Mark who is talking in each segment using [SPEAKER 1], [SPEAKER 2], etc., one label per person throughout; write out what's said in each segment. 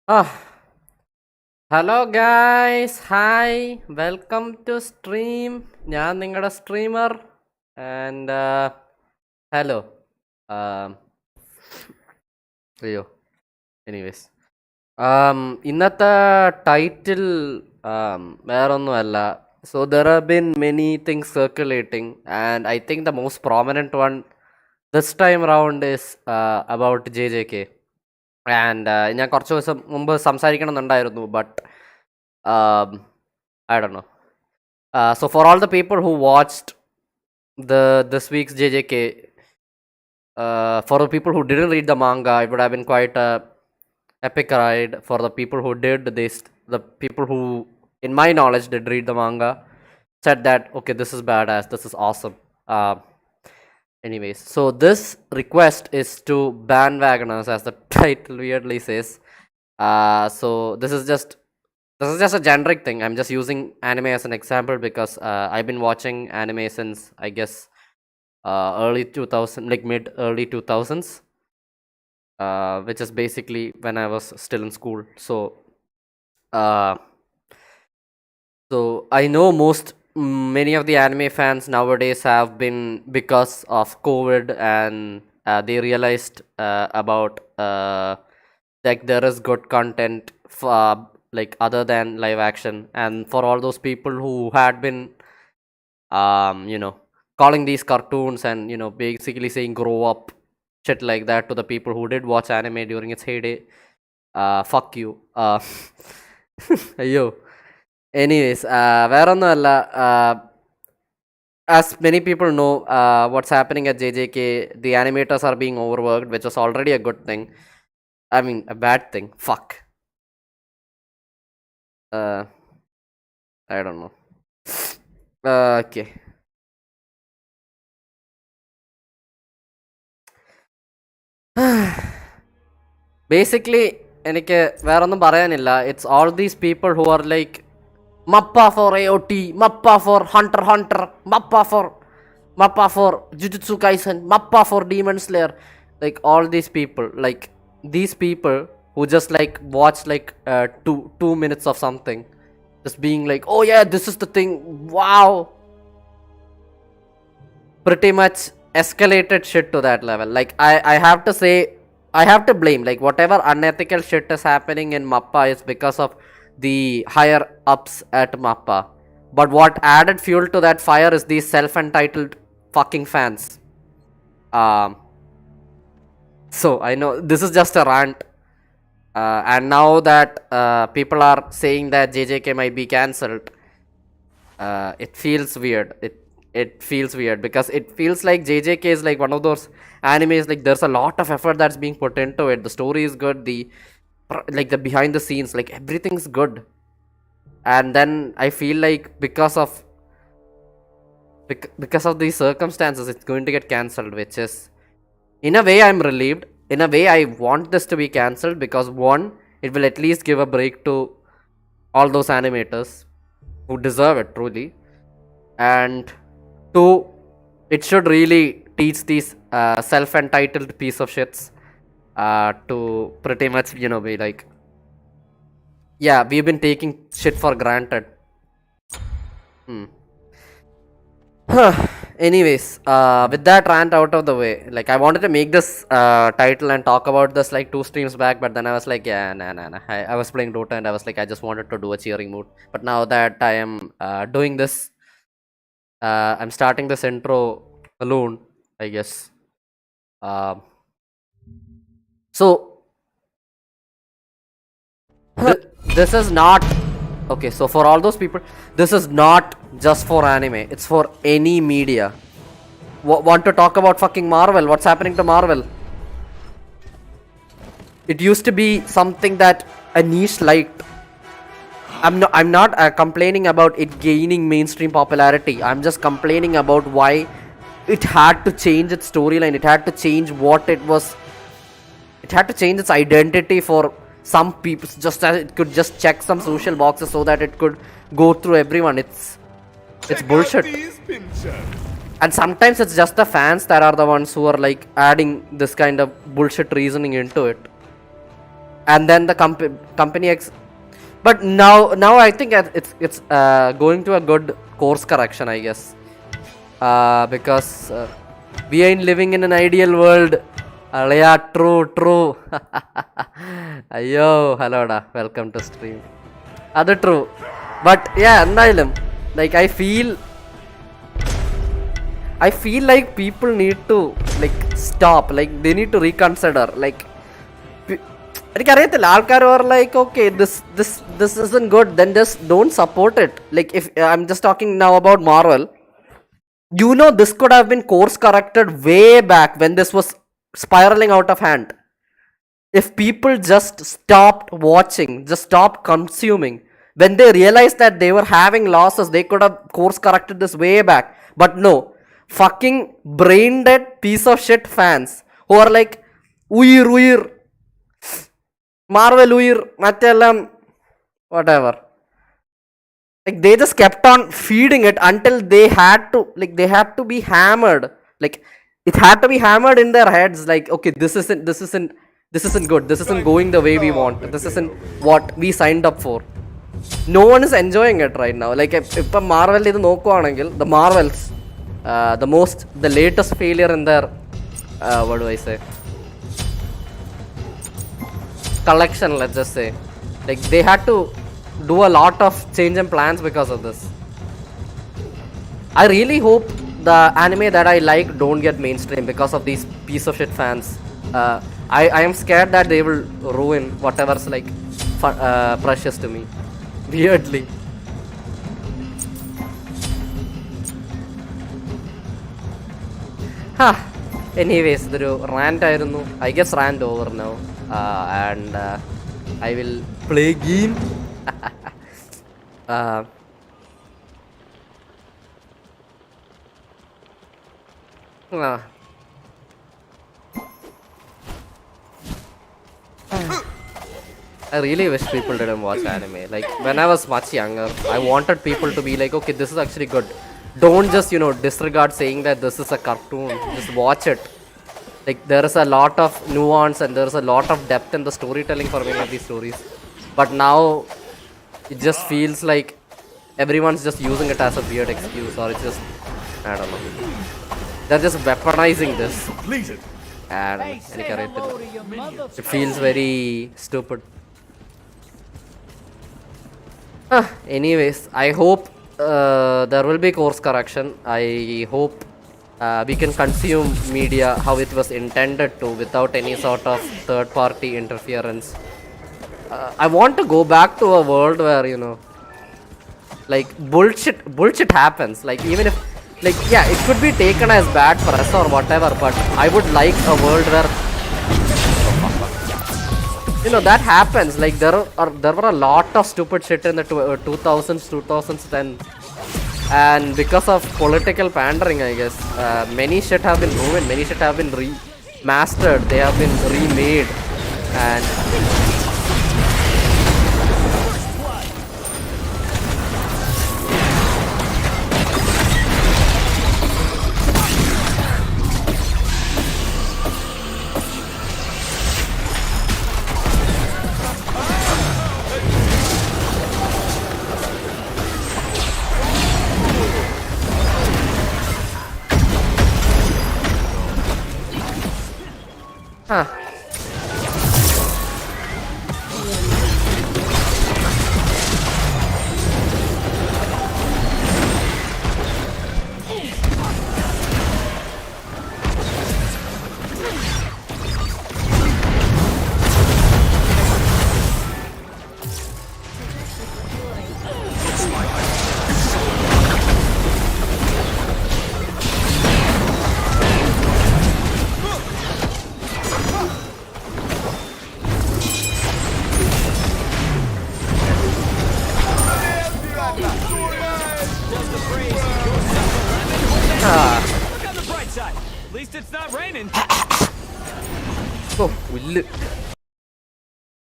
[SPEAKER 1] Ah, hello guys, hi, welcome to stream. ഞാൻ നിങ്ങളുടെ streamer and hello അയ്യോ anyways ഇന്നത്തെ ടൈറ്റിൽ വേറൊന്നുമല്ല. So there have been many things circulating and I think the most prominent one this time round is about JJK. And ഞാൻ കുറച്ച് ദിവസം മുമ്പ് സംസാരിക്കണമെന്നുണ്ടായിരുന്നു, but I don't know. So for all the people who watched this week's JJK, for the people who didn't read the manga, it would have been quite a epic ride. For the people who did, the people who, in my knowledge, did read the manga, said that okay, this is badass, this is awesome. Anyways, so this request is to Bandwagoners, as the title weirdly says. So this is just a generic thing. I'm just using anime as an example because I've been watching anime since, I guess, early 2000, like mid early 2000s, which is basically when I was still in school. Uh, so I know many of the anime fans nowadays have been, because of COVID, and they realized about like there is good content like other than live action. And for all those people who had been calling these cartoons and basically saying grow up, shit like that, to the people who did watch anime during its heyday, fuck you. Ayyo. Anyways, വേറൊന്നുമല്ല. As many people know, what's happening at JJK, the animators are being overworked, which was already a good thing. I mean, a bad thing. Fuck. I don't know. Okay. Basically, എനിക്ക് വേറൊന്നും പറയാനില്ല. It's all these people who are like Mappa for AOT, Mappa for Hunter Hunter, Mappa for Jujutsu Kaisen, Mappa for Demon Slayer. Like all these people, who just like watch like 2 minutes of something, just being like, oh yeah, this is the thing, wow. Pretty much escalated shit to that level. Like I have to say, I have to blame, like whatever unethical shit is happening in Mappa is because of the higher ups at Mappa. But what added fuel to that fire is these self-entitled fucking fans. So I know this is just a rant, and now that people are saying that JJK might be cancelled, it feels weird. It feels weird because it feels like JJK is like one of those animes, like there's a lot of effort that's being put into it. The story is good, the behind the scenes, like everything's good, and then I feel like because of these circumstances, it's going to get cancelled, which is, in a way, I'm relieved. In a way, I want this to be cancelled because one, it will at least give a break to all those animators who deserve it truly, and two, it should really teach these self-entitled piece of shits to pretty much be like, yeah, we've been taking shit for granted. Anyways, with that rant out of the way, like I wanted to make this title and talk about this like 2 streams back, but then I was like, yeah, nah. I was playing Dota and I was like, I just wanted to do a cheering mood. But now that I am doing this, I'm starting this intro alone, I guess. So this is not okay. So for all those people, this is not just for anime. It's for any media. Want to talk about fucking Marvel? What's happening to Marvel? It used to be something that a niche liked. I'm not complaining about it gaining mainstream popularity. I'm just complaining about why it had to change its storyline. It had to change what it was. It had to change its identity for some people, just as it could just check some social boxes so that it could go through everyone. It's bullshit. And sometimes it's just the fans that are the ones who are like adding this kind of bullshit reasoning into it. and then the company but now I think it's going to a good course correction, I guess, because we ain't living in an ideal world. Alaya, true. Ayo, hello da, welcome to stream. That's true, but yeah, എന്തായാലും like I feel like people need to like stop, like they need to reconsider, like എനിക്കറിയത്തില്ല ആൾക്കാർ are like, okay, this isn't good, then just don't support it. Like if I'm just talking now about Marvel, this could have been course corrected way back when this was spiraling out of hand. If people just stopped watching, just stopped consuming, when they realized that they were having losses, they could have course corrected this way back. But no, fucking brain dead piece of shit fans who are like, uir Marvel uir mattellam whatever, like they just kept on feeding it until they had to be hammered, like it had to be hammered in their heads, like, okay, this isn't good, this isn't going the way we want, this isn't what we signed up for. No one is enjoying it right now. Like if Marvel idu nokkuvaanengil, the Marvels, the latest failure in their what do I say, collection, let's just say, like they had to do a lot of change in plans because of this. I really hope the anime that I like don't get mainstream because of these piece of shit fans. I am scared that they will ruin whatever's like precious to me, weirdly. Anyways, the rant ആയിരുന്നു. I guess rant over now, and I will play game. I really wish people didn't watch anime. Like when I was much younger, I wanted people to be like, okay, this is actually good. Don't just disregard saying that this is a cartoon. Just watch it. Like there is a lot of nuance and there is a lot of depth in the storytelling for many of these stories. But now it just feels like everyone's just using it as a weird excuse, or it's just, I don't know, they're just weaponizing this, and it feels very stupid. Anyways, I hope there will be course correction. I hope we can consume media how it was intended to, without any sort of third party interference. I want to go back to a world where like bullshit happens, like even if, like, yeah, it could be taken as bad press or whatever, but I would like a world where that happens. Like there were a lot of stupid shit in the 2000s 2010, and because of political pandering, I guess, many shit have been ruined, many shit have been remastered, they have been remade, and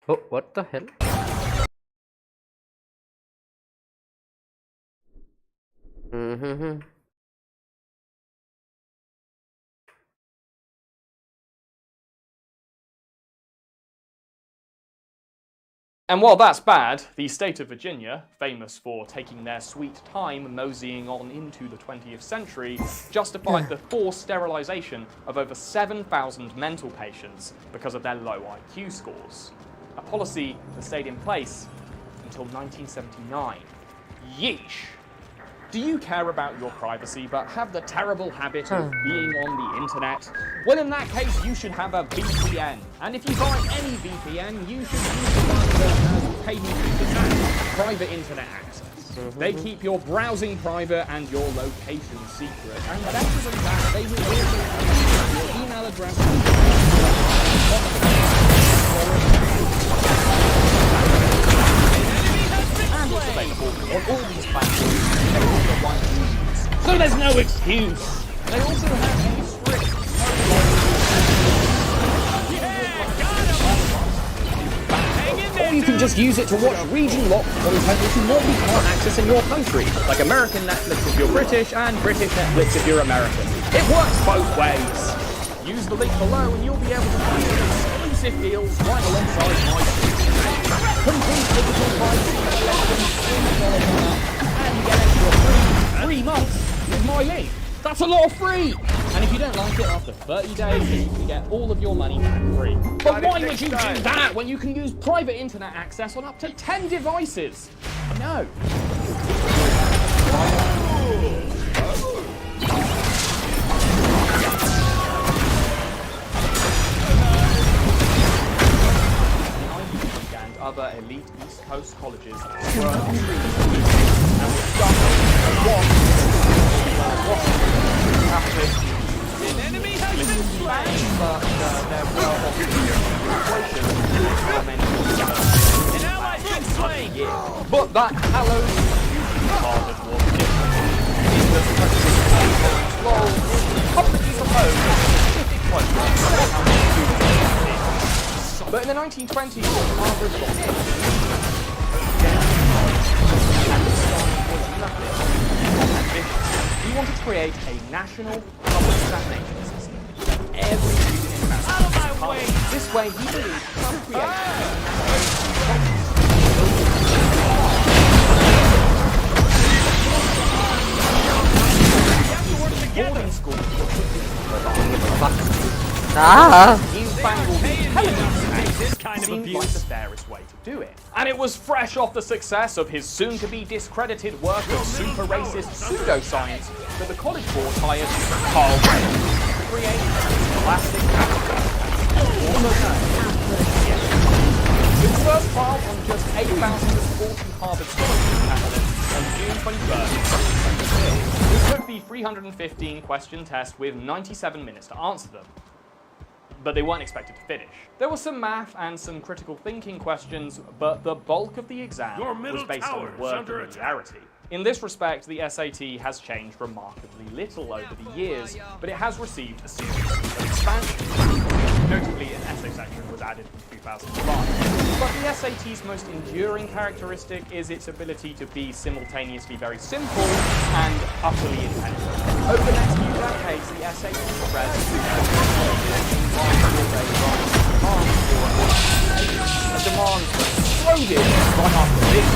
[SPEAKER 1] oh, what the hell?
[SPEAKER 2] And while that's bad, the state of Virginia, famous for taking their sweet time moseying on into the 20th century, justified the forced sterilization of over 7,000 mental patients because of their low IQ scores. A policy that stayed in place until 1979. Yeesh! Do you care about your privacy but have the terrible habit of being on the internet? Well, in that case, you should have a VPN. And if you buy any VPN, you should use the one that has paid you 50% private internet access. They keep your browsing private and your location secret. And better than that, they will also have your email address and it's available on all these platforms. So there's no excuse. They also have a strict or you can just use it to watch region-locked content which you normally can't access in your country, like American Netflix if you're British and British Netflix if you're American. It works both ways. Use the link below and you'll be able to find exclusive deals right alongside my complete digital privacy collection and you get extra free months with my link. That's a lot of free! And if you don't like it after 30 days, you can get all of your money back free. But why would you do that when you can use private internet access on up to 10 devices? No. And other elite East Coast colleges were an enemy has been slain, but there were an ally has been slain. But that hallowed Harvard was different. In the publicly proposed specific questions about how many students. But in the 1920s, Harvard got we want to create a national public examination system that every student in America can pass. This way, he believes he can create boarding school
[SPEAKER 3] This kind of abuse
[SPEAKER 2] like the fairest way to do it. And it was fresh off the success of his soon-to-be discredited work of super racist pseudoscience that the College Board hired Carl Reynolds to create plastic His first trial on just 8,040 Harvard scholarship candidates on June 23rd, 2022. He took the 315 question test with 97 minutes to answer them. But they weren't expected to finish. There was some math and some critical thinking questions, but the bulk of the exam was based on word familiarity. In this respect, the SAT has changed remarkably little over the years, but it has received a series of expansions. Notably, an essay section was added in 2005. But the SAT's most enduring characteristic is its ability to be simultaneously very simple and utterly intelligent. Over the next few decades, the SAT progressed a demand exploded right after this.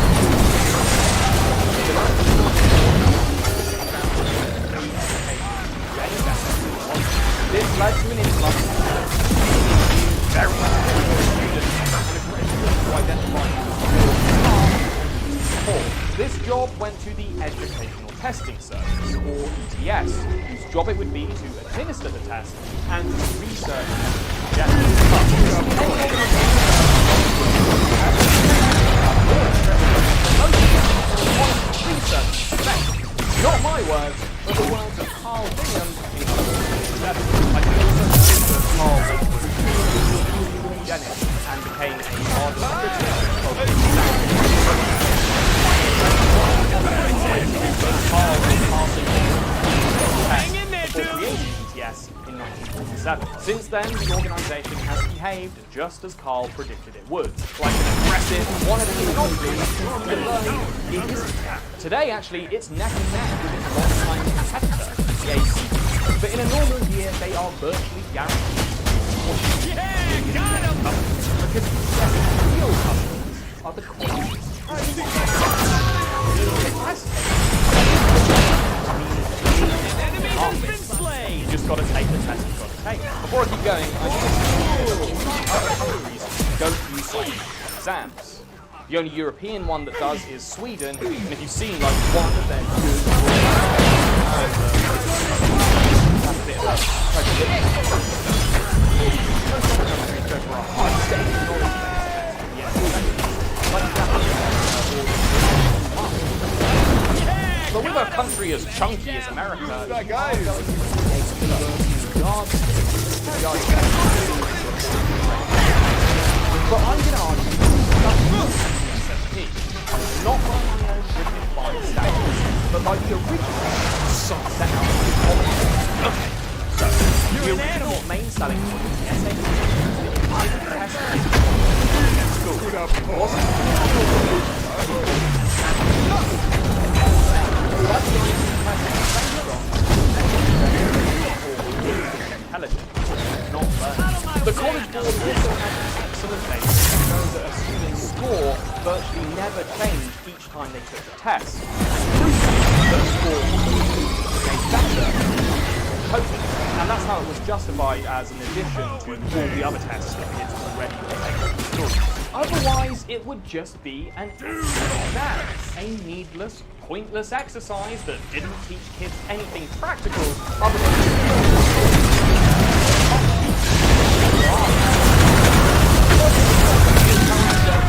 [SPEAKER 2] This led to an influx of very students and a great deal to identify. This job went to the Educational Testing Service, or ETS, whose job it would be to administer the test and research not my words, but the words of Carl Bingham in 1967. I can also mention that Carl was eugenic and became a ardent critic of the Carl was passing before creating ETS in 1947. Since then, the organisation has behaved just as Carl predicted it would, like an aggressive, wannabe novelty with learning in history. Today, actually, it's neck and neck with its long-time competitor, the AC. But in a normal year, they are virtually guaranteed. Yeah, got him! Because real customers are The only European one that does is Sweden, and if you've seen like one of their but with a country as chunky as America, but I'm going to argue not by my own written standards, but by the original set out. Okay, so the original main selling point of the SAT the College Board also has an excellent data to show that a student's score virtually never changed each time they took the test. That score became better totally. And that's how it was justified as an addition to all the other tests that kids already taken. Otherwise, it would just be an exam, a needless, pointless exercise that didn't teach kids anything practical other than the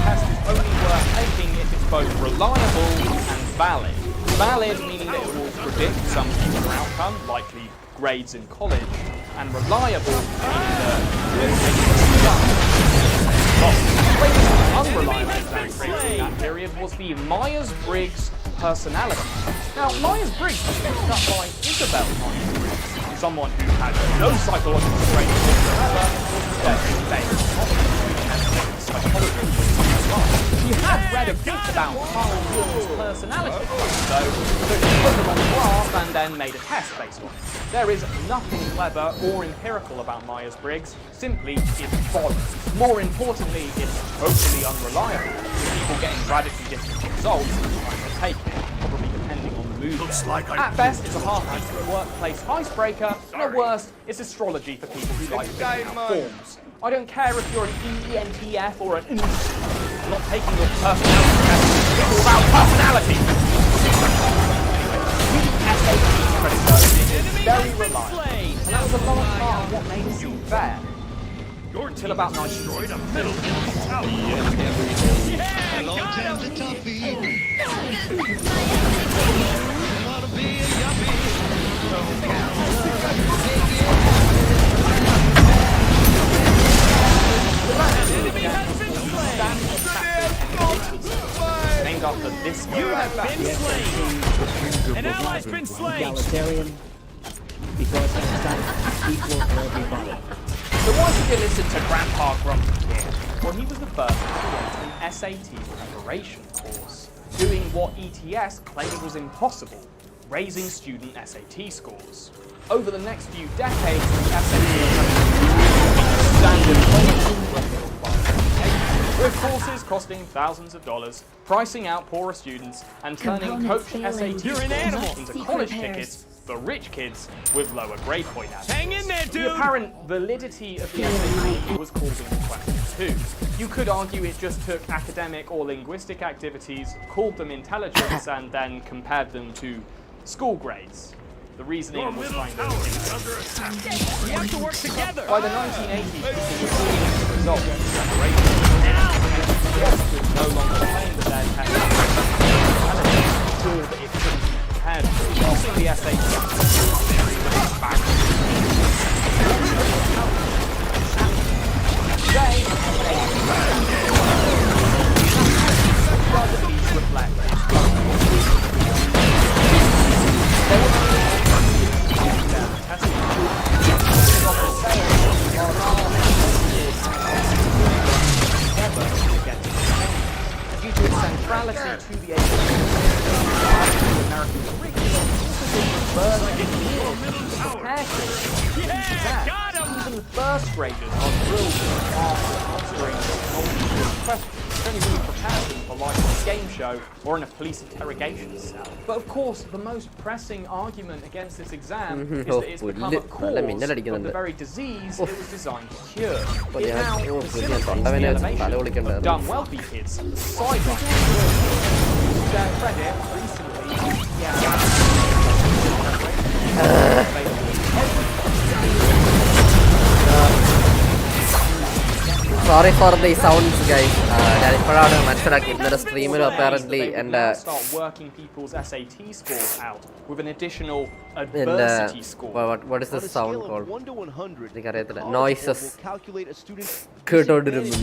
[SPEAKER 2] test is only worth taking if it's both reliable and valid. Valid meaning that it will predict some future outcome, likely grades in college, and reliable meaning that unreliable exam in that period was the Myers-Briggs personality. Now, Myers-Briggs was picked up by Isabel Myers-Briggs, someone who had no psychological training whatsoever, she had read a bit about Carl Jung's personality, so she put them on the graph and then made a test based on it. There is nothing clever or empirical about Myers-Briggs, simply it's boring. More importantly, it's totally unreliable, with people getting radically different results each time they take it, probably depending on the mood. At best, it's a half-decent workplace icebreaker, and at worst, it's astrology for people who like filling out forms. I don't care if you're an ENTF or an I'm not taking your personality test, it's all about personality! It's very reliable, and that was a large part of what made it seem fair. Until about 1980. Named after this
[SPEAKER 3] You have been slain! An ally's been slain!
[SPEAKER 4] Egalitarian, because it's equal for everybody.
[SPEAKER 2] So why should you listen to Grandpa Grumpy here? Well, he was the first to create an SAT preparation course, doing what ETS claimed was impossible, raising student SAT scores. Over the next few decades, the SAT standard with courses costing thousands of dollars, pricing out poorer students, and turning Coach SAT scores into college tickets for rich kids with lower grade point averages.
[SPEAKER 3] Hang in there, dude!
[SPEAKER 2] The apparent validity of the SAT was causing the question too. You could argue it just took academic or linguistic activities, called them intelligence, and then compared them to school grades. The reasoning was kind of
[SPEAKER 3] under attack. We have to work together!
[SPEAKER 2] by the 1980s, people were seeing the results of separation. Yes, was no longer claimed that their test tool that it couldn't be compared to. Using the SAT theory was backwards. Today, these reflect due to its centrality to the American curriculum, even first graders are drilled after answering multiple questions. It's only really prepared them for life. game show or in a police interrogation cell. But of course, the most pressing argument against this exam is that it's become a cause of the very disease it was designed to cure. It now facilitates the elevation of dumb wealthy kids. Sideline. To their credit, recently,
[SPEAKER 1] Sorry for the sounds, guys. ഞാനിപ്പോഴാണ് മനസ്സിലാക്കി ഇന്നലെ സ്ട്രീമിലും apparently എൻ്റെ
[SPEAKER 2] start working people's SAT scores out with an additional adversity score.
[SPEAKER 1] what is this sound called?
[SPEAKER 5] 1 to 100,
[SPEAKER 1] എനിക്കറിയത്തില്ല.
[SPEAKER 5] the
[SPEAKER 1] Noises.
[SPEAKER 5] will calculate a student's
[SPEAKER 1] കേട്ടോണ്ടിരുന്നു.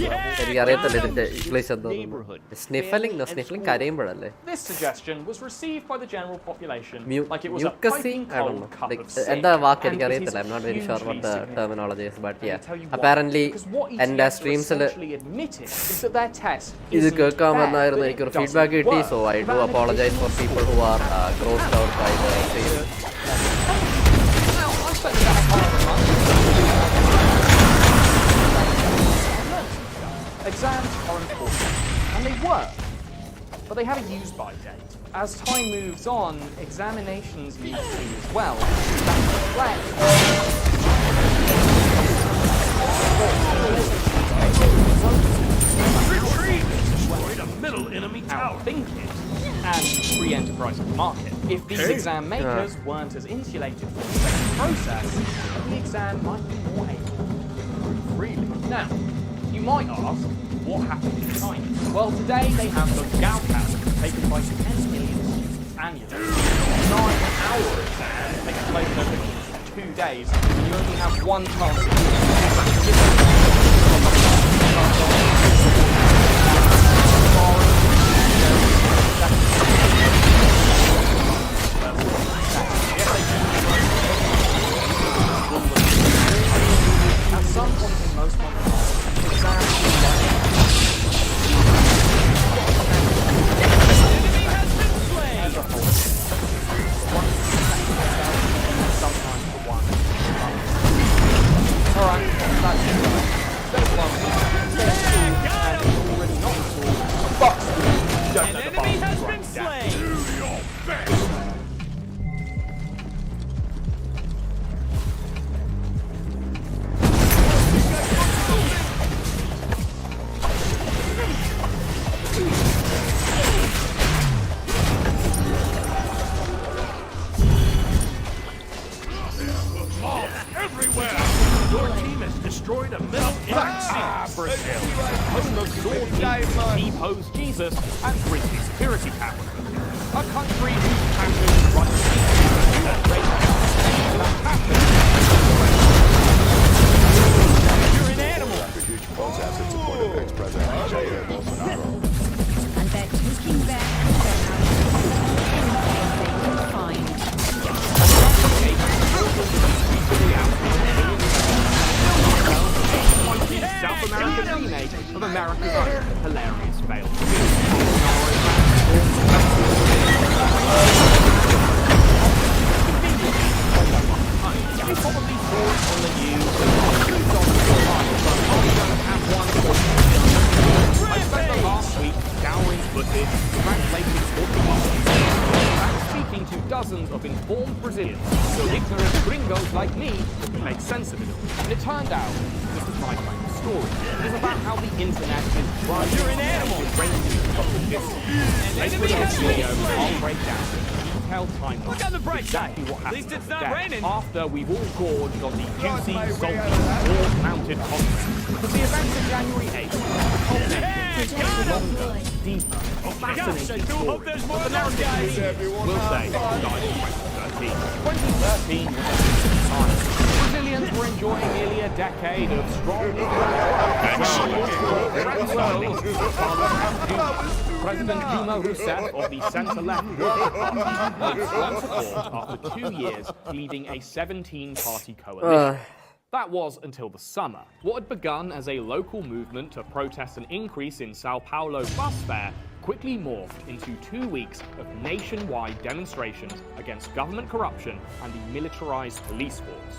[SPEAKER 1] എനിക്കറിയത്തില്ല ഇതിന്റെ English എന്താണെന്ന്. Sniffling കരയുമ്പോഴല്ലേ?
[SPEAKER 2] This suggestion was received by the general population like it was a
[SPEAKER 1] Mucusy?
[SPEAKER 2] piping
[SPEAKER 1] I don't
[SPEAKER 2] cold
[SPEAKER 1] know.
[SPEAKER 2] cup
[SPEAKER 1] Like,
[SPEAKER 2] of sick.
[SPEAKER 1] എന്താ വാക്ക്
[SPEAKER 2] And it
[SPEAKER 1] എനിക്കറിയത്തില്ല.
[SPEAKER 2] is
[SPEAKER 1] I'm not very sure what the
[SPEAKER 2] hugely
[SPEAKER 1] terminology is, but yeah.
[SPEAKER 2] I'll tell you why.
[SPEAKER 1] Apparently
[SPEAKER 2] Because what
[SPEAKER 1] എൻ്റെ
[SPEAKER 2] ETS are
[SPEAKER 1] streams'ല്
[SPEAKER 2] essentially admitting is that their test
[SPEAKER 1] ഇത്
[SPEAKER 2] isn't
[SPEAKER 1] കേൾക്കാൻ
[SPEAKER 2] fair,
[SPEAKER 1] വന്നായിരുന്നു
[SPEAKER 2] that
[SPEAKER 1] എനിക്കൊരു
[SPEAKER 2] it doesn't
[SPEAKER 1] feedback കിട്ടി,
[SPEAKER 2] work.
[SPEAKER 1] so I do apologize for people who are grossed out by the stream.
[SPEAKER 2] Now, I spent the better part of a month. Exams are important, and they work, but they have a use-by date. As time moves on, examinations need to as well. That reflect
[SPEAKER 3] Retreat! Destroyed a middle enemy
[SPEAKER 2] our
[SPEAKER 3] tower.
[SPEAKER 2] thinking and free enterprise of the market. If these exam makers weren't as insulated from the same process, the exam might be more able to move freely. Now, you might ask, what happened in China? Well, today they have the Gaokao taken by 10 million students annually. 9-hour exam takes place over 2 days, and you only have one chance of At some point in most months, exams as a whole. Sometimes for one. Alright, that's it. Stay long. Stay cool. And if you're already not cool, fuck school. Don't let the bastard grind down.
[SPEAKER 3] Do your best! Everywhere! Your team has destroyed a middle enemy.
[SPEAKER 2] Brazil, home of Zorti, Depo's Jesus, and Grizzly security power. A country whose passions run You're an animal.
[SPEAKER 6] Huge protest in support of ex-President Jair Bolsonaro.
[SPEAKER 7] And they're taking back their
[SPEAKER 2] South American remake of America's own hilarious failed. You probably saw it on the news. I spent the last week scouring footage, translating Portuguese, and speaking to dozens of informed Brazilians, so ignorant gringos like me could make sense of it all. And it turned out, just to try to make the story, it is about how the internet is driving. You're an animal! Let's look at this video, I'll break down the detailed timeline.
[SPEAKER 3] Look on the bright side.
[SPEAKER 2] Exactly what
[SPEAKER 3] At
[SPEAKER 2] happened
[SPEAKER 3] least it's
[SPEAKER 2] on the
[SPEAKER 3] not
[SPEAKER 2] day
[SPEAKER 3] raining.
[SPEAKER 2] after we've all gorged on the juicy, salty, wall-mounted content. Because the events of January 8th culminated in a longer, deeper, fascinating story
[SPEAKER 3] there's
[SPEAKER 2] that
[SPEAKER 3] more
[SPEAKER 2] the
[SPEAKER 3] of those guys.
[SPEAKER 2] narrative will say started in 2013. 2013 was a different time. Brazilians were enjoying nearly a decade of strong President Dilma Rousseff of the centre-left won support after 2 years leading a 17-party coalition. That was until the summer. What had begun as a local movement to protest an increase in Sao Paulo bus fare quickly morphed into 2 weeks of nationwide demonstrations against government corruption and the militarized police force.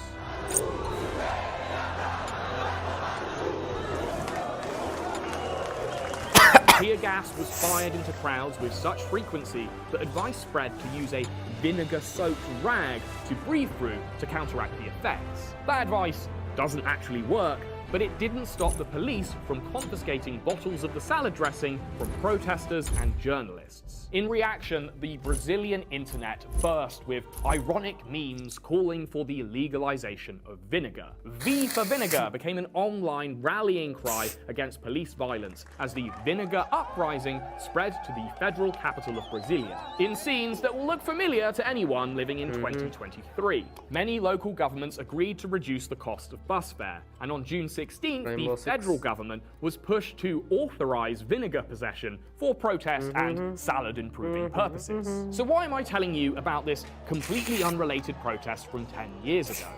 [SPEAKER 2] Tear gas was fired into crowds with such frequency that advice spread to use a vinegar-soaked rag to breathe through to counteract the effects. That advice doesn't actually work, but it didn't stop the police from confiscating bottles of the salad dressing from protesters and journalists. In reaction, the Brazilian internet burst with ironic memes calling for the legalization of vinegar. V for Vinegar became an online rallying cry against police violence as the vinegar uprising spread to the federal capital of Brasilia, in scenes that will look familiar to anyone living in 2023. Many local governments agreed to reduce the cost of bus fare, and on June 16th,
[SPEAKER 1] Rainbow
[SPEAKER 2] the federal government was pushed to authorize vinegar possession for protest and salad-improving purposes. So why am I telling you about this completely unrelated protest from 10 years ago?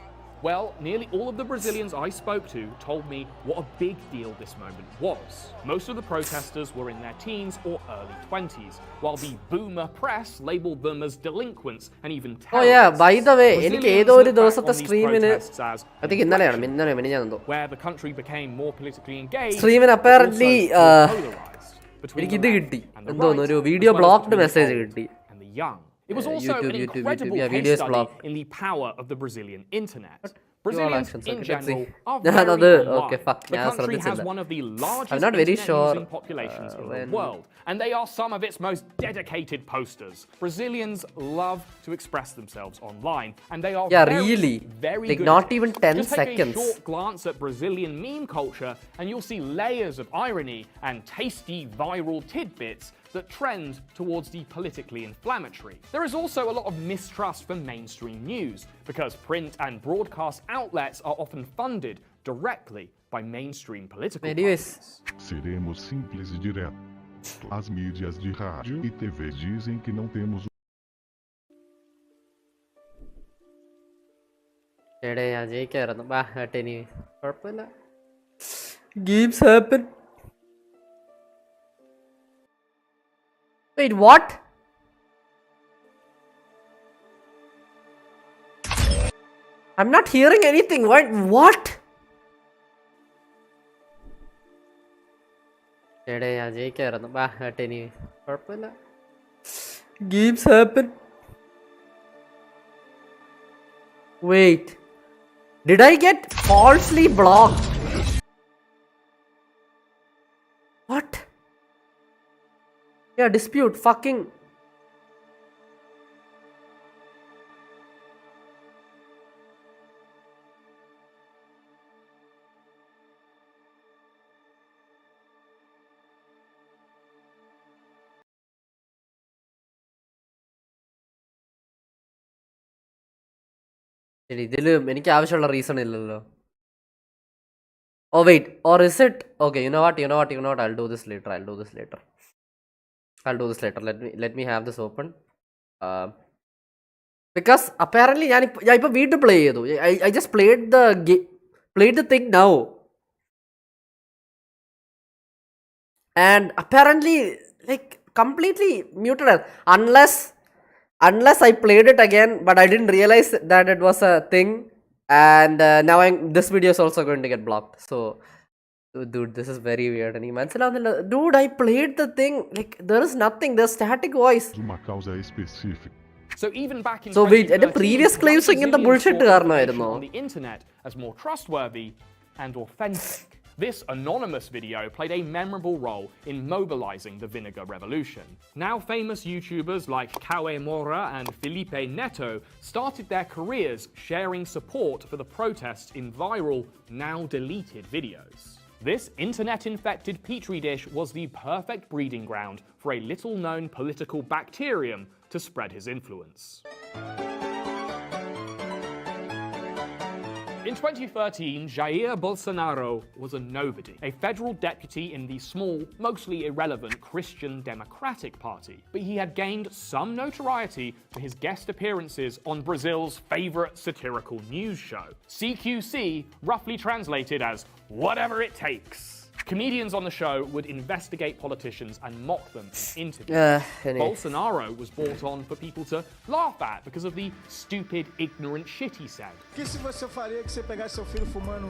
[SPEAKER 2] Well, nearly all of the Brazilians I spoke to told me what a big deal this moment was. Most of the protesters were in their teens or early 20s, while the boomer press labeled them as delinquents and even terrorists.
[SPEAKER 1] Oh yeah, by the way, എനിക്ക്
[SPEAKER 2] Brazilians
[SPEAKER 1] ഏതോ ഒരു
[SPEAKER 2] look back
[SPEAKER 1] ദിവസത്തെ
[SPEAKER 2] on these
[SPEAKER 1] സ്ട്രീമിന്
[SPEAKER 2] protests as
[SPEAKER 1] I think ഇന്നലെയാണ് മിനിഞ്ഞാന്നെന്തോ
[SPEAKER 2] where the country became more politically engaged,
[SPEAKER 1] സ്ട്രീമിന്
[SPEAKER 2] but
[SPEAKER 1] apparently
[SPEAKER 2] also more polarized between
[SPEAKER 1] എനിക്ക്
[SPEAKER 2] the
[SPEAKER 1] ഇത്
[SPEAKER 2] left
[SPEAKER 1] കിട്ടി
[SPEAKER 2] and the
[SPEAKER 1] എന്തോന്ന്
[SPEAKER 2] right,
[SPEAKER 1] ഒരു
[SPEAKER 2] as
[SPEAKER 1] video
[SPEAKER 2] well as
[SPEAKER 1] blocked
[SPEAKER 2] between the
[SPEAKER 1] message
[SPEAKER 2] old
[SPEAKER 1] കിട്ടി.
[SPEAKER 2] and the young. It was also an incredible
[SPEAKER 1] yeah,
[SPEAKER 2] case
[SPEAKER 1] videos
[SPEAKER 2] study
[SPEAKER 1] blocked.
[SPEAKER 2] in the power of the Brazilian internet.
[SPEAKER 1] all
[SPEAKER 2] Brazilians
[SPEAKER 1] actions,
[SPEAKER 2] in
[SPEAKER 1] okay, let's
[SPEAKER 2] general
[SPEAKER 1] see.
[SPEAKER 2] are
[SPEAKER 1] Yeah,
[SPEAKER 2] very
[SPEAKER 1] that-
[SPEAKER 2] online.
[SPEAKER 1] okay, fuck,
[SPEAKER 2] The
[SPEAKER 1] yeah,
[SPEAKER 2] country has
[SPEAKER 1] ശ്രദ്ധിച്ചില്ല.
[SPEAKER 2] one of the largest
[SPEAKER 1] not very sure,
[SPEAKER 2] internet-using populations in the world, and they are some of its most dedicated posters. Brazilians love to express themselves online, and they are
[SPEAKER 1] Yeah,
[SPEAKER 2] very,
[SPEAKER 1] really.
[SPEAKER 2] very
[SPEAKER 1] Like,
[SPEAKER 2] good
[SPEAKER 1] not
[SPEAKER 2] at it.
[SPEAKER 1] even 10
[SPEAKER 2] Just take
[SPEAKER 1] seconds.
[SPEAKER 2] a short glance at Brazilian meme culture, and you'll see layers of irony and tasty viral tidbits that trend towards the politically inflammatory. There is also a lot of mistrust for mainstream news, because print and broadcast outlets are often funded directly by mainstream political
[SPEAKER 1] Anyways.
[SPEAKER 2] parties.
[SPEAKER 6] Seremos simples e direto. As mídias de rádio e TV dizem que não temos
[SPEAKER 1] എടേ ഞാൻ ജയിക്കായിരുന്നു ബാ ഹട്ടിനി കുഴപ്പമില്ല games happen. Wait, what? I'm not hearing anything. What? എടേ ഞാൻ ജയിക്കായിരുന്നു ബാ ഹട്ടിനി കുഴപ്പമില്ല games happen. Wait, did I get falsely blocked? What? Yeah, dispute, fucking. ഇതിലും എനിക്ക് ആവശ്യമുള്ള റീസൺ ഇല്ലല്ലോ. Oh wait, or is it okay? You know what? I'll do this later. Let me have this open. Because apparently ഞാൻ ഇപ്പൊ വീണ്ടും play ചെയ്തു. I just played the thing now, and apparently like completely muted unless I played it again, but I didn't realize that it was a thing, and now this video is also going to get blocked. So dude, this is very weird. And dude, I played the thing, like there is nothing, there's static voice.
[SPEAKER 6] uma causa específica.
[SPEAKER 2] So even back in
[SPEAKER 1] So wait,
[SPEAKER 2] 2013,
[SPEAKER 1] the previous claims ഇങ്ങനത്തെ bullshit കാരണമായിരുന്നോ?
[SPEAKER 2] on the internet as more trustworthy and authentic. This anonymous video played a memorable role in mobilizing the vinegar revolution. Now famous YouTubers like Cauê Moura and Felipe Neto started their careers sharing support for the protests in viral, now deleted videos. This internet-infected petri dish was the perfect breeding ground for a little-known political bacterium to spread his influence. In 2013, Jair Bolsonaro was a nobody, a federal deputy in the small, mostly irrelevant Christian Democratic Party. But he had gained some notoriety for his guest appearances on Brazil's favorite satirical news show, CQC, roughly translated as whatever it takes. Comedians on the show would investigate politicians and mock them in interviews.
[SPEAKER 1] Anyway.
[SPEAKER 2] Bolsonaro was brought on for people to laugh at because of the stupid, ignorant shit he said.
[SPEAKER 5] Que se você faria que você pegasse seu filho fumando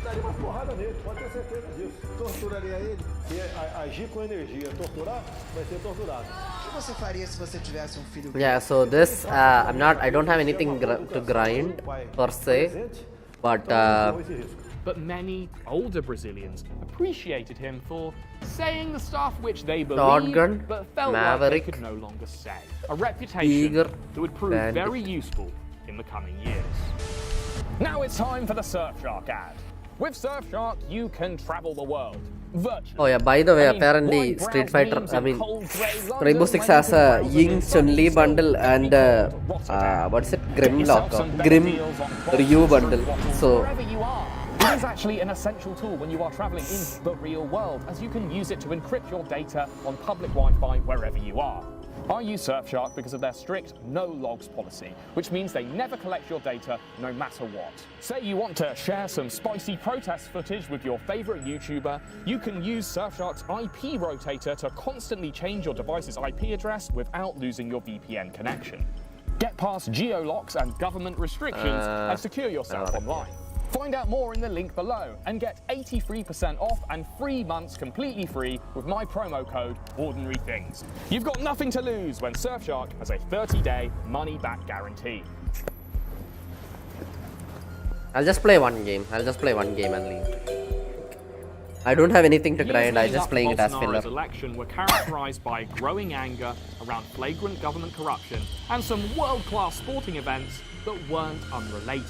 [SPEAKER 5] daria uma porrada nele, pode ter certeza disso. Torturaria ele? Se agir com energia, torturar, vai ser torturado. O que você faria se você tivesse filho?
[SPEAKER 1] Yeah, so this I don't have anything to grind per se, but
[SPEAKER 2] But many older Brazilians appreciated him for saying the stuff which they believed
[SPEAKER 1] Shotgun,
[SPEAKER 2] but felt like
[SPEAKER 1] Maverick,
[SPEAKER 2] they could no longer say. A reputation
[SPEAKER 1] Tiger,
[SPEAKER 2] that would prove
[SPEAKER 1] Bandit.
[SPEAKER 2] very useful in the coming years. Now it's time for the Surfshark ad. With Surfshark, you can travel the world. Virtually.
[SPEAKER 1] oh yeah, by the way,
[SPEAKER 2] I mean,
[SPEAKER 1] apparently
[SPEAKER 2] why
[SPEAKER 1] Street
[SPEAKER 2] browse
[SPEAKER 1] Fighter,
[SPEAKER 2] memes
[SPEAKER 1] I
[SPEAKER 2] in
[SPEAKER 1] mean
[SPEAKER 2] cold grey London
[SPEAKER 1] Rainbow Six
[SPEAKER 2] when
[SPEAKER 1] has
[SPEAKER 2] you
[SPEAKER 1] a
[SPEAKER 2] can browse
[SPEAKER 1] Ying
[SPEAKER 2] in
[SPEAKER 1] Chun-Li
[SPEAKER 2] sunny
[SPEAKER 1] bundle
[SPEAKER 2] Stockholm
[SPEAKER 1] and
[SPEAKER 2] Rotterdam.
[SPEAKER 1] what's it,
[SPEAKER 2] Get
[SPEAKER 1] Grimlock,
[SPEAKER 2] yourself some better
[SPEAKER 1] Grim
[SPEAKER 2] deals on
[SPEAKER 1] Ryu
[SPEAKER 2] bottles,
[SPEAKER 1] bundle.
[SPEAKER 2] bottles,
[SPEAKER 1] So
[SPEAKER 2] wherever you are. It is actually an essential tool when you are traveling in the real world, as you can use it to encrypt your data on public Wi-Fi wherever you are. I use Surfshark because of their strict no-logs policy, which means they never collect your data no matter what. Say you want to share some spicy protest footage with your favorite YouTuber, you can use Surfshark's IP rotator to constantly change your device's IP address without losing your VPN connection. Get past geo-locks and government restrictions and secure yourself online. Find out more in the link below and get 83% off and 3 months completely free with my promo code OrdinaryThings. You've got nothing to lose when Surfshark has a 30-day money-back guarantee.
[SPEAKER 1] I'll just play one game and leave. I don't have anything to grind, I'm just playing it as filler.
[SPEAKER 2] Bolsonaro's election were characterized by growing anger around flagrant government corruption and some world-class sporting events that weren't unrelated.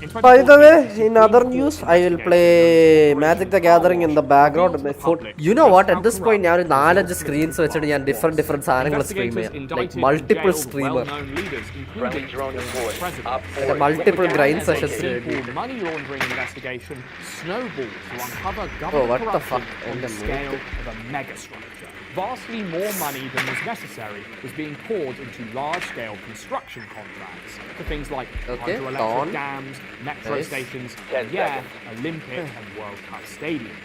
[SPEAKER 2] In
[SPEAKER 1] By the
[SPEAKER 2] 2014,
[SPEAKER 1] way, in
[SPEAKER 2] Supreme
[SPEAKER 1] other
[SPEAKER 2] Court
[SPEAKER 1] news, I will
[SPEAKER 2] investigated
[SPEAKER 1] play
[SPEAKER 2] Operation
[SPEAKER 1] Magic the
[SPEAKER 2] Car
[SPEAKER 1] Gathering in the
[SPEAKER 2] Wash
[SPEAKER 1] background.
[SPEAKER 2] revealed to the public
[SPEAKER 1] You know what?
[SPEAKER 2] just
[SPEAKER 1] At this
[SPEAKER 2] how
[SPEAKER 1] point, I
[SPEAKER 2] corrupt
[SPEAKER 1] have 4
[SPEAKER 2] the
[SPEAKER 1] screens
[SPEAKER 2] President
[SPEAKER 1] വെച്ചിട്ട് ഞാൻ different സാധനങ്ങൾ stream
[SPEAKER 2] Investigators
[SPEAKER 1] ചെയ്യാം.
[SPEAKER 2] indicted
[SPEAKER 1] Like
[SPEAKER 2] and
[SPEAKER 1] multiple
[SPEAKER 2] jailed
[SPEAKER 1] streamer.
[SPEAKER 2] well-known leaders, including the president.
[SPEAKER 1] Like multiple grind
[SPEAKER 2] A
[SPEAKER 1] sessions.
[SPEAKER 2] simple money laundering investigation snowballed to uncover
[SPEAKER 1] Oh,
[SPEAKER 2] government
[SPEAKER 1] what the
[SPEAKER 2] corruption
[SPEAKER 1] fuck?
[SPEAKER 2] on the scale of a megastructure. Vastly more money than was necessary was being poured into large-scale construction contracts for things like hydroelectric
[SPEAKER 1] Dawn.
[SPEAKER 2] dams, metro
[SPEAKER 1] Nice.
[SPEAKER 2] stations, and Olympic and World Cup stadiums.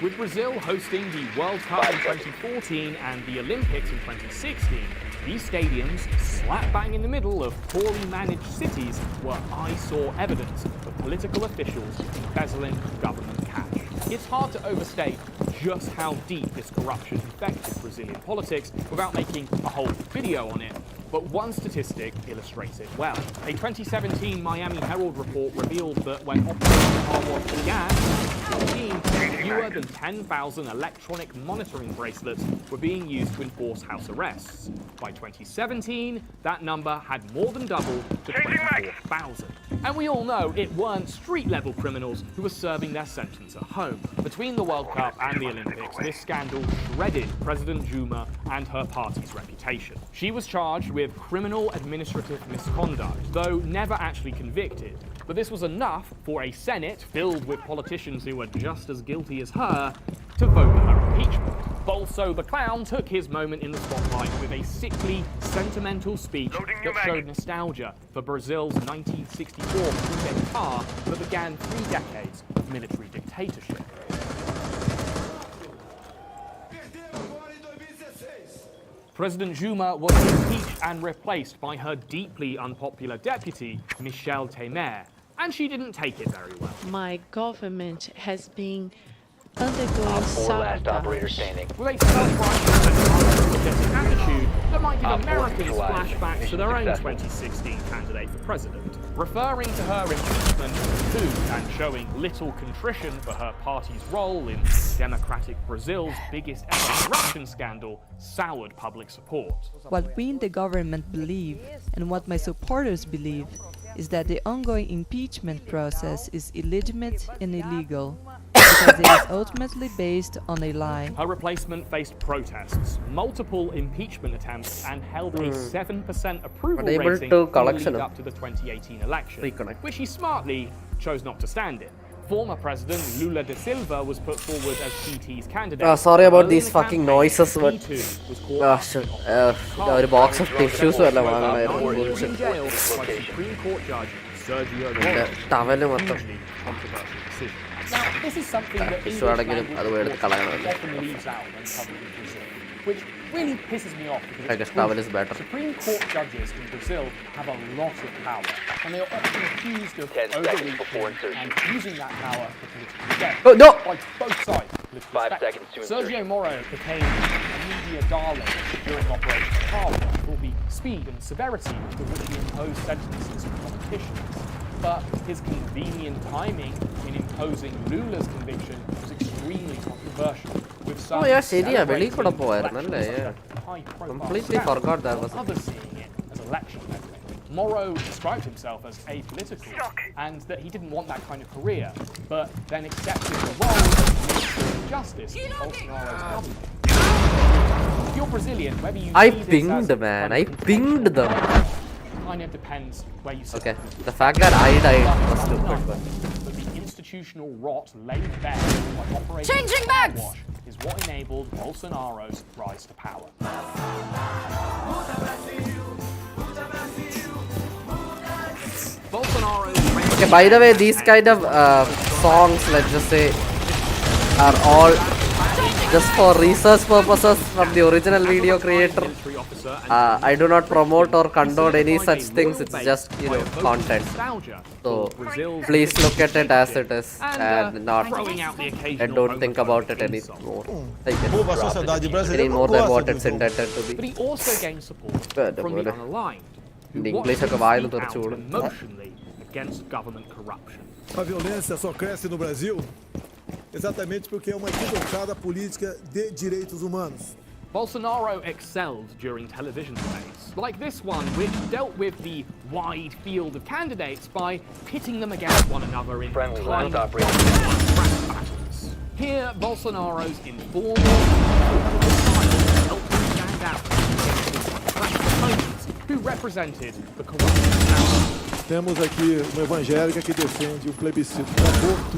[SPEAKER 2] With Brazil hosting the World Cup in 2014 and the Olympics in 2016, these stadiums, slap bang in the middle of poorly managed cities, were eyesore evidence of political officials embezzling government cash. It's hard to overstate just how deep this corruption infected Brazilian politics without making a whole video on it, but one statistic illustrates it well. A 2017 Miami Herald report revealed that when Operation Car Wash began, in 2014, fewer than 10,000 electronic monitoring bracelets were being used to enforce house arrests. By 2017, that number had more than doubled to 24,000. And we all know it weren't street-level criminals who were serving their sentence at home. Between the World Cup and the Olympics, this scandal shredded President Dilma and her party's reputation. She was charged with criminal administrative misconduct, though never actually convicted. But this was enough for a Senate filled with politicians who were just as guilty as her to vote for her impeachment. Bolso the Clown took his moment in the spotlight with a sickly, sentimental speech that showed nostalgia for Brazil's 1964 coup d'etat that began 3 decades of military dictatorship. President Dilma was impeached and replaced by her deeply unpopular deputy, Michel Temer, and she didn't take it very well.
[SPEAKER 8] My government has been undergoing sabotage.
[SPEAKER 2] With a self-righteous and unapologetic attitude that might give Americans flashbacks to their own 2016 candidate for president. Referring to her impeachment as a coup and showing little contrition for her party's role in democratic Brazil's biggest ever corruption scandal soured public support.
[SPEAKER 9] What we in the government believe, and what my supporters believe, is that the ongoing impeachment process is illegitimate and illegal, because it is ultimately based on a lie.
[SPEAKER 2] Her replacement faced protests, multiple impeachment attempts, and held a 7% approval
[SPEAKER 1] Unable
[SPEAKER 2] rating
[SPEAKER 1] to
[SPEAKER 2] in the
[SPEAKER 1] collection
[SPEAKER 2] lead up to the 2018 election,
[SPEAKER 1] Reconnect.
[SPEAKER 2] which he smartly chose not to stand in. Former President Lula da Silva was put forward as PT's candidate.
[SPEAKER 1] Sorry about
[SPEAKER 2] Early in
[SPEAKER 1] these
[SPEAKER 2] the
[SPEAKER 1] fucking
[SPEAKER 2] campaign,
[SPEAKER 1] noises, but
[SPEAKER 2] he too was caught
[SPEAKER 1] shit.
[SPEAKER 2] up
[SPEAKER 1] ഒരു box of tissues വല്ല
[SPEAKER 2] in
[SPEAKER 1] വാങ്ങണമായിരുന്നു
[SPEAKER 2] jail by Supreme Court Judge Sergio Moro.
[SPEAKER 1] Towel മൊത്തം
[SPEAKER 2] Hugely controversial decision. Now, this is something that English
[SPEAKER 1] ഇഷ്ടമാണെങ്കിലും
[SPEAKER 2] language
[SPEAKER 1] അത് എടുത്ത്
[SPEAKER 2] reporters
[SPEAKER 1] കളയണമല്ലോ.
[SPEAKER 2] often leaves out when covering Brazil, which really pisses me off because
[SPEAKER 1] I
[SPEAKER 2] it's
[SPEAKER 1] guess Tavel is
[SPEAKER 2] crucial.
[SPEAKER 1] better.
[SPEAKER 2] Supreme Court judges in Brazil have a lot of power, and they are often accused of overreaching and using that power for political gain.
[SPEAKER 1] Oh, no!
[SPEAKER 2] By both sides. of political
[SPEAKER 10] 5
[SPEAKER 2] spectrum.
[SPEAKER 10] seconds to
[SPEAKER 2] Sergio Moro became a media darling during Operation Carver for the speed and severity with which he imposed sentences for politicians. But his convenient timing in imposing Lula's conviction was extremely controversial. With some
[SPEAKER 1] Oh, yeah, ശരിയാ,
[SPEAKER 2] celebrating
[SPEAKER 1] വെളിയിൽ കൂടെ പോവായിരുന്നു
[SPEAKER 2] elections
[SPEAKER 1] അല്ലേ?
[SPEAKER 2] under high-profile
[SPEAKER 1] Completely
[SPEAKER 2] scandals,
[SPEAKER 1] forgot that was.
[SPEAKER 2] others seeing it as election meddling. Moro described himself as apolitical and that he didn't want that kind of career, but then accepted the role of Minister of Justice in Bolsonaro's government. If you're Brazilian, whether you
[SPEAKER 1] I
[SPEAKER 2] see this
[SPEAKER 1] pinged,
[SPEAKER 2] as
[SPEAKER 1] man.
[SPEAKER 2] kind
[SPEAKER 1] I
[SPEAKER 2] of
[SPEAKER 1] pinged them.
[SPEAKER 2] kind of depends where you sit.
[SPEAKER 1] Okay, the fact that I died was stupid, but
[SPEAKER 2] But the institutional rot laid bare by Operation
[SPEAKER 7] Changing bags!
[SPEAKER 2] Wash is what enabled Bolsonaro's rise to power. Bolsonaro's
[SPEAKER 1] okay. By the way, these kind of songs, let's just say, are all just for research purposes from the original video creator. I do not promote or condone any such things. It's just, you know, content. So please look at it as it is and not
[SPEAKER 2] throwing out the
[SPEAKER 1] and
[SPEAKER 2] occasional
[SPEAKER 1] don't think about it any more. Any more than what it's intended to
[SPEAKER 2] But
[SPEAKER 1] be.
[SPEAKER 2] he also gained support
[SPEAKER 1] Good,
[SPEAKER 2] from the
[SPEAKER 1] good.
[SPEAKER 2] unaligned, who
[SPEAKER 1] In
[SPEAKER 2] watched
[SPEAKER 1] English,
[SPEAKER 2] him
[SPEAKER 1] ഒക്കെ വായിൽ
[SPEAKER 2] speak out
[SPEAKER 1] തെറിച്ചു വിടും.
[SPEAKER 2] emotionally against government corruption.
[SPEAKER 5] A violência só cresce no Brasil exatamente porque é uma equivocada política de direitos humanos.
[SPEAKER 2] Bolsonaro excelled during television debates, like this one, which dealt with the wide field of candidates by pitting them against one another in
[SPEAKER 10] Friendly
[SPEAKER 2] tiny
[SPEAKER 10] last operator.
[SPEAKER 2] rap battles. Here, Bolsonaro's informal style helped him stand out against his crack opponents, who represented the corrupt establishment.
[SPEAKER 5] Temos aqui uma evangélica que defende plebiscito do aborto.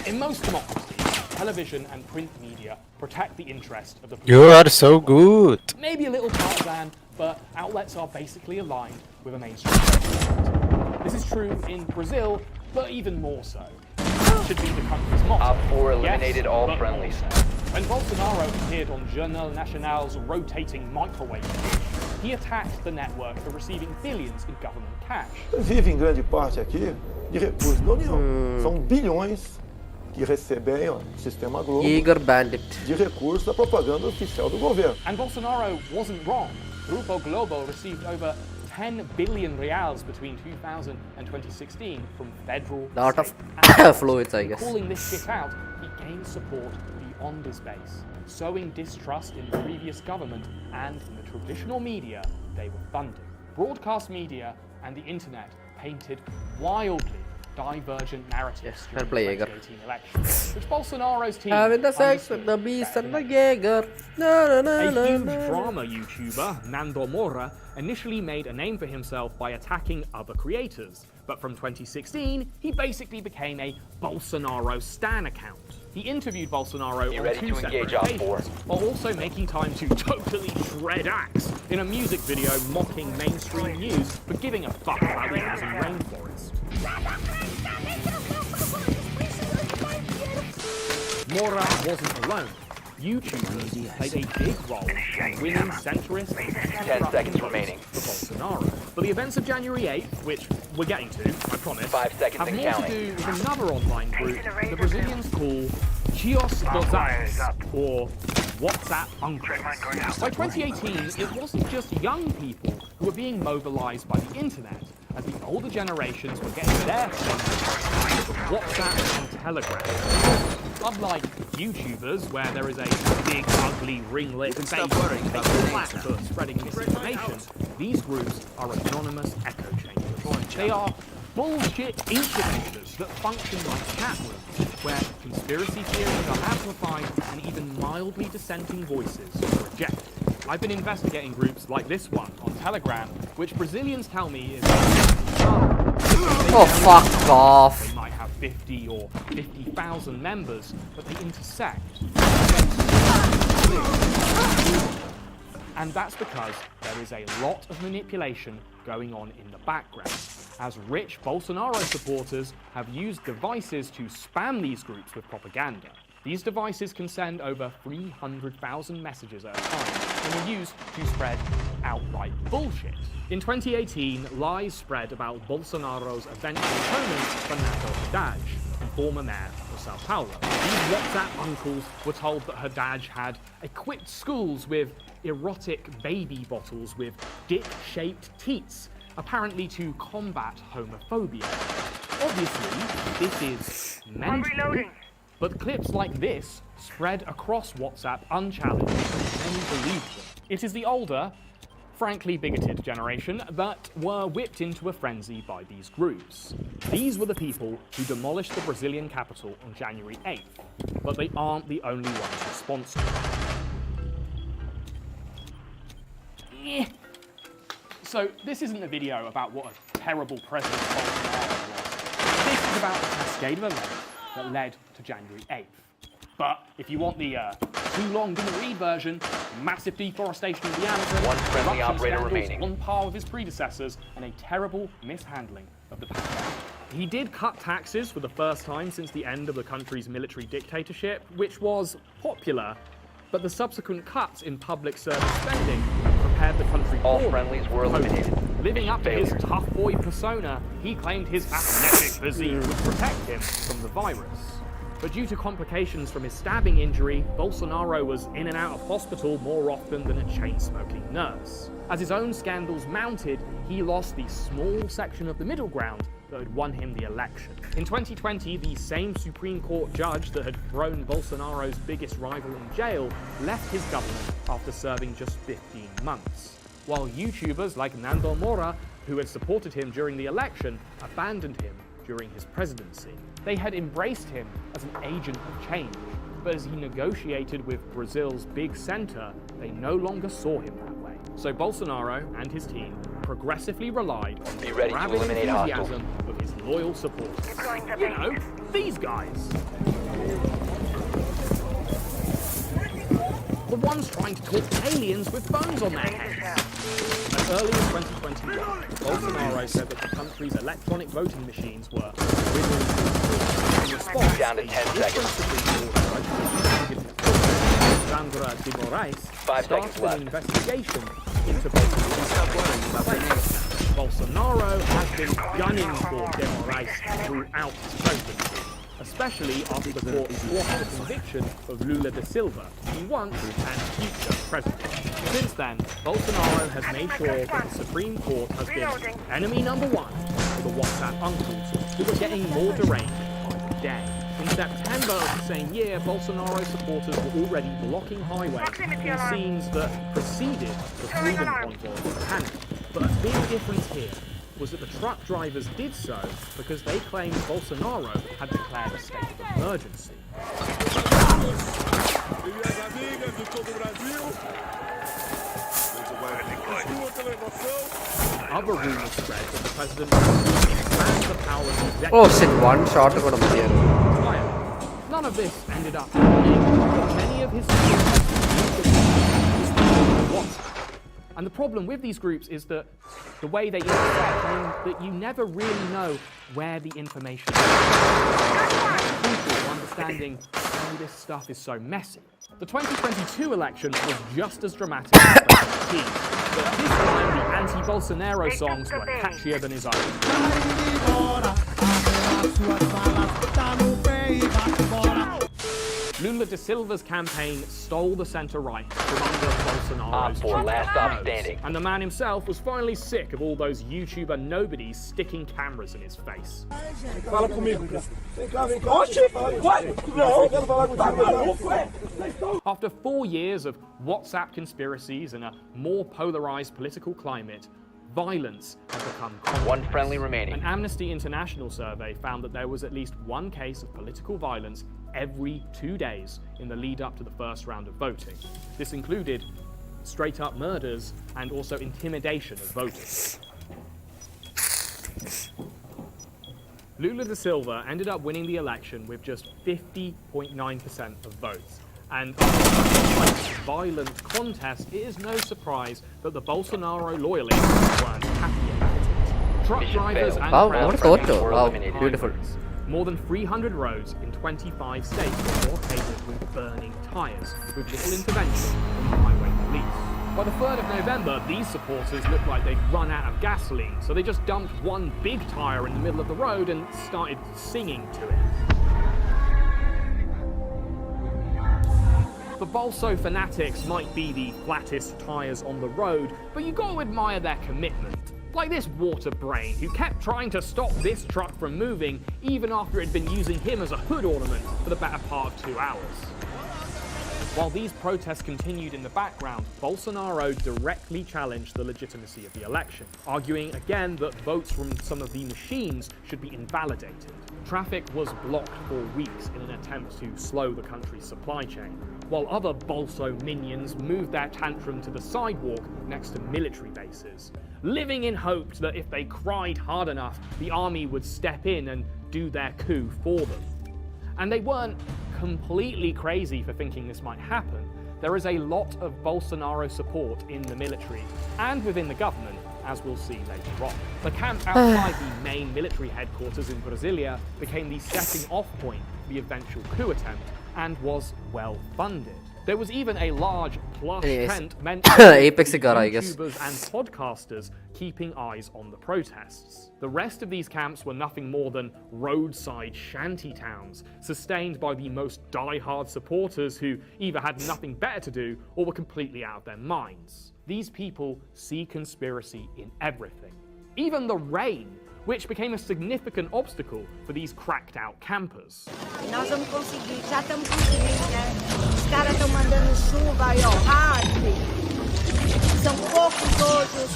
[SPEAKER 2] In most democracies, television and print media protect the interest of the
[SPEAKER 11] You are so good.
[SPEAKER 2] maybe a little partisan, but outlets are basically aligned with a mainstream narrative. This is true in Brazil, but even more so. It should be the country's motto.
[SPEAKER 10] Op 4 eliminated
[SPEAKER 2] Yes,
[SPEAKER 10] all
[SPEAKER 2] but
[SPEAKER 10] friendlies.
[SPEAKER 2] more so. When Bolsonaro appeared on Jornal Nacional's rotating microwave dish, he attacked the network for receiving billions in government cash.
[SPEAKER 5] Vive em grande parte aqui de recursos da União. São bilhões que recebem o sistema Globo
[SPEAKER 1] Eager Bandit.
[SPEAKER 5] de recursos da propaganda oficial do governo.
[SPEAKER 2] And Bolsonaro wasn't wrong. Grupo Globo received over 10 billion reals between 2000 and 2016 from federal,
[SPEAKER 1] Lot of
[SPEAKER 2] state, and
[SPEAKER 1] fluids, I guess.
[SPEAKER 2] calling this shit out, he gained support beyond his base, sowing distrust in the previous government and in the traditional media they were funding. Broadcast media and the internet painted wildly divergent narratives
[SPEAKER 1] I'll
[SPEAKER 2] during
[SPEAKER 1] play
[SPEAKER 2] the
[SPEAKER 1] Jaeger.
[SPEAKER 2] 2018 elections, which Bolsonaro's team
[SPEAKER 1] Having the sex with
[SPEAKER 2] understood
[SPEAKER 1] the beast and the
[SPEAKER 2] better.
[SPEAKER 1] Jaeger. Na, na, na,
[SPEAKER 2] A
[SPEAKER 1] na,
[SPEAKER 2] huge
[SPEAKER 1] na.
[SPEAKER 2] drama YouTuber, Nando Mora, initially made a name for himself by attacking other creators. But from 2016, he basically became a Bolsonaro stan account. He interviewed Bolsonaro
[SPEAKER 10] You
[SPEAKER 2] on
[SPEAKER 10] ready
[SPEAKER 2] 2
[SPEAKER 10] to
[SPEAKER 2] separate
[SPEAKER 10] engage Op 4?
[SPEAKER 2] occasions, while also making time to totally shred axe in a music video mocking mainstream news for giving a fuck about the Amazon rainforest. Mora wasn't alone. YouTubers played a big role in winning centrist and
[SPEAKER 10] 10 seconds remaining.
[SPEAKER 2] for Bolsonaro. But the events of January 8th, which we're getting to, I promise,
[SPEAKER 10] 5 seconds
[SPEAKER 2] have
[SPEAKER 10] and
[SPEAKER 2] more
[SPEAKER 10] counting.
[SPEAKER 2] to do with another online group the Brazilians call Chios dos Apps, or WhatsApp Uncles. By 2018, it wasn't just young people who were being mobilized by the internet, as the older generations were getting their fingers on WhatsApp and Telegram. Unlike YouTubers, where there is a big, ugly, ringlet face flat for spreading misinformation, these groups are anonymous echo chambers. They are bullshit incubators that function like chat rooms, where conspiracy theories are amplified and even mildly dissenting voices are rejected. I've been investigating groups like this one on Telegram, which Brazilians tell me is
[SPEAKER 1] Oh, fuck off.
[SPEAKER 2] They might have 50 or 50,000 members, but they intersect. And that's because there is a lot of manipulation going on in the background. as rich Bolsonaro supporters have used devices to spam these groups with propaganda. These devices can send over 300,000 messages at a time and are used to spread outright bullshit. In 2018, lies spread about Bolsonaro's eventual opponent, Fernando Haddad, former mayor of Sao Paulo. These WhatsApp uncles were told that Haddad had equipped schools with erotic baby bottles with dick-shaped teats, apparently to combat homophobia. Obviously, this is mental. But clips like this spread across WhatsApp unchallenged, and many believed them. It is the older, frankly bigoted generation that were whipped into a frenzy by these groups. These were the people who demolished the Brazilian capital on January 8th, but they aren't the only ones responsible. So this isn't a video about what a terrible president Bolsonaro was. This is about the cascade of events that led to January 8th. But if you want the too long didn't read version, massive deforestation of the Amazon,
[SPEAKER 10] one friendly operator remaining,
[SPEAKER 2] on par with his predecessors, and a terrible mishandling of the pandemic. He did cut taxes for the first time since the end of the country's military dictatorship, which was popular, but the subsequent cuts in public service spending prepared the country
[SPEAKER 10] all
[SPEAKER 2] poorly.
[SPEAKER 10] friendlies were eliminated.
[SPEAKER 2] Living up to his tough boy persona, he claimed his athletic physique would protect him from the virus. But due to complications from his stabbing injury, Bolsonaro was in and out of hospital more often than a chain-smoking nurse. As his own scandals mounted, he lost the small section of the middle ground that had won him the election. In 2020, the same Supreme Court judge that had thrown Bolsonaro's biggest rival in jail left his government after serving just 15 months. While YouTubers like Nando Mora, who had supported him during the election, abandoned him during his presidency. They had embraced him as an agent of change, but as he negotiated with Brazil's big center, they no longer saw him that way. So Bolsonaro and his team progressively relied on the rabid enthusiasm of his loyal supporters. You know, these guys. The ones trying to talk to aliens with phones on their heads. As early as 2021, Bolsonaro said that the country's electronic voting machines were in response,
[SPEAKER 10] down to 10 seconds.
[SPEAKER 2] Sandra de Moraes
[SPEAKER 10] 5 seconds
[SPEAKER 2] started
[SPEAKER 10] left.
[SPEAKER 2] an investigation into Bolsonaro's. Bolsonaro has been gunning for de Moraes throughout his presidency, especially after the court blocked the conviction of Lula da Silva, the once and future president. Since then, Bolsonaro has made sure that the Supreme Court has been enemy number one for the WhatsApp uncles, who are getting more deranged by the day. In September of the same year, Bolsonaro supporters were already blocking highways in scenes that preceded the Freedom Convoy in Canada. But a big difference here was that the truck drivers did so because they claimed Bolsonaro had declared a state of emergency. Other rumors spread that the president expand the power of the executive.
[SPEAKER 1] Oh shit, one shot to go to the
[SPEAKER 2] None of this ended up happening, but many of his WhatsApp. And the problem with these groups is that the way they intersect means that you never really know where the information is. People understanding why this stuff is so messy. The 2022 election was just as dramatic as 2018, but this time the anti-Bolsonaro songs were catchier than his own. Lula da Silva's campaign stole the centre-right from under Bolsonaro's
[SPEAKER 10] last stop standing.
[SPEAKER 2] And the man himself was finally sick of all those YouTuber nobodies sticking cameras in his face. After 4 years of WhatsApp conspiracies and a more polarized political climate, violence has become common.
[SPEAKER 10] One friendly remaining.
[SPEAKER 2] An Amnesty International survey found that there was at least one case of political violence every 2 days in the lead up to the first round of voting. This included straight up murders and also intimidation of voters. Lula da Silva ended up winning the election with just 50.9% of votes. And after such a violent contest, it is no surprise that the Bolsonaro loyalists weren't happy about it. Truck
[SPEAKER 10] Mission
[SPEAKER 2] drivers
[SPEAKER 10] failed.
[SPEAKER 2] and
[SPEAKER 1] Wow,
[SPEAKER 2] crowd
[SPEAKER 1] what a
[SPEAKER 2] traffic
[SPEAKER 1] photo.
[SPEAKER 2] were
[SPEAKER 1] Wow,
[SPEAKER 2] eliminated.
[SPEAKER 1] beautiful.
[SPEAKER 2] More than 300 roads in 25 states were blockaded with burning tyres, with little intervention from the highway police. By the 3rd of November, these supporters looked like they'd run out of gasoline, so they just dumped one big tyre in the middle of the road and started singing to it. The Bolso fanatics might be the flattest tyres on the road, but you got to admire their commitment. Like this water brain who kept trying to stop this truck from moving even after it had been using him as a hood ornament for the better part of 2 hours. While these protests continued in the background, Bolsonaro directly challenged the legitimacy of the election, arguing again that votes from some of the machines should be invalidated. Traffic was blocked for weeks in an attempt to slow the country's supply chain, while other Bolso minions moved their tantrum to the sidewalk next to military bases, living in hope that if they cried hard enough, the army would step in and do their coup for them. And they weren't completely crazy for thinking this might happen. There is a lot of Bolsonaro support in the military and within the government, as we'll see later on. The camp outside the main military headquarters in Brasilia became the setting off point for the eventual coup attempt and was well funded. There was even a large plush
[SPEAKER 1] Anyways,
[SPEAKER 2] tent meant for
[SPEAKER 1] Apex cigar, I guess.
[SPEAKER 2] YouTubers and podcasters keeping eyes on the protests. The rest of these camps were nothing more than roadside shanty towns, sustained by the most die-hard supporters who either had nothing better to do or were completely out of their minds. These people see conspiracy in everything. Even the rain, which became a significant obstacle for these cracked-out campers.
[SPEAKER 7] Nós vamos conseguir, já estamos conseguindo, né? Os caras estão mandando chuva aí, ó, rápido. São poucos hoje,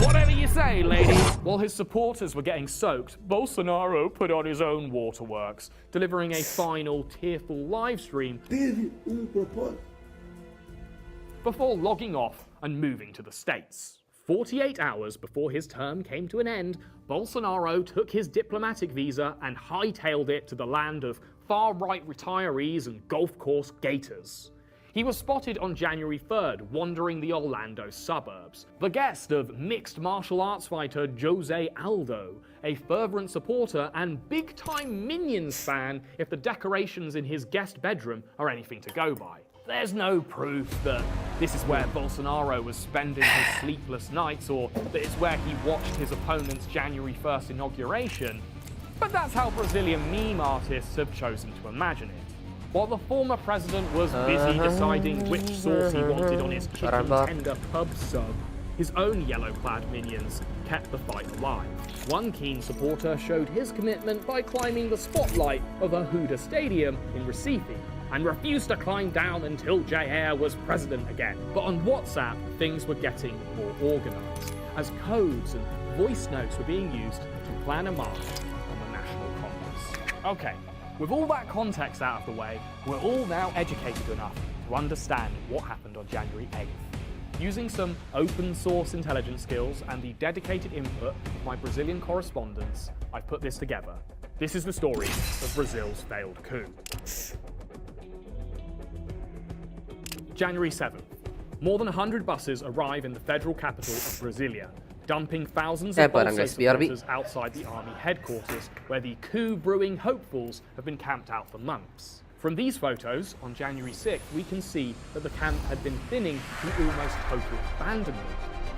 [SPEAKER 2] Whatever you say, lady. While his supporters were getting soaked, Bolsonaro put on his own waterworks, delivering a final tearful live stream before logging off and moving to the States. 48 hours before his term came to an end, Bolsonaro took his diplomatic visa and hightailed it to the land of far-right retirees and golf course gators. He was spotted on January 3rd wandering the Orlando suburbs, the guest of mixed martial arts fighter Jose Aldo, a fervent supporter and big-time Minions fan if the decorations in his guest bedroom are anything to go by. There's no proof that this is where Bolsonaro was spending his sleepless nights or that it's where he watched his opponent's January 1st inauguration, but that's how Brazilian meme artists have chosen to imagine it. While the former president was busy deciding which sauce he wanted on his chicken tender pub sub, his own yellow-clad minions kept the fight alive. One keen supporter showed his commitment by climbing the spotlight of a Huda Stadium in Recife, and refused to climb down until Jair was president again. But on WhatsApp, things were getting more organised, as codes and voice notes were being used to plan a march on the National Congress. Okay, with all that context out of the way, we're all now educated enough to understand what happened on January 8th. Using some open source intelligence skills and the dedicated input of my Brazilian correspondents, I've put this together. This is the story of Brazil's failed coup. January 7th. More than 100 buses arrive in the federal capital of Brasilia, dumping thousands of Bolso supporters outside the army headquarters, where the coup-brewing hopefuls have been camped out for months. From these photos, on January 6th, we can see that the camp had been thinning to almost total abandonment,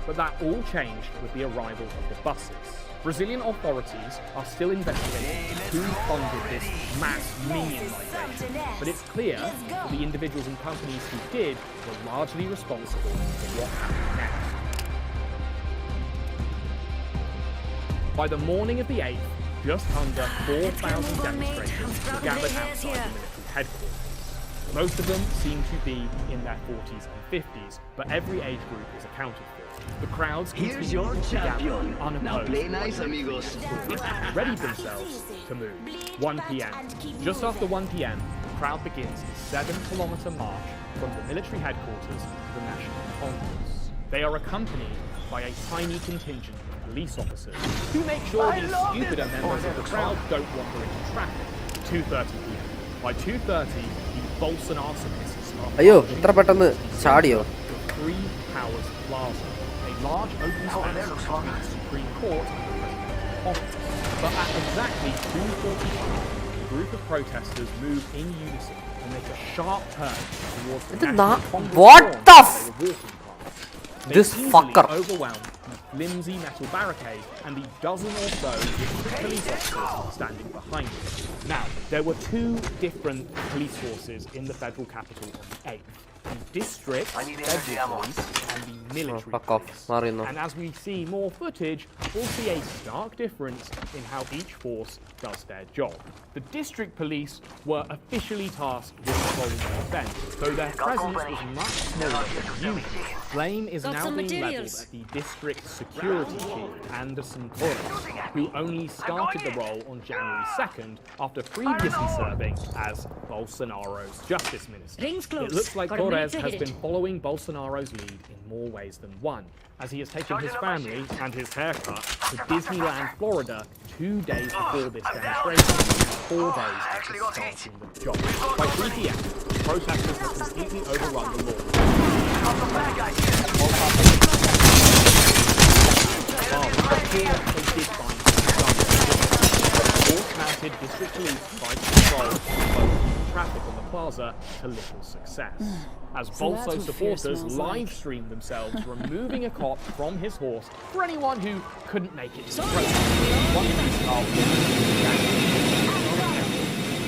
[SPEAKER 2] but that all changed with the arrival of the buses. Brazilian authorities are still investigating who funded this mass minion migration, but it's clear that the individuals and companies who did were largely responsible for what happened next. By the morning of the 8th, just under 4,000 demonstrators were gathered outside the military headquarters. Most of them seem to be in their 40s and 50s, but every age group is accounted for. The crowds continue to gather unopposed, readied themselves to move. 1 p.m. Just after 1 p.m., the crowd begins a 7-kilometer march from the military headquarters to the National Congress. They are accompanied by a tiny contingent of police officers who make sure these stupider members of the crowd don't wander into traffic. 2:30 p.m. By 2:30, the Bolsonaro-supporters are marching to 3 Powers Plaza, a large open space between the Supreme Court and the office. But at exactly 2:45, a group of protesters move in unison and make a sharp turn towards the National Congress
[SPEAKER 1] What
[SPEAKER 2] lawn
[SPEAKER 1] the
[SPEAKER 2] they
[SPEAKER 1] f-
[SPEAKER 2] were walking past. They
[SPEAKER 1] This
[SPEAKER 2] easily
[SPEAKER 1] fucker.
[SPEAKER 2] overwhelmed the flimsy metal barricade and the dozen or so district police officers standing behind it. Now, there were two different police forces in the federal capital on the 8th. The district federal police and the military
[SPEAKER 1] fuck off,
[SPEAKER 2] police.
[SPEAKER 1] Marino.
[SPEAKER 2] And as we see more footage, we'll see a stark difference in how each force does their job. The district police were officially tasked with controlling the event, though their presence was much smaller than usual. Blame is now being levelled at the district security chief, Anderson Torres, who only started the role on January 2nd after previously serving as Bolsonaro's justice minister. It looks like Torres has been following Bolsonaro's lead in more ways than one, as he has taken his family and his haircut to Disneyland, Florida, 2 days before this demonstration, and 4 days after starting the job. By 3 p.m., protesters have completely overrun the Force-mounted district police tried to control traffic on the plaza to little success, as Bolso supporters live-streamed themselves removing a cop from his horse for anyone who couldn't make it to the protest. One police car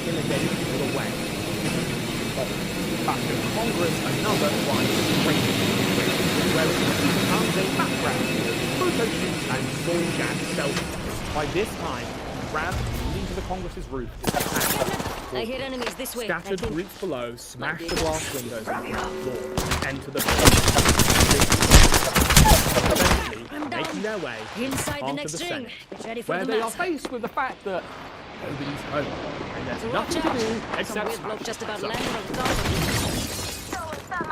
[SPEAKER 2] imitated all the way. Back in Congress, another tried to break it, where it becomes a background for photo shoots and Njan selfies. By this time, the ramp leading to the Congress's roof is attacked.
[SPEAKER 12] I hear enemies this way.
[SPEAKER 2] Scattered groups below smash the glass windows on the floor, enter the eventually making their way
[SPEAKER 12] inside the
[SPEAKER 2] onto
[SPEAKER 12] next
[SPEAKER 2] the
[SPEAKER 12] ring.
[SPEAKER 2] Senate, where they are faced with the fact that nobody's home and there's nothing to do except smash.
[SPEAKER 12] Just about
[SPEAKER 2] So,
[SPEAKER 12] landed on top.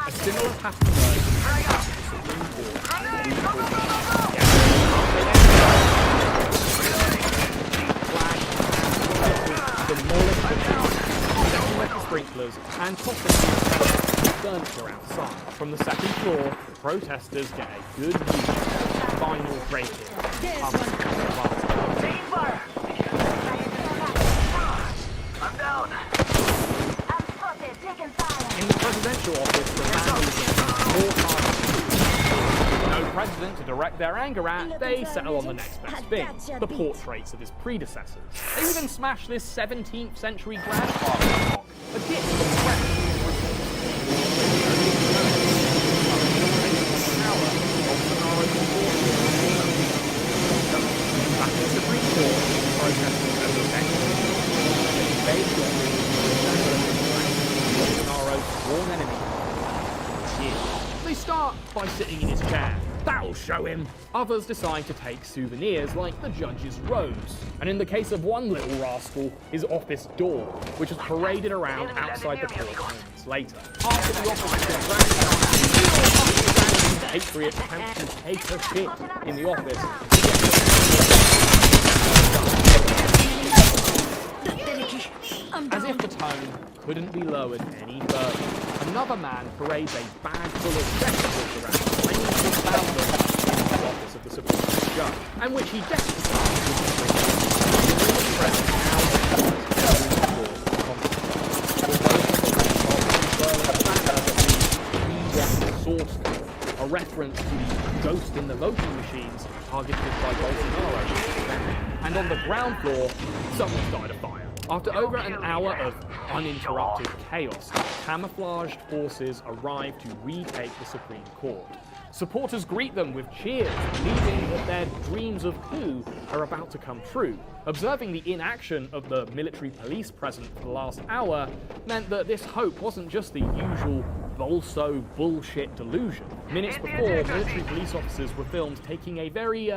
[SPEAKER 2] a similar pattern emerged in the Supreme Court. Demolished the town, setting up the sprinklers, and tossing furniture outside. From the second floor, the protesters get a good view of the final break-in. I'm down. In the presidential office, the vandals more hard. No president to direct their anger at, they settle on the next best thing, the portraits of his predecessors. They even smash this 17th century grandfather clock, a gift from the back in the Supreme Court, protesters have Bolsonaro's sworn enemy. They start by sitting in his chair. That'll show him. Others decide to take souvenirs like the judge's robes. And in the case of one little rascal, his office door, which was paraded around outside the court moments later. After the office has been dragged down, the patriot attempts to take a shit in the office. As if the tone couldn't be lowered any further, another man parades a bag full of vegetables around, claiming to have found them in the office of the Supreme Court judge, and which he justifies with a reference to the ghost in the voting machines targeted by Bolsonaro. And on the ground floor, someone started a fire. After over an hour of uninterrupted chaos, camouflaged forces arrive to retake the Supreme Court. Supporters greet them with cheers, believing that their dreams of coup are about to come true. Observing the inaction of the military police present for the last hour meant that this hope wasn't just the usual Bolso bullshit delusion. Minutes before, military police officers were filmed taking a very,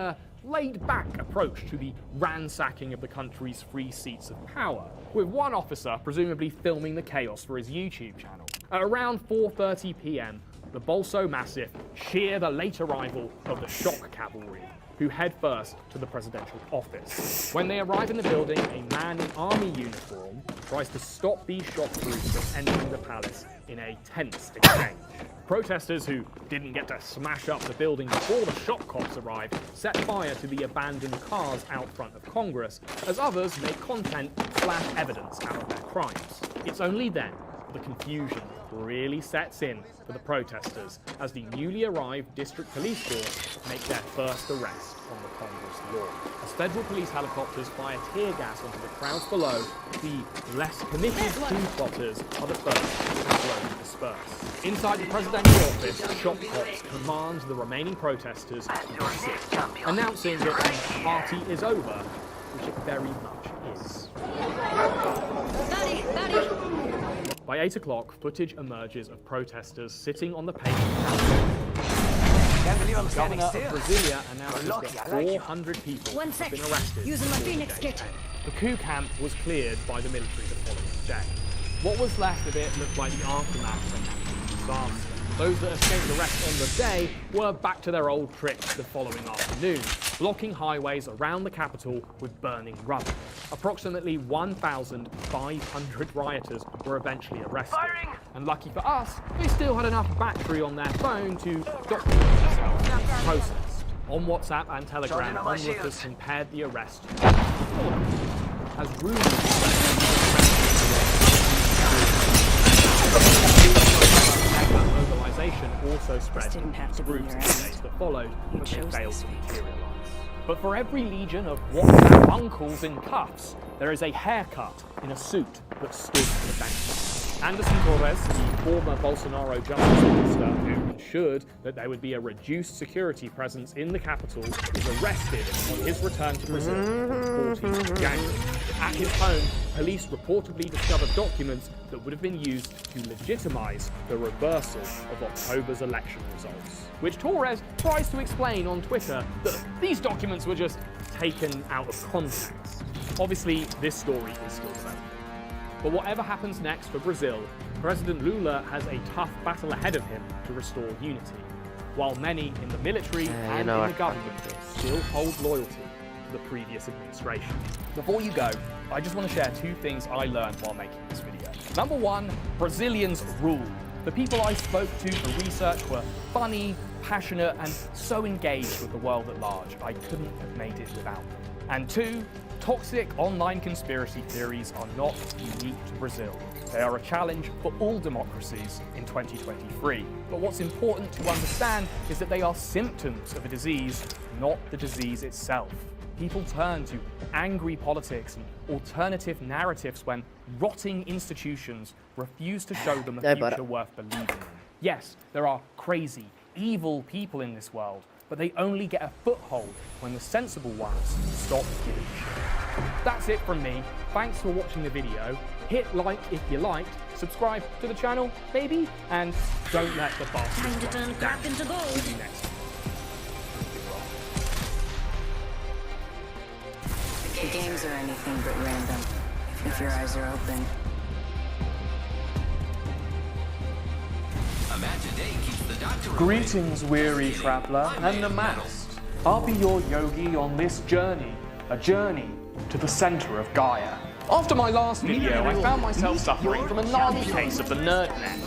[SPEAKER 2] laid-back approach to the ransacking of the country's free seats of power, with one officer presumably filming the chaos for his YouTube channel. At around 4:30 p.m, the Bolso Massif cheer the late arrival of the shock cavalry, who head first to the presidential office. When they arrive in the building, a man in army uniform tries to stop these shock troops from entering the palace in a tense exchange. Protesters who didn't get to smash up the building before the shock cops arrived set fire to the abandoned cars out front of Congress, as others made content slash evidence out of their crimes. It's only then the confusion really sets in for the protesters as the newly arrived district police force make their first arrest on the Congress lawn. As federal police helicopters fire tear gas onto the crowds below, the less committed coup plotters are the first to slowly disperse. Inside the presidential office, shock cops command the remaining protesters to sit, announcing that the party is over, which it very much is. By 8 o'clock, footage emerges of protesters sitting on the pavement. The governor of Brasilia announces that 400 people have been arrested.
[SPEAKER 12] Using my Phoenix kit.
[SPEAKER 2] The coup camp was cleared by the military the following day. What was left of it looked like the aftermath of a natural disaster. Those that escaped arrest on the day were back to their old tricks the following afternoon, blocking highways around the capital with burning rubber. Approximately 1,500 rioters were eventually arrested. And lucky for us, they still had enough battery on their phone to document themselves in the process. On WhatsApp and Telegram, onlookers compared the arrest as rumours mobilization also spread to groups in the days that followed, but they failed to materialize. But for every legion of WhatsApp uncles in cuffs, there is a haircut in a suit that stood the bench. Anderson Torres, the former Bolsonaro justice minister who ensured that there would be a reduced security presence in the capital, was arrested on his return to Brazil on the 14th of January. At his home, police reportedly discovered documents that would have been used to legitimize the reversal of October's election results, which Torres tries to explain on Twitter that these documents were just taken out of context. Obviously, this story is still fake. But whatever happens next for Brazil, President Lula has a tough battle ahead of him to restore unity, while many in the military and in the government still hold loyalty to the previous administration. Before you go, I just want to share two things I learned while making this video. Number one, Brazilians rule. The people I spoke to for research were funny, passionate, and so engaged with the world at large, I couldn't have made it without them. And two, toxic online conspiracy theories are not unique to Brazil. They are a challenge for all democracies in 2023. But what's important to understand is that they are symptoms of a disease, not the disease itself. People turn to angry politics and alternative narratives when rotting institutions refuse to show them a future worth believing in. Yes, there are crazy, evil people in this world, but they only get a foothold when the sensible ones stop giving a shit. That's it from me. Thanks for watching the video. Hit like if you liked, subscribe to the channel, maybe, and don't let the bastards run you down. See you next time.
[SPEAKER 12] The games are anything but random, if your eyes are open.
[SPEAKER 2] Greetings, weary traveller, and amassed. I'll be your yogi on this journey, a journey to the center of Gaia. After my last video, I found myself suffering from a gnarly case of the nerd neck,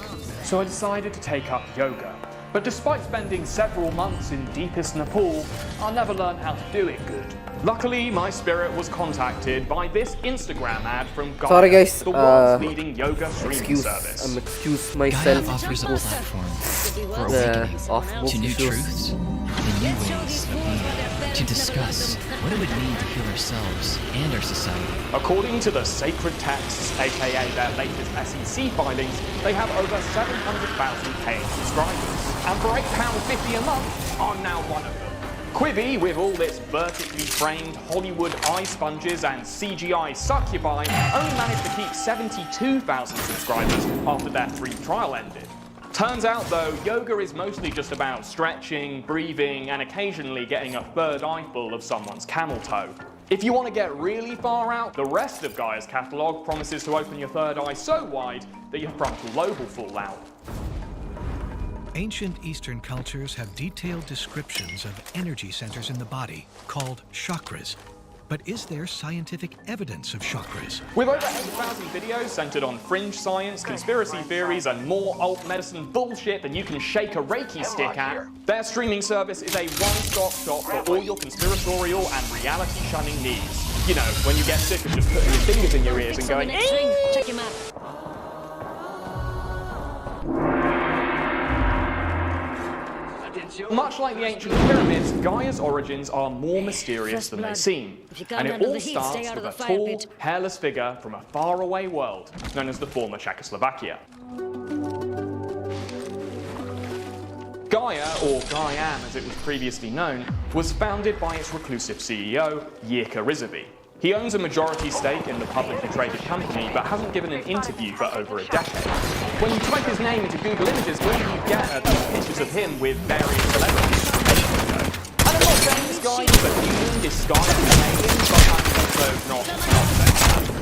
[SPEAKER 2] so I decided to take up yoga. But despite spending several months in deepest Nepal, I never learned how to do it good. Luckily, my spirit was contacted by this Instagram ad from Gaia,
[SPEAKER 1] sorry guys,
[SPEAKER 2] the world's leading yoga streaming service.
[SPEAKER 1] Excuse myself.
[SPEAKER 13] Gaia offers a platform for awakening to new truths and new ways of being, to discuss what it would mean to heal ourselves and our society.
[SPEAKER 2] According to the sacred texts, aka their latest SEC filings, they have over 700,000 paying subscribers. And for £8.50 a month, I'm now one of them. Quibi, with all its vertically framed Hollywood eye sponges and CGI succubi, only managed to keep 72,000 subscribers after their free trial ended. Turns out, though, yoga is mostly just about stretching, breathing, and occasionally getting a third eyeful of someone's camel toe. If you want to get really far out, the rest of Gaia's catalogue promises to open your third eye so wide that your frontal lobe will fall out.
[SPEAKER 14] Ancient Eastern cultures have detailed descriptions of energy centers in the body called chakras.
[SPEAKER 3] But is there scientific evidence of chakras?
[SPEAKER 2] With over 8,000 videos centered on fringe science, conspiracy theories, and more alt medicine bullshit than you can shake a Reiki stick at, their streaming service is a one-stop shop for all your conspiratorial and reality-shunning needs. You know, when you get sick of just putting your fingers in your ears and going,
[SPEAKER 12] Check your map.
[SPEAKER 2] Much like the ancient pyramids, Gaia's origins are more mysterious than they seem. And it all starts with a tall, hairless figure from a faraway world known as the former Czechoslovakia. Gaia, or Gaiam as it was previously known, was founded by its reclusive CEO, Jirka Rysavy. He owns a majority stake in the publicly traded company, but hasn't given an interview for over a decade. When you type his name into Google Images, all you get are these pictures of him with various celebrities from ages ago. And I'm not saying this guy is a human disguised as an alien, but I'm also not saying.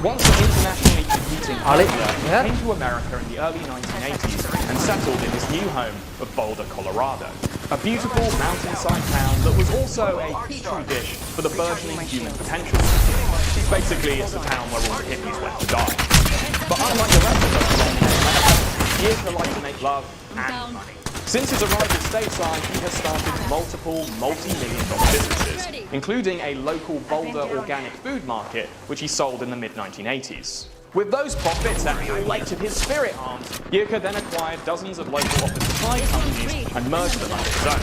[SPEAKER 2] Once an internationally competing player, he came to America in the early 1980s and settled in his new home of Boulder, Colorado. A beautiful mountainside town that was also a petri dish for the burgeoning human potential. Basically, it's a town where all the hippies went to die. But unlike the rest of us long-term Americans, Jirka likes to make love and money. Since his arrival stateside, he has started multiple multi-million-dollar businesses, including a local Boulder organic food market, which he sold in the mid-1980s. With those profits and the weight of his spirit arms, Jirka then acquired dozens of local office supply companies and merged them under his own,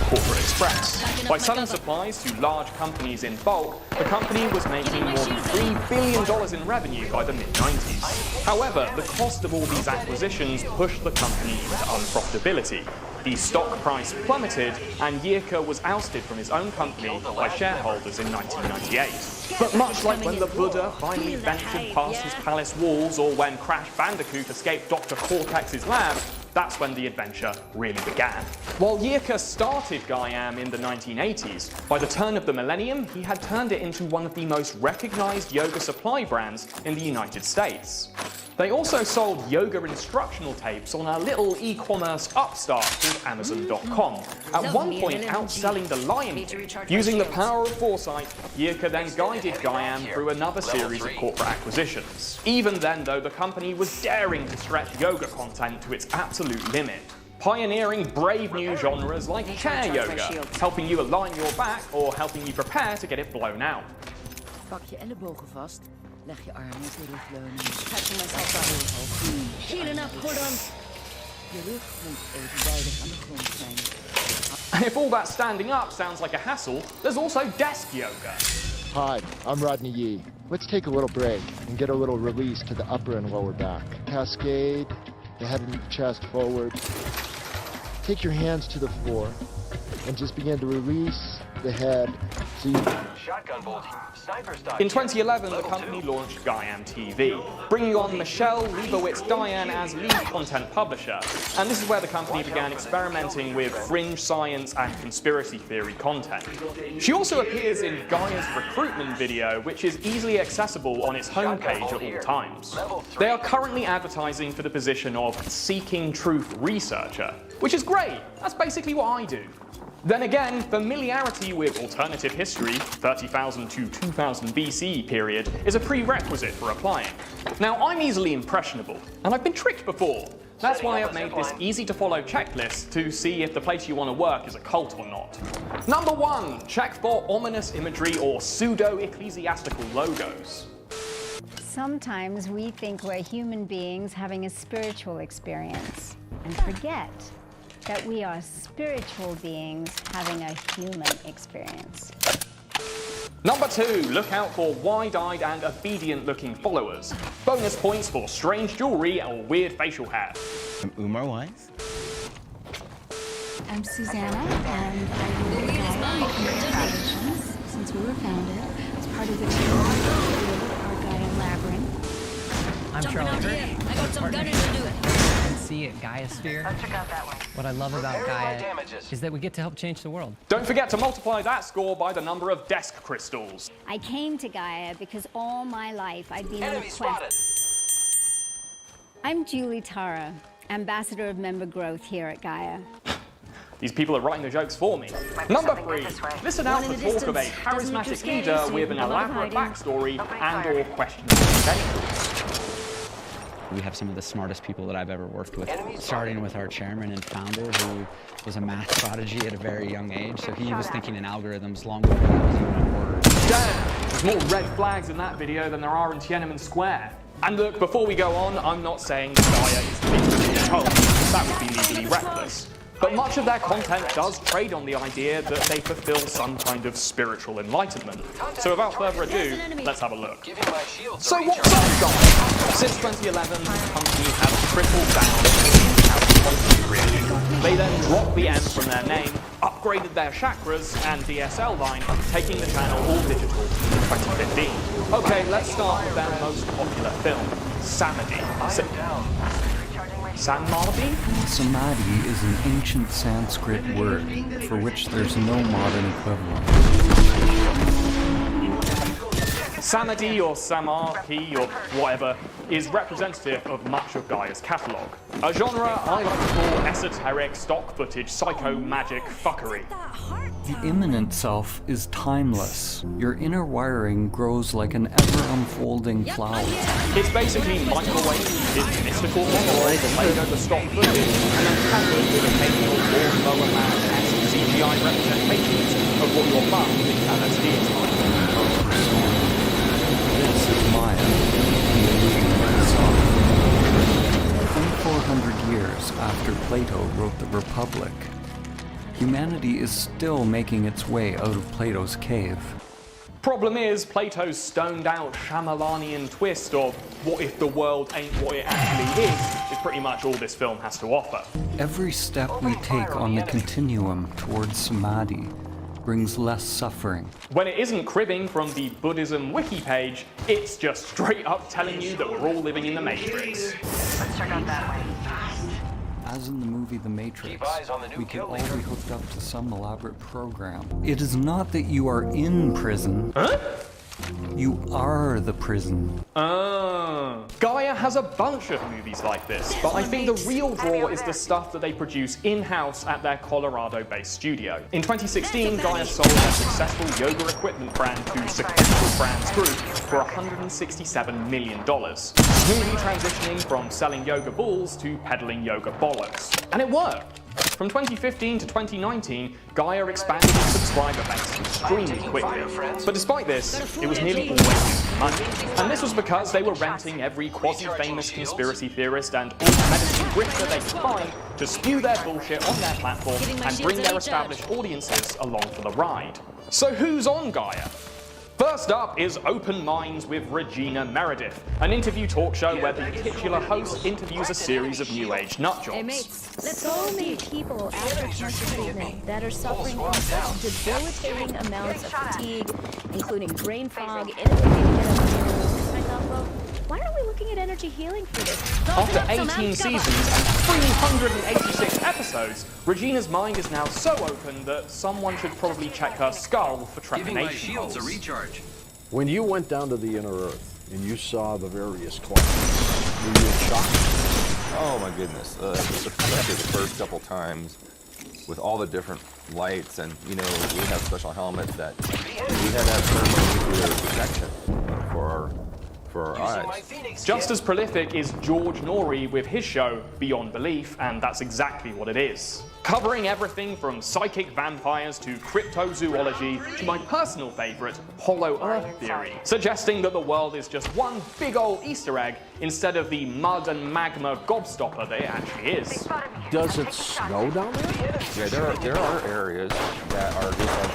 [SPEAKER 2] Corporate Express. By selling supplies to large companies in bulk, the company was making more than $3 billion in revenue by the mid-90s. However, the cost of all these acquisitions pushed the company into unprofitability. The stock price plummeted, and Jirka was ousted from his own company by shareholders in 1998. But much like when the Buddha finally ventured past his palace walls, or when Crash Bandicoot escaped Dr. Cortex's lab, that's when the adventure really began. While Jirka started Gaiam in the 1980s, by the turn of the millennium, he had turned it into one of the most recognized yoga supply brands in the United States. They also sold yoga instructional tapes on a little e-commerce upstart called Amazon.com, at one point outselling the Lion King. Using the power of foresight, Jirka then guided Gaiam through another series of corporate acquisitions. Even then, though, the company was daring to stretch yoga content to its absolute limit, pioneering brave new genres like chair yoga, helping you align your back or helping you prepare to get it blown out.
[SPEAKER 12] Pak je ellebogen vast. Leg je armen op de rugleuning. Kijk voor mijzelf daar heel hoog. Healing up, hold on. Je rug moet evenwijdig aan de grond zijn.
[SPEAKER 2] And if all that standing up sounds like a hassle, there's also desk yoga.
[SPEAKER 14] Hi, I'm Rodney Yee. Let's take a little break and get a little release to the upper and lower back. Cascade, the head and chest forward. Take your hands to the floor and just begin to release the head. So you...
[SPEAKER 10] Shotgun bolt. Sniper style.
[SPEAKER 2] In 2011, the company launched Gaiam TV, bringing on Michelle Leibowitz-Dayan as lead content publisher. And this is where the company began experimenting with fringe science and conspiracy theory content. She also appears in Gaia's recruitment video, which is easily accessible on its homepage at all times. They are currently advertising for the position of Seeking Truth Researcher, which is great. That's basically what I do. Then again, familiarity with alternative history, 30,000 to 2000 BC period, is a prerequisite for applying. Now, I'm easily impressionable, and I've been tricked before. That's why I've made this easy-to-follow checklist to see if the place you want to work is a cult or not. Number 1, check for ominous imagery or pseudo-ecclesiastical logos.
[SPEAKER 15] Sometimes we think we're human beings having a spiritual experience and forget that we are spiritual beings having a human experience.
[SPEAKER 2] Number 2, look out for wide-eyed and obedient-looking followers. Bonus points for strange jewelry or weird facial hair.
[SPEAKER 16] I'm Umar Wise.
[SPEAKER 15] I'm Susanna, and I work at Gaia since we were founded as part of the team our Gaia Labyrinth.
[SPEAKER 17] I'm Charlie Hirsch.
[SPEAKER 12] I got some gunners to do it.
[SPEAKER 17] At Gaia Sphere. What I love about Gaia is that we get to help change the world.
[SPEAKER 2] Don't forget to multiply that score by the number of desk crystals.
[SPEAKER 15] I came to Gaia because all my life I've been on a quest. I'm Julie Tara, Ambassador of Member Growth here at Gaia.
[SPEAKER 2] These people are writing the jokes for me. Number 3. Listen out for talk of a charismatic leader with an elaborate backstory and/or questionable credentials.
[SPEAKER 16] We have some of the smartest people that I've ever worked with, starting with our chairman and founder, who was a math prodigy at a very young age, so he was thinking in algorithms long before that was even a word.
[SPEAKER 2] Damn! There's more red flags in that video than there are in Tiananmen Square. And look, before we go on, I'm not saying Gaia is legally at home. That would be legally reckless. But much of their content does trade on the idea that they fulfill some kind of spiritual enlightenment. So without further ado, let's have a look. So what's up, guys? Since 2011, the company has tripled down on in-house content creation. They then dropped the N from their name, upgraded their chakras and DSL line, taking the channel all digital in 2015. Okay, let's start with their most popular film, Samadhi. Samadhi?
[SPEAKER 18] Samadhi is an ancient Sanskrit word for which there's no modern equivalent.
[SPEAKER 2] Samadhi or Samadhi or whatever is representative of much of Gaia's catalogue. A genre I like to call esoteric, stock footage, psycho magic fuckery.
[SPEAKER 18] The immanent self is timeless. Your inner wiring grows like an ever-unfolding flower.
[SPEAKER 2] It's basically microwave-heated mystical horror played over stock footage and then handled with occasional more lower man-esque CGI representations of what your mum thinks LSD is like.
[SPEAKER 18] This is Maya, the illusion of the soul. 2,400 years after Plato wrote the Republic, humanity is still making its way out of Plato's cave.
[SPEAKER 2] Problem is, Plato's stoned-out Shyamalanian twist of what if the world ain't what it actually is pretty much all this film has to offer.
[SPEAKER 18] Every step we take on the continuum towards Samadhi brings less suffering.
[SPEAKER 2] When it isn't cribbing from the Buddhism wiki page, it's just straight up telling you that we're all living in the Matrix.
[SPEAKER 12] Let's check out that way.
[SPEAKER 18] As in the movie The Matrix, we can all be hooked up to some elaborate program. It is not that you are in prison.
[SPEAKER 2] Huh?
[SPEAKER 18] You are the prison.
[SPEAKER 2] Gaia has a bunch of movies like this, but I think the real draw is the stuff that they produce in-house at their Colorado-based studio. In 2016, Gaia sold their successful yoga equipment brand to Sequential Brands Group for $167 million, smoothly transitioning from selling yoga balls to peddling yoga bollocks. And it worked! From 2015 to 2019, Gaia expanded its subscriber base extremely quickly. But despite this, it was nearly always money. And this was because they were renting every quasi-famous conspiracy theorist and alt-medicine grifter they could find to spew their bullshit on their platform and bring their established audiences along for the ride. So who's on Gaia? First up is Open Minds with Regina Meredith, an interview talk show where the titular host interviews a series of new age nutjobs.
[SPEAKER 19] Hey mates, so many people after cancer treatment that are suffering from such debilitating amounts of fatigue, including brain fog, inability to get up meals. I thought, well, why aren't we looking at energy healing for this?
[SPEAKER 2] After 18 seasons and 386 episodes, Regina's mind is now so open that someone should probably check her skull for trepanation holes.
[SPEAKER 20] When you went down to the inner earth and you saw the various clouds, were you in shock?
[SPEAKER 21] Oh my goodness, especially the first couple times with all the different lights, and you know, we have special helmets that we had to have thermonuclear protection for our eyes.
[SPEAKER 2] Just as prolific is George Norrie with his show Beyond Belief, and that's exactly what it is. Covering everything from psychic vampires to cryptozoology to my personal favourite, Hollow Earth theory, suggesting that the world is just one big old Easter egg instead of the mud and magma gobstopper that it actually is.
[SPEAKER 20] Does it snow down there?
[SPEAKER 21] Yeah, there are areas that are just like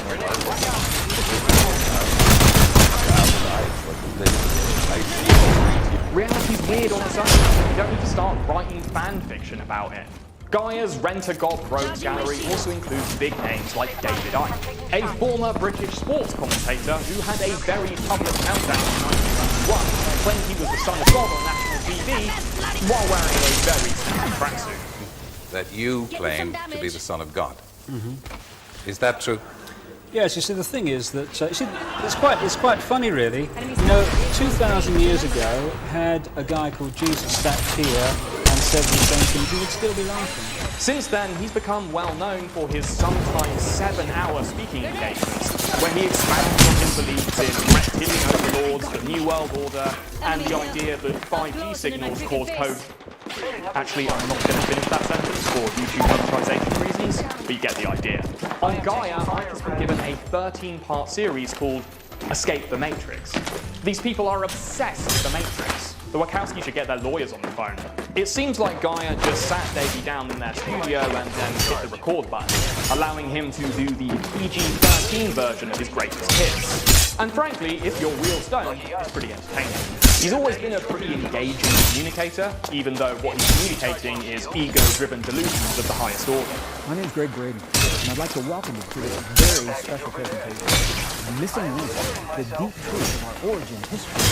[SPEAKER 2] Reality's weird on its own. You don't need to start writing fan fiction about it. Gaia's Rent-A-God Rogues Gallery also includes big names like David Icke, a former British sports commentator who had a very public meltdown in 1991, claimed he was the son of God on national TV while wearing a very stupid tracksuit.
[SPEAKER 22] That you claim to be the son of God. Is that true?
[SPEAKER 4] Yes, you see, the thing is that it's quite funny, really. You know, 2,000 years ago, had a guy called Jesus sat here and
[SPEAKER 6] said the same things, you would still be laughing.
[SPEAKER 2] Since then, he's become well known for his sometimes 7-hour speaking engagements, where he expounds on his beliefs in reptilian overlords, the New World Order, and the idea that 5G signals cause code. Actually, I'm not going to finish that sentence for YouTube monetization reasons, but you get the idea. On Gaia, Ike has been given a 13-part series called Escape the Matrix. These people are obsessed with the Matrix. The Wachowskis should get their lawyers on the phone. It seems like Gaia just sat Davey down in their studio and then hit the record button, allowing him to do the PG-13 version of his greatest hits. And frankly, if your wheels don't, it's pretty entertaining. He's always been a pretty engaging communicator, even though what he's communicating is ego-driven delusions of the highest order.
[SPEAKER 6] My name's Greg Braden, and I'd like to welcome you to this very special presentation. Missing Link, the deep truth of our origin history.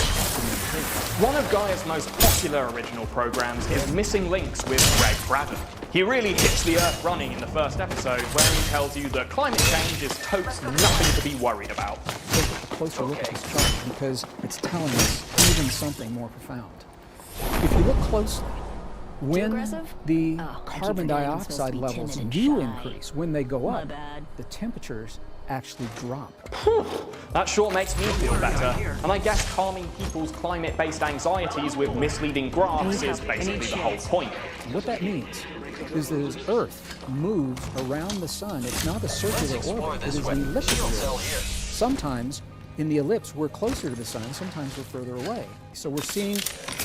[SPEAKER 2] One of Gaia's most popular original programs is Missing Links with Greg Braden. He really hits the earth running in the first episode, where he tells you that climate change is totes nothing to be worried about.
[SPEAKER 6] Take a closer look at this chart because it's telling us even something more profound. If you look closely, when the carbon dioxide levels do increase, when they go up, the temperatures actually drop.
[SPEAKER 2] That sure makes me feel better. And I guess calming people's climate-based anxieties with misleading graphs is basically the whole point.
[SPEAKER 6] What that means is that as Earth moves around the sun, it's not a circular orbit, it is an elliptical orbit. Sometimes in the ellipse, we're closer to the sun, sometimes we're further away. So we're seeing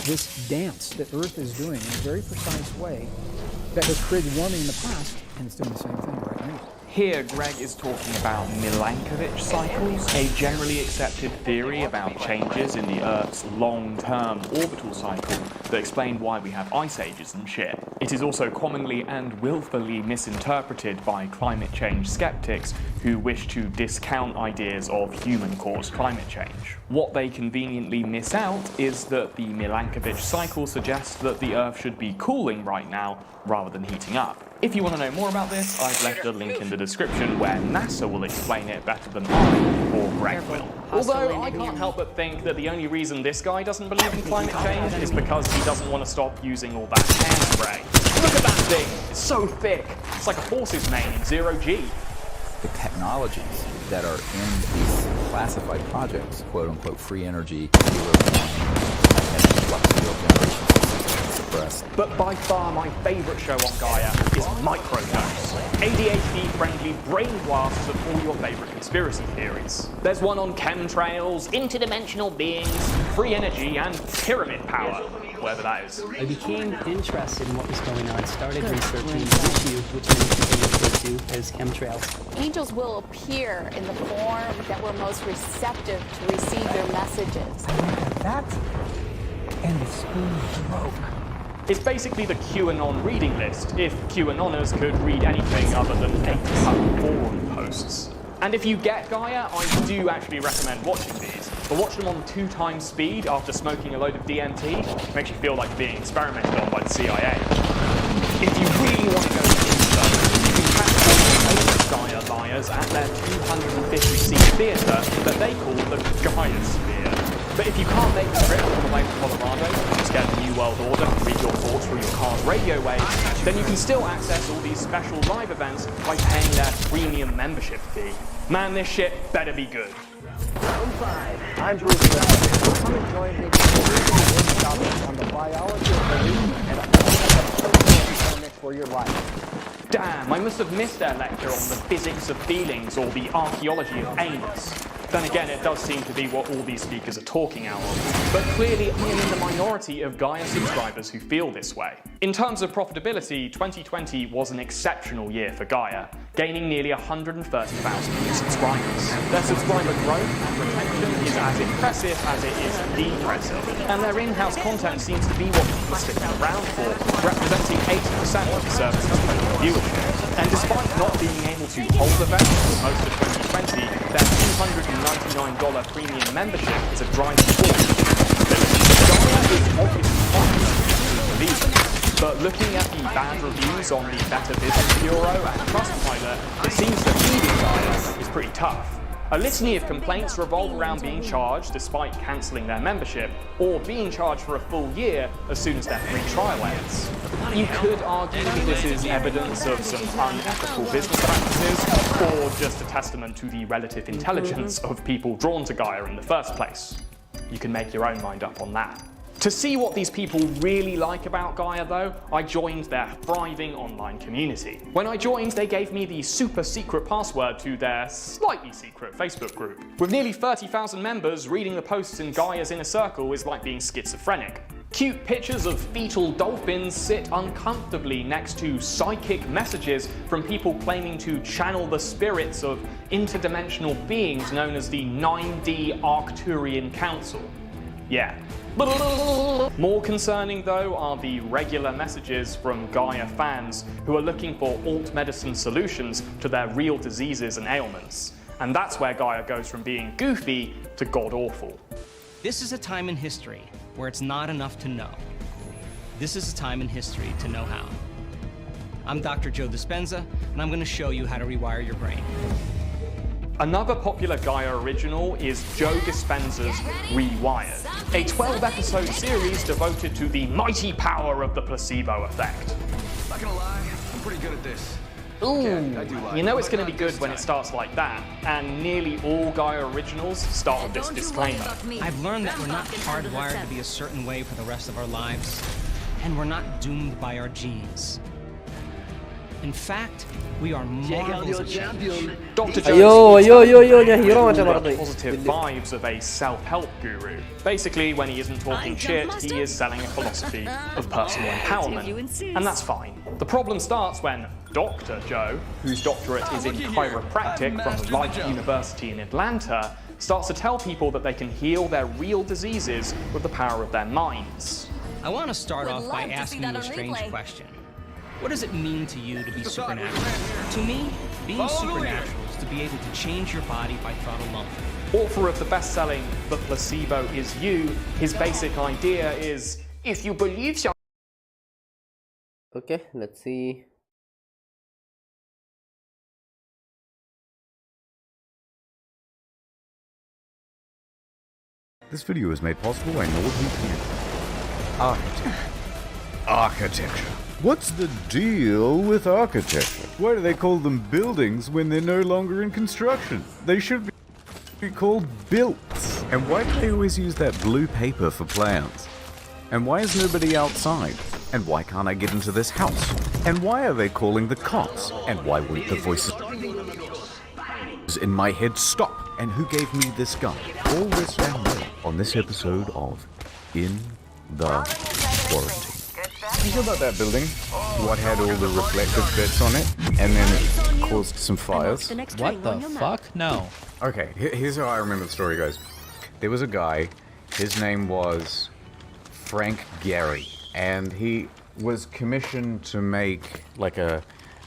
[SPEAKER 6] this dance that Earth is doing in a very precise way that has created warming in the past, and it's doing the same thing right now.
[SPEAKER 2] Here, Greg is talking about Milankovitch cycles, a generally accepted theory about changes in the Earth's long-term orbital cycle that explain why we have ice ages and shit. It is also commonly and willfully misinterpreted by climate change skeptics who wish to discount ideas of human-caused climate change. What they conveniently miss out is that the Milankovitch cycle suggests that the Earth should be cooling right now rather than heating up. If you want to know more about this, I've left a link in the description where NASA will explain it better than I or Greg will. Although I can't help but think that the only reason this guy doesn't believe in climate change is because he doesn't want to stop using all that hairspray. Look at that thing! It's so thick! It's like a horse's mane in 0G.
[SPEAKER 8] The technologies that are in these classified projects, quote-unquote free energy, zero and flux field generation systems suppressed.
[SPEAKER 2] But by far my favourite show on Gaia is Microdose, ADHD-friendly brain blasts of all your favourite conspiracy theories. There's one on chemtrails, interdimensional beings, free energy, and pyramid power, whatever that is.
[SPEAKER 23] I became interested in what was going on, started researching the issue, which many people refer to as chemtrails.
[SPEAKER 24] Angels will appear in the form that we're most receptive to receive their messages.
[SPEAKER 6] That and the spoon broke.
[SPEAKER 2] It's basically the QAnon reading list, if QAnoners could read anything other than 8 forum posts. And if you get Gaia, I do actually recommend watching these, but watch them on 2 times speed after smoking a load of DMT. Makes you feel like being experimented on by the CIA. If you really want to go into you can catch all the Gaia liars at their 250-seat theatre that they call the Gaia Sphere. But if you can't make the trip all the way to Colorado, just get the New World Order and read your thoughts through your car's radio waves, then you can still access all these special live events by paying their premium membership fee. Man, this shit better be good.
[SPEAKER 5] Round 5. I'm Bruce Lee. Come and join me on the biology of belief and a for your life.
[SPEAKER 2] Damn, I must have missed their lecture on the physics of feelings or the archaeology of anus. Then again, it does seem to be what all these speakers are talking out of. But clearly, I am in the minority of Gaia subscribers who feel this way. In terms of profitability, 2020 was an exceptional year for Gaia, gaining nearly 130,000 new subscribers. Their subscriber growth and retention is as impressive as it is depressive. And their in-house content seems to be what people stick around for, representing 80% of the service's total viewership. And despite not being able to hold events for most of 2020, their $299 premium membership is a driving force. Gaia is obviously popular, believe it. But looking at the bad reviews on the Better Business Bureau and Trustpilot, it seems that feeding Gaia is pretty tough. A litany of complaints revolve around being charged despite cancelling their membership, or being charged for a full year as soon as their free trial ends. You could argue that this is evidence of some unethical business practices, or just a testament to the relative intelligence of people drawn to Gaia in the first place. You can make your own mind up on that. To see what these people really like about Gaia though, I joined their thriving online community. When I joined, they gave me the super secret password to their slightly secret Facebook group. With nearly 30,000 members, reading the posts in Gaia's inner circle is like being schizophrenic. Cute pictures of fetal dolphins sit uncomfortably next to psychic messages from people claiming to channel the spirits of interdimensional beings known as the 9D Arcturian Council. Yeah. More concerning though are the regular messages from Gaia fans who are looking for alt medicine solutions to their real diseases and ailments. And that's where Gaia goes from being goofy to god-awful.
[SPEAKER 1] This is a time in history where it's not enough to know. This is a time in history to know how. I'm Dr. Joe Dispenza, and I'm going to show you how to rewire your brain.
[SPEAKER 2] Another popular Gaia original is Joe Dispenza's Rewired, a 12-episode series devoted to the mighty power of the placebo effect.
[SPEAKER 10] Not gonna lie, I'm pretty good at this.
[SPEAKER 2] Ooh, you know it's going to be good when it starts like that, and nearly all Gaia originals start with this disclaimer.
[SPEAKER 1] I've learned that we're not hardwired to be a certain way for the rest of our lives, and we're not doomed by our genes. In fact, we are marvelous at change.
[SPEAKER 2] Dr. Joe positive vibes of a self-help guru. Basically, when he isn't talking shit, he is selling a philosophy of personal empowerment. And that's fine. The problem starts when Dr. Joe, whose doctorate is in chiropractic from Life University in Atlanta, starts to tell people that they can heal their real diseases with the power of their minds.
[SPEAKER 1] I want to start off by asking you a strange question. What does it mean to you to be supernatural? To me, being supernatural is to be able to change your body by thought alone.
[SPEAKER 2] Author of the best-selling The Placebo Is You, his basic idea is, if you believe so.
[SPEAKER 7] Okay, let's see.
[SPEAKER 9] This video is made possible by NordVPN. Architecture. What's the deal with architecture? Why do they call them buildings when they're no longer in construction? They should be called built. And why do they always use that blue paper for plans? And why is nobody outside? And why can't I get into this house? And why are they calling the cops? And why won't the voices in my head stop? And who gave me this gun? All this down there on this episode of In the Quarantine. You know about that building? What had all the reflective bits on it, and then it caused some fires?
[SPEAKER 11] What the fuck? No.
[SPEAKER 9] Okay, here's how I remember the story goes. There was a guy, his name was Frank Gehry, and he was commissioned to make like a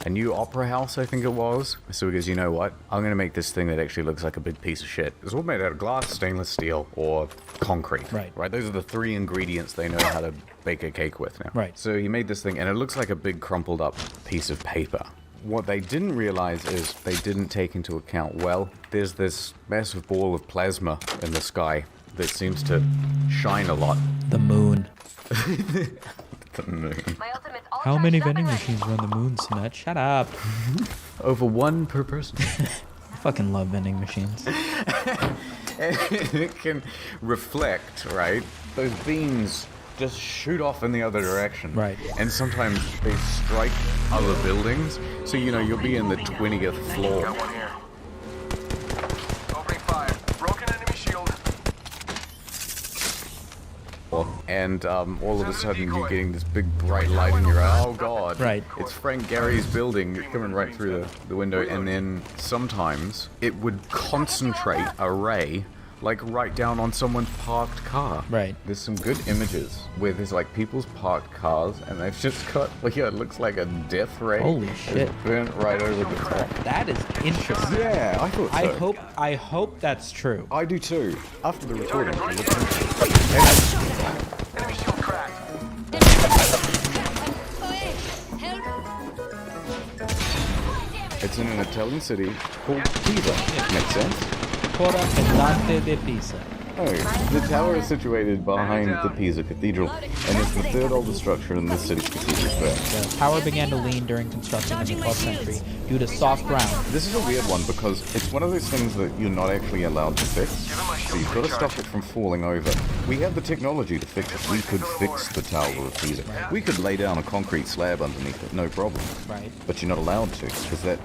[SPEAKER 9] new opera house, I think it was. So he goes, you know what? I'm going to make this thing that actually looks like a big piece of shit. It's all made out of glass, stainless steel, or concrete. Right? Those are the three ingredients they know how to bake a cake with now.
[SPEAKER 11] Right.
[SPEAKER 9] So he made this thing, and it looks like a big crumpled up piece of paper. What they didn't realize is they didn't take into account, well, there's this massive ball of plasma in the sky that seems to shine a lot.
[SPEAKER 11] The moon.
[SPEAKER 9] The moon.
[SPEAKER 11] How many vending machines are on the moon, Smet? Shut up.
[SPEAKER 9] Over one per person.
[SPEAKER 11] I fucking love vending machines.
[SPEAKER 9] And it can reflect, right? Those beams just shoot off in the other direction.
[SPEAKER 11] Right.
[SPEAKER 9] And sometimes they strike other buildings. So, you know, you'll be in the 20th floor.
[SPEAKER 10] Got one here. Opening fire. Broken enemy shield.
[SPEAKER 9] And all of a sudden you're getting this big bright light in your eye. Oh god.
[SPEAKER 11] Right.
[SPEAKER 9] It's Frank Gehry's building coming right through the window, and then sometimes it would concentrate a ray like right down on someone's parked car.
[SPEAKER 11] Right.
[SPEAKER 9] There's some good images where there's like people's parked cars and they've just got, like, yeah, it looks like a death ray.
[SPEAKER 11] Holy shit.
[SPEAKER 9] Burnt right over the top.
[SPEAKER 11] That is interesting.
[SPEAKER 9] Yeah, I thought so.
[SPEAKER 11] I hope that's true.
[SPEAKER 9] I do too. After the recording.
[SPEAKER 10] Enemy shield cracked.
[SPEAKER 9] It's in an Italian city called Pisa. Makes sense.
[SPEAKER 11] ancora pendente de Pisa.
[SPEAKER 9] Oh, the tower is situated behind the Pisa Cathedral, and it's the third oldest structure in the city's cathedral square.
[SPEAKER 11] The tower began to lean during construction in the 12th century due to soft ground.
[SPEAKER 9] This is a weird one because it's one of those things that you're not actually allowed to fix, so you've got to stop it from falling over. We have the technology to fix it. We could fix the Tower of Pisa. We could lay down a concrete slab underneath it, no problem.
[SPEAKER 11] Right.
[SPEAKER 9] But you're not allowed to, because that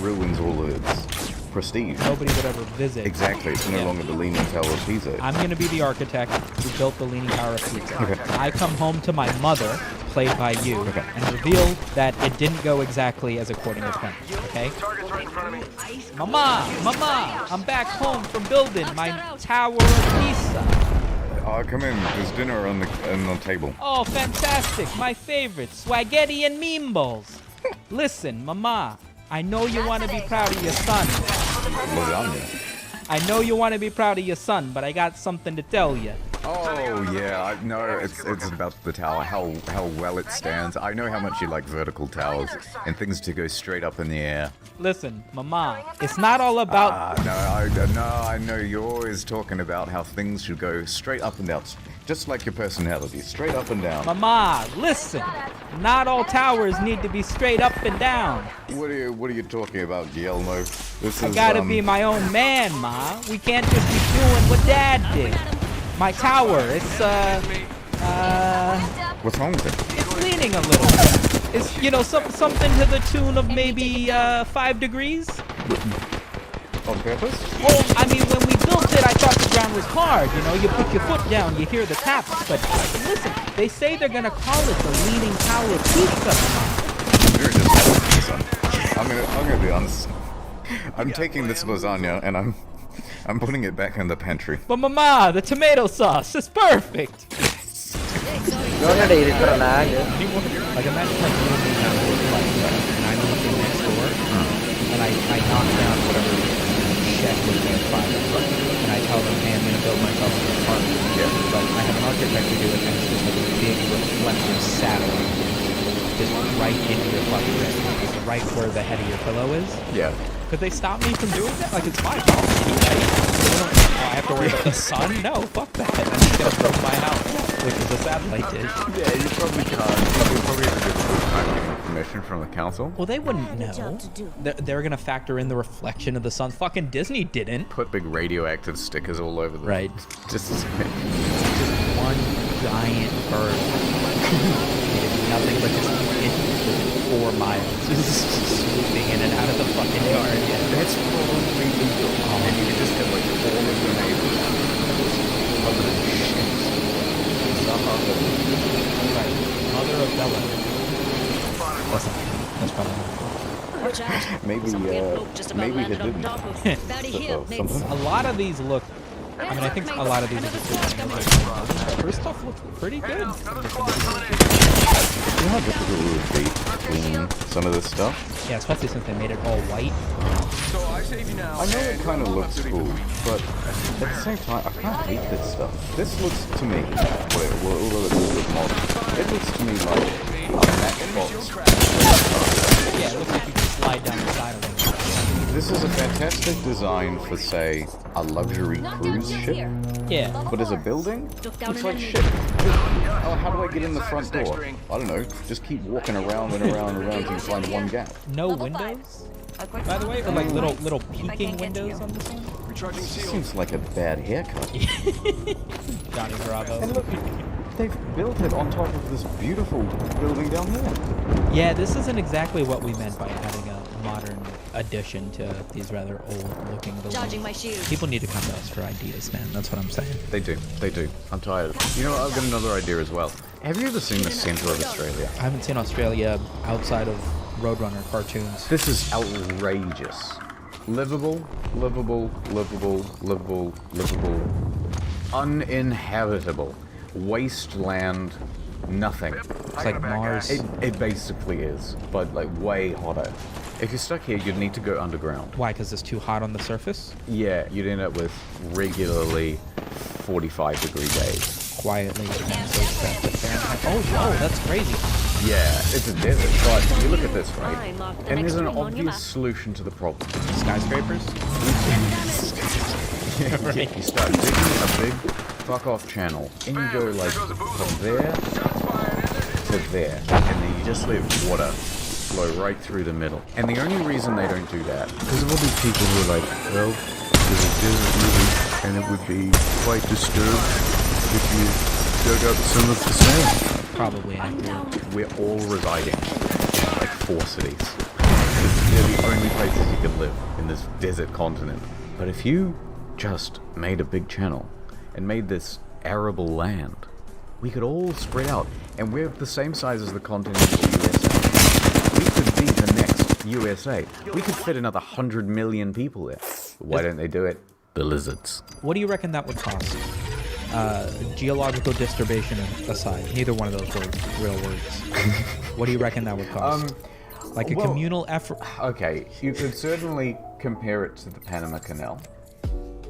[SPEAKER 9] ruins all of its prestige.
[SPEAKER 11] Nobody would ever visit.
[SPEAKER 9] Exactly, it's no longer the Leaning Tower of Pisa.
[SPEAKER 11] I'm going to be the architect who built the Leaning Tower of Pisa.
[SPEAKER 9] Okay.
[SPEAKER 11] I come home to my mother, played by you, and reveal that it didn't go exactly as according to plan. Okay? Mama! I'm back home from building my Tower of Pisa.
[SPEAKER 9] Oh, come in. There's dinner on the table.
[SPEAKER 11] Oh, fantastic. My favorite. Spaghetti and meatballs. Listen, Mama. I know you want to be proud of your son.
[SPEAKER 9] Lasagna.
[SPEAKER 11] I know you want to be proud of your son, but I got something to tell you.
[SPEAKER 9] Oh yeah, no, it's about the tower, how well it stands. I know how much you like vertical towers and things to go straight up in the air.
[SPEAKER 11] Listen, Mama, it's not all about...
[SPEAKER 9] I know you're always talking about how things should go straight up and down, just like your personality, straight up and down.
[SPEAKER 11] Mama, listen, not all towers need to be straight up and down.
[SPEAKER 9] What are you talking about, Guillermo?
[SPEAKER 11] I gotta be my own man, Ma. We can't just be doing what Dad did. My tower, it's,
[SPEAKER 9] What's wrong with it?
[SPEAKER 11] It's leaning a little. It's, you know, something to the tune of maybe 5 degrees.
[SPEAKER 9] On purpose?
[SPEAKER 11] Well, I mean, when we built it, I thought the ground was hard. You know, you put your foot down, you hear the taps. But listen, they say they're gonna call it the Leaning Tower Pizza.
[SPEAKER 9] You're just son. I'm gonna be honest. I'm taking this lasagna and I'm putting it back in the pantry.
[SPEAKER 11] But Mama, the tomato sauce is perfect.
[SPEAKER 3] Non è devi tornare.
[SPEAKER 11] Like imagine like moving down and I'm looking next door and I knock down whatever shed was nearby and I tell them, hey, I'm gonna build myself an apartment. Yeah. But I have an architect to do it and it's just like a big reflective satellite just right into your fucking wrist, right where the head of your pillow is.
[SPEAKER 9] Yeah.
[SPEAKER 11] Could they stop me from doing that? Like, it's my house, right? I have to worry about the sun? No, fuck that. I'm just gonna build my house, which is a satellite dish.
[SPEAKER 9] Yeah, you probably can't. You probably have a difficult time getting permission from the council.
[SPEAKER 11] Well, they wouldn't know. They're gonna factor in the reflection of the sun. Fucking Disney didn't.
[SPEAKER 9] Put big radioactive stickers all over them.
[SPEAKER 11] Right.
[SPEAKER 9] Just
[SPEAKER 11] one giant bird. Nothing but just 4 miles. Just swooping in and out of the fucking yard. Yeah.
[SPEAKER 9] That's probably legal. And you can just get like all of your neighbors covered in shit.
[SPEAKER 11] Right. Mother of Bella. That's probably
[SPEAKER 9] maybe it didn't.
[SPEAKER 11] A lot of these look... I mean, I think a lot of these are just good. This stuff looks pretty good.
[SPEAKER 9] You know how difficult it would be to clean some of this stuff?
[SPEAKER 11] Yeah, especially since they made it all white.
[SPEAKER 9] I know it kind of looks cool, but at the same time, I can't hate this stuff. This looks to me, although it looks modern, it looks to me like a matchbox.
[SPEAKER 11] Yeah, it looks like you can slide down the side of it.
[SPEAKER 9] This is a fantastic design for, say, a luxury cruise ship.
[SPEAKER 11] Yeah.
[SPEAKER 9] But as a building, it's like shit. Oh, how do I get in the front door? I don't know. Just keep walking around and around and around until you find one gap.
[SPEAKER 11] No windows? By the way, or like little peeking windows on this one?
[SPEAKER 9] Seems like a bad haircut.
[SPEAKER 11] Johnny Bravo.
[SPEAKER 9] And look, they've built it on top of this beautiful building down here.
[SPEAKER 11] Yeah, this isn't exactly what we meant by having a modern addition to these rather old-looking buildings. People need to come to us for ideas, man. That's what I'm saying.
[SPEAKER 9] They do. I'm tired. You know what? I've got another idea as well. Have you ever seen the centre of Australia?
[SPEAKER 11] I haven't seen Australia outside of Roadrunner cartoons.
[SPEAKER 9] This is outrageous. Livable. Uninhabitable. Wasteland. Nothing.
[SPEAKER 11] It's like Mars.
[SPEAKER 9] It basically is, but like way hotter. If you're stuck here, you'd need to go underground.
[SPEAKER 11] Why? Because it's too hot on the surface?
[SPEAKER 9] Yeah, you'd end up with regularly 45-degree days.
[SPEAKER 11] Quietly. Oh, that's crazy.
[SPEAKER 9] Yeah, it's a desert, but you look at this, right? And there's an obvious solution to the problem.
[SPEAKER 11] Skyscrapers?
[SPEAKER 9] You start digging a big fuck-off channel, and you go like from there to there, and then you just let water flow right through the middle. And the only reason they don't do that, because of all these people who are like, well, there's a desert movie, and it would be quite disturbed if you dug up some of the sand.
[SPEAKER 11] Probably accurate.
[SPEAKER 9] We're all residing in like 4 cities. They're the only places you can live in this desert continent. But if you just made a big channel and made this arable land, we could all spread out, and we're the same size as the continental USA. We could be the next USA. We could fit another 100 million people there. Why don't they do it? The lizards.
[SPEAKER 11] What do you reckon that would cost? Geological disturbation aside, neither one of those were real words. What do you reckon that would cost? Like a communal effort?
[SPEAKER 9] Okay, you could certainly compare it to the Panama Canal.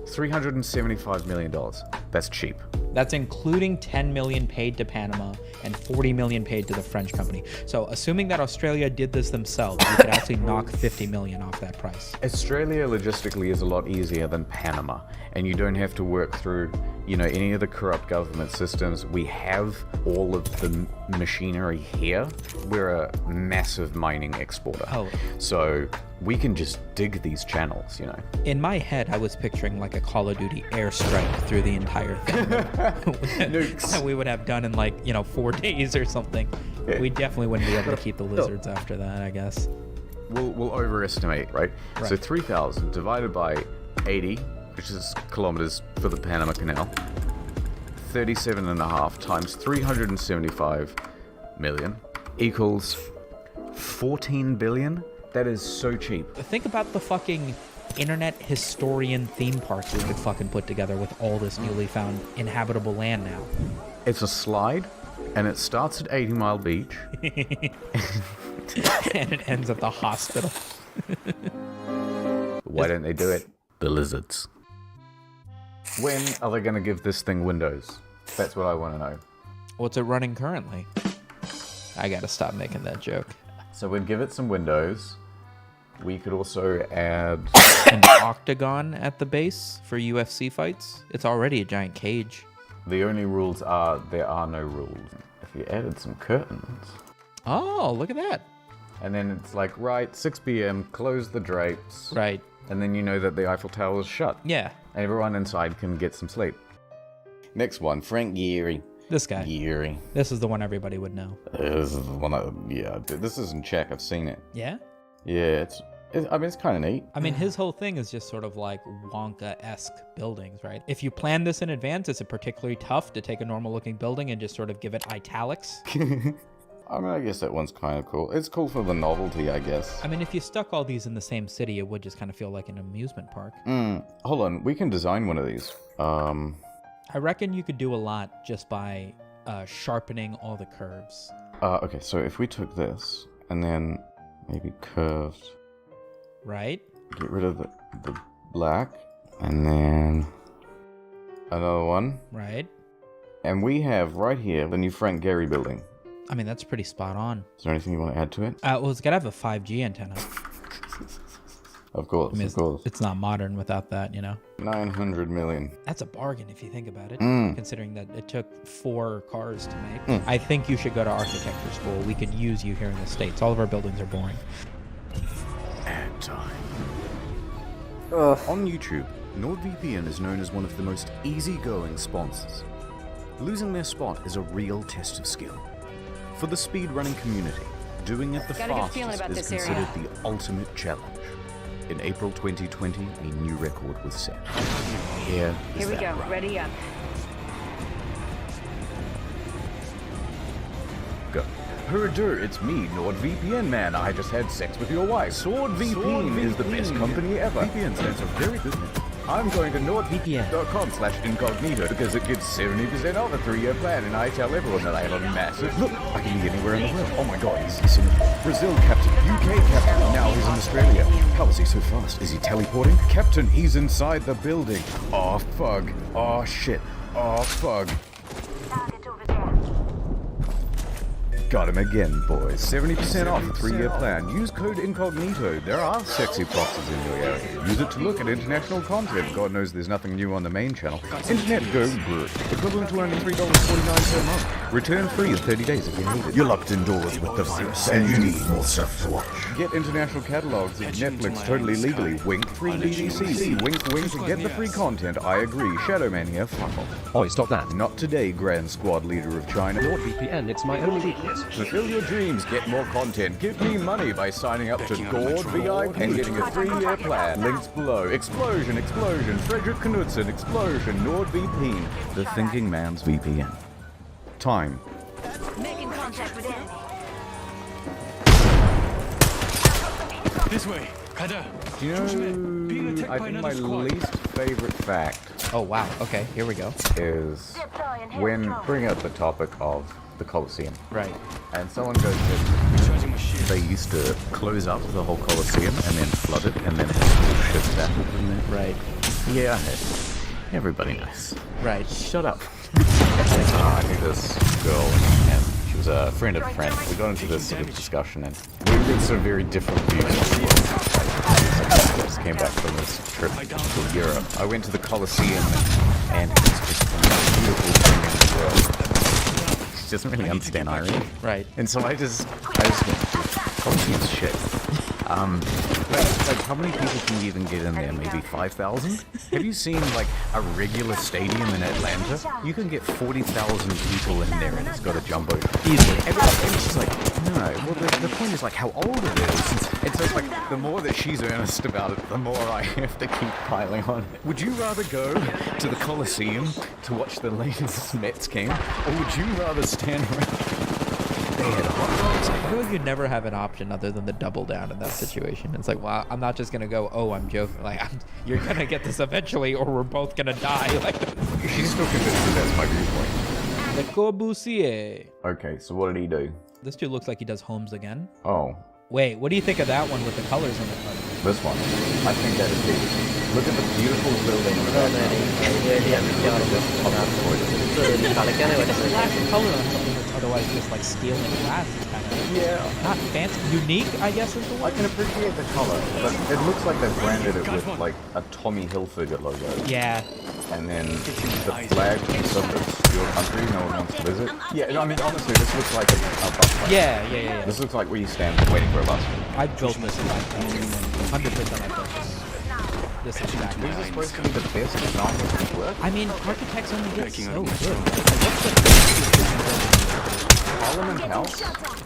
[SPEAKER 9] $375 million. That's cheap.
[SPEAKER 11] That's including 10 million paid to Panama and 40 million paid to the French company. So assuming that Australia did this themselves, we could actually knock 50 million off that price.
[SPEAKER 9] Australia logistically is a lot easier than Panama, and you don't have to work through, you know, any of the corrupt government systems. We have all of the machinery here. We're a massive mining exporter.
[SPEAKER 11] Oh.
[SPEAKER 9] So we can just dig these channels, you know.
[SPEAKER 11] In my head, I was picturing like a Call of Duty airstrike through the entire thing. That we would have done in like, you know, 4 days or something.
[SPEAKER 9] Yeah.
[SPEAKER 11] We definitely wouldn't be able to keep the lizards after that, I guess.
[SPEAKER 9] We'll overestimate, right? So 3,000 divided by 80, which is kilometers for the Panama Canal, 37.5 times 375 million equals 14 billion. That is so cheap.
[SPEAKER 11] Think about the fucking internet historian theme park we could fucking put together with all this newly found inhabitable land now.
[SPEAKER 9] It's a slide, and it starts at 80 Mile Beach.
[SPEAKER 11] And it ends at the hospital.
[SPEAKER 9] Why don't they do it? The lizards. When are they going to give this thing Windows? That's what I want to know.
[SPEAKER 11] What's it running currently? I gotta stop making that joke.
[SPEAKER 9] So we'd give it some Windows. We could also add
[SPEAKER 11] an octagon at the base for UFC fights. It's already a giant cage.
[SPEAKER 9] The only rules are there are no rules. If you added some curtains.
[SPEAKER 11] Oh, look at that.
[SPEAKER 9] And then it's like, right, 6 p.m., close the drapes.
[SPEAKER 11] Right.
[SPEAKER 9] And then you know that the Eiffel Tower is shut.
[SPEAKER 11] Yeah.
[SPEAKER 9] And everyone inside can get some sleep. Next one, Frank Gehry.
[SPEAKER 11] This guy.
[SPEAKER 9] Gehry.
[SPEAKER 11] This is the one everybody would know.
[SPEAKER 9] This is the one yeah, this is in Czech. I've seen it.
[SPEAKER 11] Yeah?
[SPEAKER 9] Yeah, I mean, it's kind of neat.
[SPEAKER 11] I mean, his whole thing is just sort of like Wonka-esque buildings, right? If you plan this in advance, is it particularly tough to take a normal-looking building and just sort of give it italics?
[SPEAKER 9] I mean, I guess that one's kind of cool. It's cool for the novelty, I guess.
[SPEAKER 11] I mean, if you stuck all these in the same city, it would just kind of feel like an amusement park.
[SPEAKER 9] Hold on, we can design one of these.
[SPEAKER 11] I reckon you could do a lot just by sharpening all the curves.
[SPEAKER 9] Okay, so if we took this and then maybe curved.
[SPEAKER 11] Right.
[SPEAKER 9] Get rid of the black and then another one.
[SPEAKER 11] Right.
[SPEAKER 9] And we have right here the new Frank Gehry building.
[SPEAKER 11] I mean, that's pretty spot on.
[SPEAKER 9] Is there anything you want to add to it?
[SPEAKER 11] Well, it's got to have a 5G antenna.
[SPEAKER 9] Of course,
[SPEAKER 11] I mean,
[SPEAKER 9] of course.
[SPEAKER 11] It's not modern without that, you know?
[SPEAKER 9] 900 million.
[SPEAKER 11] That's a bargain if you think about it, considering that it took 4 cars to make. I think you should go to architecture school. We could use you here in the States. All of our buildings are boring.
[SPEAKER 9] Ad time. On YouTube, NordVPN is known as one of the most easygoing sponsors. Losing their spot is a real test of skill. For the speedrunning community, doing it the fastest is considered the ultimate challenge. In April 2020, a new record was set. Here we go.
[SPEAKER 12] Ready up.
[SPEAKER 9] Go. Herder, it's me, NordVPN man. I just had sex with your wife. SwordVPN is the best company ever. VPN stands for very good name. I'm going to nordvpn.com/incognito because it gives 70% off a 3-year plan, and I tell everyone that I have a massive... Look, I can be anywhere in the world. Oh my god, he's in Singapore. Brazil captain, UK captain, now he's in Australia. How is he so fast? Is he teleporting? Captain, he's inside the building. Oh, fug. Oh, shit. Oh, fug. Got him again, boys. 70% off a 3-year plan. Use code incognito. There are sexy foxes in your area. Use it to look at international content. God knows there's nothing new on the main channel. Internet go brute. Equivalent to only $3.49 per month. Return free in 30 days if you need it. You're locked indoors with the virus and you need more stuff to watch. Get international catalogs of Netflix totally legally. Wink. Free BBC. Wink wink to get the free content. I agree. Shadow Man here. Fuck off.
[SPEAKER 20] Oh, stop that.
[SPEAKER 9] Not today, Grand Squad Leader of China.
[SPEAKER 20] NordVPN, it's my only weakness.
[SPEAKER 9] Fulfill your dreams, get more content, give me money by signing up to Gord VIP and getting a 3-year plan. Links below. Explosion, explosion, Frederick Knudsen, explosion, NordVPN, the thinking man's VPN. Time.
[SPEAKER 12] Making contact with enemy.
[SPEAKER 10] This way.
[SPEAKER 9] Do you know, I think my least favorite fact.
[SPEAKER 11] Oh wow, okay, here we go.
[SPEAKER 9] Is when bring up the topic of the Colosseum.
[SPEAKER 11] Right.
[SPEAKER 9] And someone goes to, they used to close up the whole Colosseum and then flood it and then have ships back in there.
[SPEAKER 11] Right.
[SPEAKER 9] Yeah, everybody knows.
[SPEAKER 11] Right.
[SPEAKER 9] Shut up. I knew this girl and she was a friend of a friend. We got into this sort of discussion and we did some very different views of the world. I just came back from this trip to Europe. I went to the Colosseum and it was just the most beautiful thing in the world. She doesn't really understand irony.
[SPEAKER 11] Right.
[SPEAKER 9] And so I just went, Colosseum's shit. Like how many people can you even get in there? Maybe 5,000? Have you seen like a regular stadium in Atlanta? You can get 40,000 people in there and it's got a jumbo.
[SPEAKER 11] Easily.
[SPEAKER 9] And it's just like, no. Well, the point is like how old it is. And so it's like the more that she's earnest about it, the more I have to keep piling on. Would you rather go to the Colosseum to watch the latest Mets game? Or would you rather stand around?
[SPEAKER 11] I feel like you never have an option other than to double down in that situation. It's like, well, I'm not just gonna go, oh, I'm joking. Like, you're gonna get this eventually, or we're both gonna die. Like,
[SPEAKER 9] she's still convinced that that's my viewpoint.
[SPEAKER 11] Le Corbusier.
[SPEAKER 9] Okay, so what did he do?
[SPEAKER 11] This dude looks like he does Holmes again.
[SPEAKER 9] Oh.
[SPEAKER 11] Wait, what do you think of that one with the colors on the front?
[SPEAKER 9] This one. I think that is beautiful. Look at the beautiful building.
[SPEAKER 11] Flash color on something that's otherwise just like steel and glass is kind of not fancy. Unique, I guess is the word.
[SPEAKER 9] I can appreciate the color, but it looks like they've branded it with like a Tommy Hilfiger logo.
[SPEAKER 11] Yeah.
[SPEAKER 9] And then the flag of your country no one wants to visit. Yeah, I mean honestly, this looks like a bus stop.
[SPEAKER 11] Yeah.
[SPEAKER 9] This looks like where you stand waiting for a bus.
[SPEAKER 11] I built this in my 100% I built this. This is exactly.
[SPEAKER 9] This is supposed to be the best design work.
[SPEAKER 11] I mean, architects only get so good.
[SPEAKER 9] Parliament House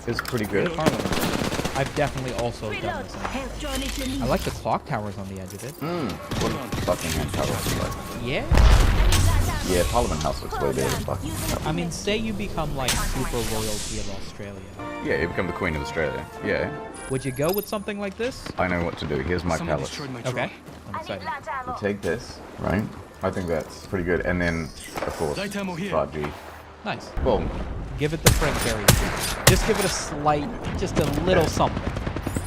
[SPEAKER 9] is pretty good.
[SPEAKER 11] I've definitely also done this. I like the clock towers on the edge of it.
[SPEAKER 9] What does Buckingham Palace look like?
[SPEAKER 11] Yeah.
[SPEAKER 9] Yeah, Parliament House looks way better than Buckingham Palace.
[SPEAKER 11] I mean, say you become like super royalty of Australia.
[SPEAKER 9] Yeah, you become the Queen of Australia. Yeah.
[SPEAKER 11] Would you go with something like this?
[SPEAKER 9] I know what to do. Here's my palace.
[SPEAKER 11] Okay. I'm excited.
[SPEAKER 9] You take this, right? I think that's pretty good. And then, of course, 5G.
[SPEAKER 11] Nice.
[SPEAKER 9] Boom.
[SPEAKER 11] Give it the Frank Gehry. Just give it a slight, just a little something.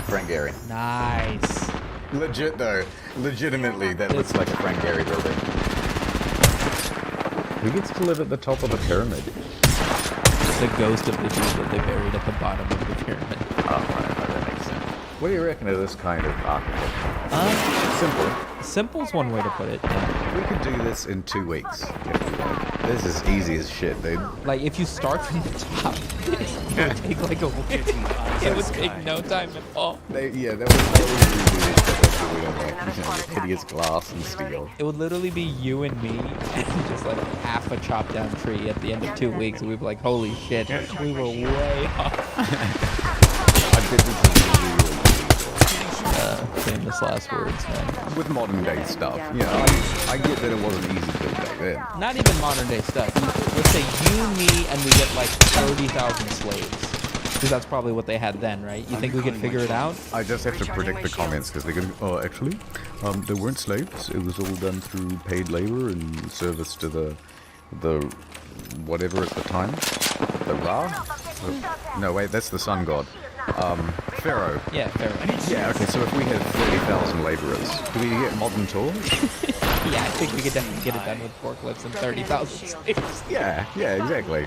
[SPEAKER 9] Frank Gehry.
[SPEAKER 11] Nice.
[SPEAKER 9] Legit though. Legitimately, that looks like a Frank Gehry building. Who gets to live at the top of the pyramid?
[SPEAKER 11] The ghost of the dude that they buried at the bottom of the pyramid.
[SPEAKER 9] Oh, right, that makes sense. What do you reckon of this kind of architecture? Simple.
[SPEAKER 11] Simple's one way to put it. Yeah.
[SPEAKER 9] We could do this in 2 weeks if we wanted. This is easy as shit, dude.
[SPEAKER 11] Like, if you start from the top, it would take like a week. It would take no time at all.
[SPEAKER 9] That would totally redo hideous glass and steel.
[SPEAKER 11] It would literally be you and me and just like half a chopped down tree at the end of 2 weeks, and we'd be like, holy shit, we were way off.
[SPEAKER 9] I bet this is really
[SPEAKER 11] famous last words, man.
[SPEAKER 9] With modern day stuff. Yeah, I get that it wasn't easy to build back then.
[SPEAKER 11] Not even modern day stuff. Let's say you, me, and we get like 30,000 slaves. Because that's probably what they had then, right? You think we could figure it out?
[SPEAKER 9] I just have to predict the comments because they're going to, actually, there weren't slaves. It was all done through paid labor and service to the whatever at the time. The Ra? No, wait, that's the sun god. Pharaoh.
[SPEAKER 11] Yeah, Pharaoh.
[SPEAKER 9] Yeah, okay, so if we had 30,000 laborers, do we get modern tools?
[SPEAKER 11] Yeah, I think we could definitely get it done with forklifts and 30,000 slaves.
[SPEAKER 9] Yeah, exactly.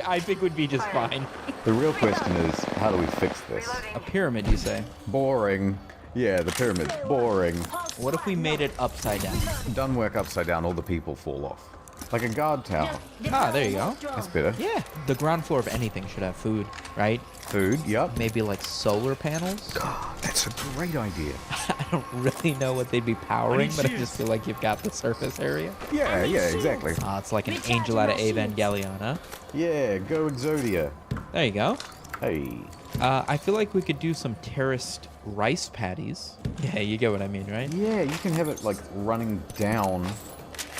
[SPEAKER 11] I think we'd be just fine.
[SPEAKER 9] The real question is, how do we fix this?
[SPEAKER 11] A pyramid, you say?
[SPEAKER 9] Boring. Yeah, the pyramid's boring.
[SPEAKER 11] What if we made it upside down?
[SPEAKER 9] Done work upside down, all the people fall off. Like a guard tower.
[SPEAKER 11] Ah, there you go.
[SPEAKER 9] That's better.
[SPEAKER 11] Yeah. The ground floor of anything should have food, right?
[SPEAKER 9] Food, yep.
[SPEAKER 11] Maybe like solar panels?
[SPEAKER 9] That's a great idea.
[SPEAKER 11] I don't really know what they'd be powering, but I just feel like you've got the surface area.
[SPEAKER 9] Yeah, exactly.
[SPEAKER 11] It's like an angel out of Evangelion, huh?
[SPEAKER 9] Yeah, go Exodia.
[SPEAKER 11] There you go.
[SPEAKER 9] Hey.
[SPEAKER 11] I feel like we could do some terraced rice paddies. Yeah, you get what I mean, right?
[SPEAKER 9] Yeah, you can have it like running down.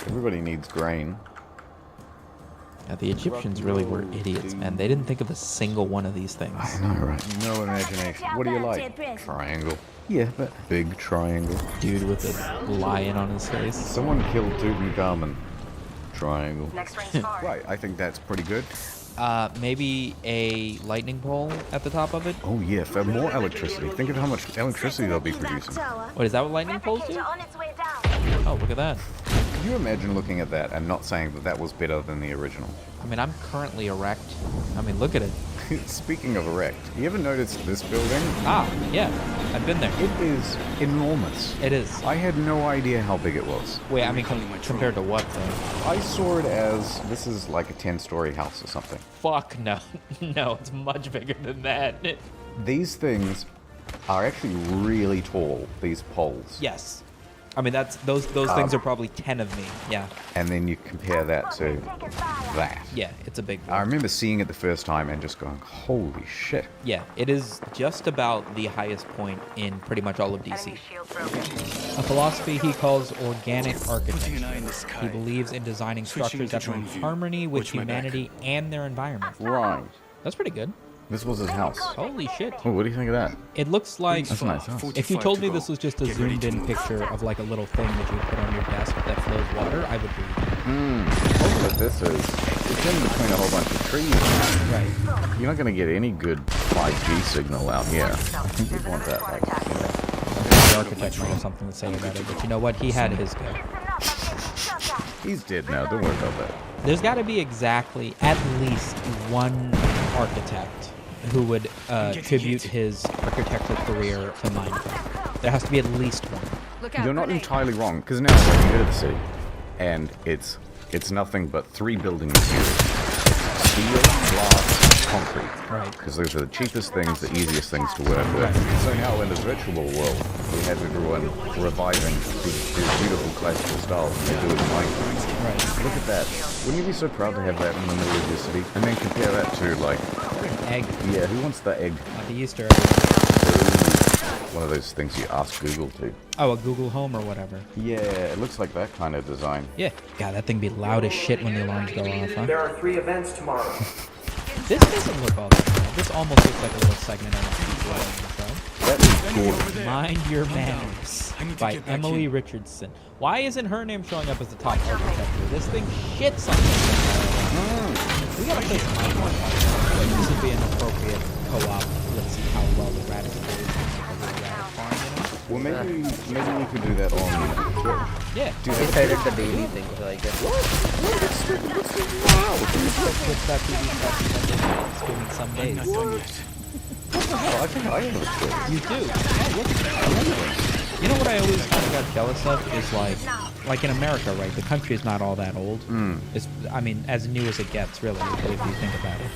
[SPEAKER 9] Everybody needs grain.
[SPEAKER 11] Yeah, the Egyptians really were idiots, man. They didn't think of a single one of these things.
[SPEAKER 9] I know, right? No imagination. What do you like? Triangle. Yeah, but big triangle.
[SPEAKER 11] Dude with a lion on his face.
[SPEAKER 9] Someone killed Tutankhamun. Triangle. Right, I think that's pretty good.
[SPEAKER 11] Maybe a lightning pole at the top of it?
[SPEAKER 9] Oh yeah, for more electricity. Think of how much electricity they'll be producing.
[SPEAKER 11] What, is that what lightning poles do? Oh, look at that.
[SPEAKER 9] Can you imagine looking at that and not saying that that was better than the original?
[SPEAKER 11] I mean, I'm currently erect. I mean, look at it.
[SPEAKER 9] Speaking of erect, you ever noticed this building?
[SPEAKER 11] Ah, yeah. I've been there.
[SPEAKER 9] It is enormous.
[SPEAKER 11] It is.
[SPEAKER 9] I had no idea how big it was.
[SPEAKER 11] Wait, I mean, compared to what, though?
[SPEAKER 9] I saw it as, this is like a 10-story house or something.
[SPEAKER 11] Fuck no. No, it's much bigger than that.
[SPEAKER 9] These things are actually really tall, these poles.
[SPEAKER 11] Yes. I mean, those things are probably 10 of me, yeah.
[SPEAKER 9] And then you compare that to that.
[SPEAKER 11] Yeah, it's a big one.
[SPEAKER 9] I remember seeing it the first time and just going, holy shit.
[SPEAKER 11] Yeah, it is just about the highest point in pretty much all of DC. A philosophy he calls organic architecture. He believes in designing structures that are in harmony with humanity and their environment.
[SPEAKER 9] Right.
[SPEAKER 11] That's pretty good.
[SPEAKER 9] This was his house.
[SPEAKER 11] Holy shit.
[SPEAKER 9] Oh, what do you think of that?
[SPEAKER 11] It looks like...
[SPEAKER 9] That's a nice house.
[SPEAKER 11] If you told me this was just a zoomed-in picture of like a little thing that you put on your desk that flows water, I would believe it.
[SPEAKER 9] Look what this is. It's in between a whole bunch of trees.
[SPEAKER 11] Right.
[SPEAKER 9] You're not going to get any good 5G signal out here. I think you'd want that. Like,
[SPEAKER 11] the architect might have something to say about it, but you know what? He had his go.
[SPEAKER 9] He's dead now. Don't worry about that.
[SPEAKER 11] There's got to be exactly at least one architect who would tribute his architectural career to Minecraft. There has to be at least one.
[SPEAKER 9] You're not entirely wrong, because now when you go to the city, and it's nothing but 3 building materials. Steel, glass, concrete.
[SPEAKER 11] Right.
[SPEAKER 9] Because those are the cheapest things, the easiest things to work with. So now in this virtual world, we have everyone reviving these beautiful classical styles, and they do it in Minecraft.
[SPEAKER 11] Right.
[SPEAKER 9] Look at that. Wouldn't you be so proud to have that in the middle of your city? And then compare that to, like...
[SPEAKER 11] Egg.
[SPEAKER 9] Yeah, who wants the egg?
[SPEAKER 11] The Easter egg.
[SPEAKER 9] One of those things you ask Google to.
[SPEAKER 11] Oh, a Google Home or whatever.
[SPEAKER 9] Yeah, it looks like that kind of design.
[SPEAKER 11] Yeah. God, that thing be loud as shit when the alarms go off, huh?
[SPEAKER 10] There are 3 events tomorrow.
[SPEAKER 11] This doesn't look all that bad. This almost looks like a little segment on the show.
[SPEAKER 9] That is gorgeous.
[SPEAKER 11] Mind Your Manners by Emily Richardson. Why isn't her name showing up as the top architect? This thing shits on this. We gotta play some Minecraft. This would be an appropriate co-op. Let's see how well the radical is.
[SPEAKER 9] Well, maybe we could do that on Twitch.
[SPEAKER 11] Yeah.
[SPEAKER 3] We decided the daily thing, so I guess.
[SPEAKER 11] Doing some days.
[SPEAKER 9] Oh, I think I have a Twitch.
[SPEAKER 11] You do? Oh, look at that. You know what I always kind of got jealous of is like in America, right? The country is not all that old. It's, I mean, as new as it gets, really, if you think about it.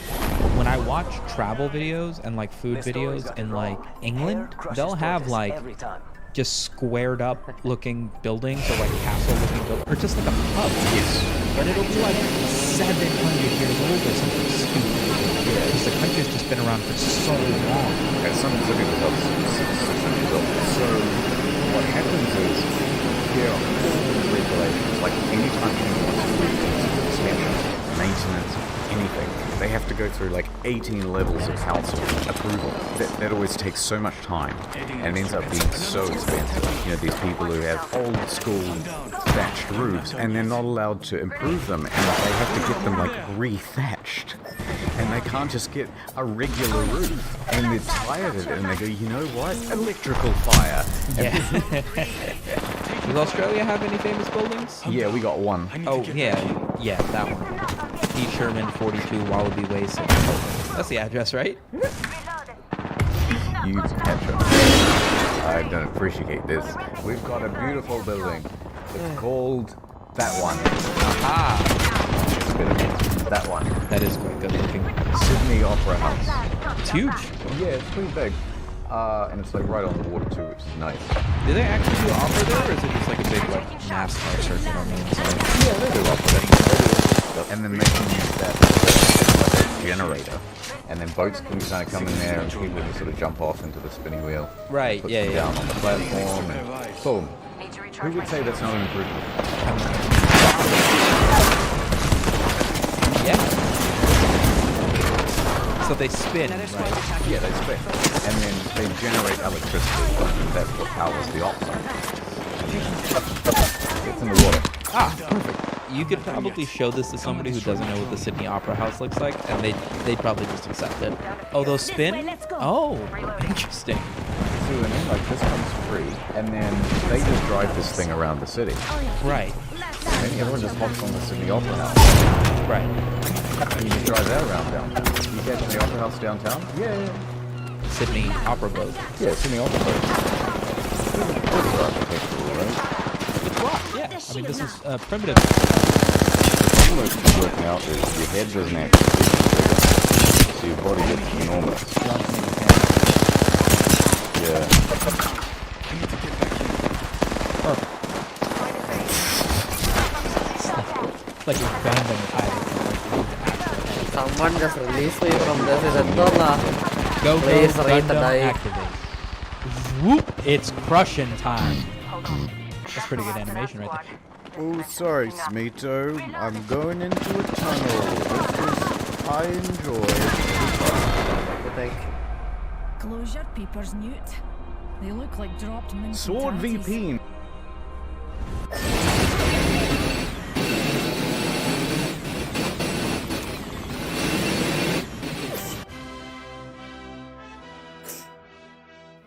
[SPEAKER 11] When I watch travel videos and like food videos in like England, they'll have like just squared up looking buildings or like castle looking buildings, or just like a pub.
[SPEAKER 9] Yes.
[SPEAKER 11] But it'll be like 700 years old or something stupid. Because the country's just been around for so long.
[SPEAKER 9] And some cities are 600 years old. So what happens is there are all these regulations. Like anytime anyone wants to do expansion, maintenance, anything, they have to go through like 18 levels of council approval. That always takes so much time and ends up being so expensive. You know, these people who have old school thatched roofs and they're not allowed to improve them, and they have to get them like re-thatched. And they can't just get a regular roof. And they're tired of it and they go, you know what? Electrical fire.
[SPEAKER 11] Yeah. Does Australia have any famous buildings?
[SPEAKER 9] Yeah, we got one.
[SPEAKER 11] Oh, yeah, that one. E. Sherman, 42 Wallaby Way, 6. That's the address, right?
[SPEAKER 8] You Petra. I don't appreciate this. We've got a beautiful building. It's called that one.
[SPEAKER 11] Aha!
[SPEAKER 8] It's a bit of that one.
[SPEAKER 11] That is quite good looking.
[SPEAKER 8] Sydney Opera House.
[SPEAKER 11] It's huge.
[SPEAKER 8] Yeah, it's pretty big. And it's like right on the water too, which is nice.
[SPEAKER 11] Do they actually do opera there, or is it just like a big like NASCAR circuit on the inside?
[SPEAKER 8] Yeah, they do opera. And then they can use that like a generator. And then boats can kind of come in there and people can sort of jump off into the spinning wheel.
[SPEAKER 11] Right,
[SPEAKER 8] Put
[SPEAKER 11] yeah,
[SPEAKER 8] them
[SPEAKER 11] yeah.
[SPEAKER 8] down on the platform and boom. Who would say that's not an improvement?
[SPEAKER 11] Yeah. So they spin, right?
[SPEAKER 8] Yeah, they spin. And then they generate electricity. That's what powers the opera. It's in the water.
[SPEAKER 11] Ah, perfect. You could probably show this to somebody who doesn't know what the Sydney Opera House looks like, and they'd probably just accept it. Oh, those spin? Oh, interesting.
[SPEAKER 8] So, I mean, like, this comes free, and then they just drive this thing around the city.
[SPEAKER 11] Right.
[SPEAKER 8] And then everyone just hops on the Sydney Opera House.
[SPEAKER 11] Right.
[SPEAKER 8] And you just drive that around downtown. You catch the Opera House downtown? Yeah.
[SPEAKER 11] Sydney Opera Boat.
[SPEAKER 8] Yeah, Sydney Opera Boat. Pretty architectural, right?
[SPEAKER 11] It's rock, yeah. I mean, this is primitive.
[SPEAKER 8] The most working out is your head doesn't actually get bigger, so your body gets enormous. Yeah.
[SPEAKER 11] It's like you're banned on the pilot.
[SPEAKER 3] Someone just release me from this, is it not?
[SPEAKER 11] Go,
[SPEAKER 3] Please
[SPEAKER 11] go,
[SPEAKER 3] read the
[SPEAKER 11] Gundam
[SPEAKER 3] die.
[SPEAKER 11] activate. Whoop! It's crushing time. That's pretty good animation right there.
[SPEAKER 9] Oh, sorry, Smeeto. I'm going into a tunnel. I enjoy.
[SPEAKER 12] Close your peepers, Newt. They look like dropped mince.
[SPEAKER 9] Sword VP.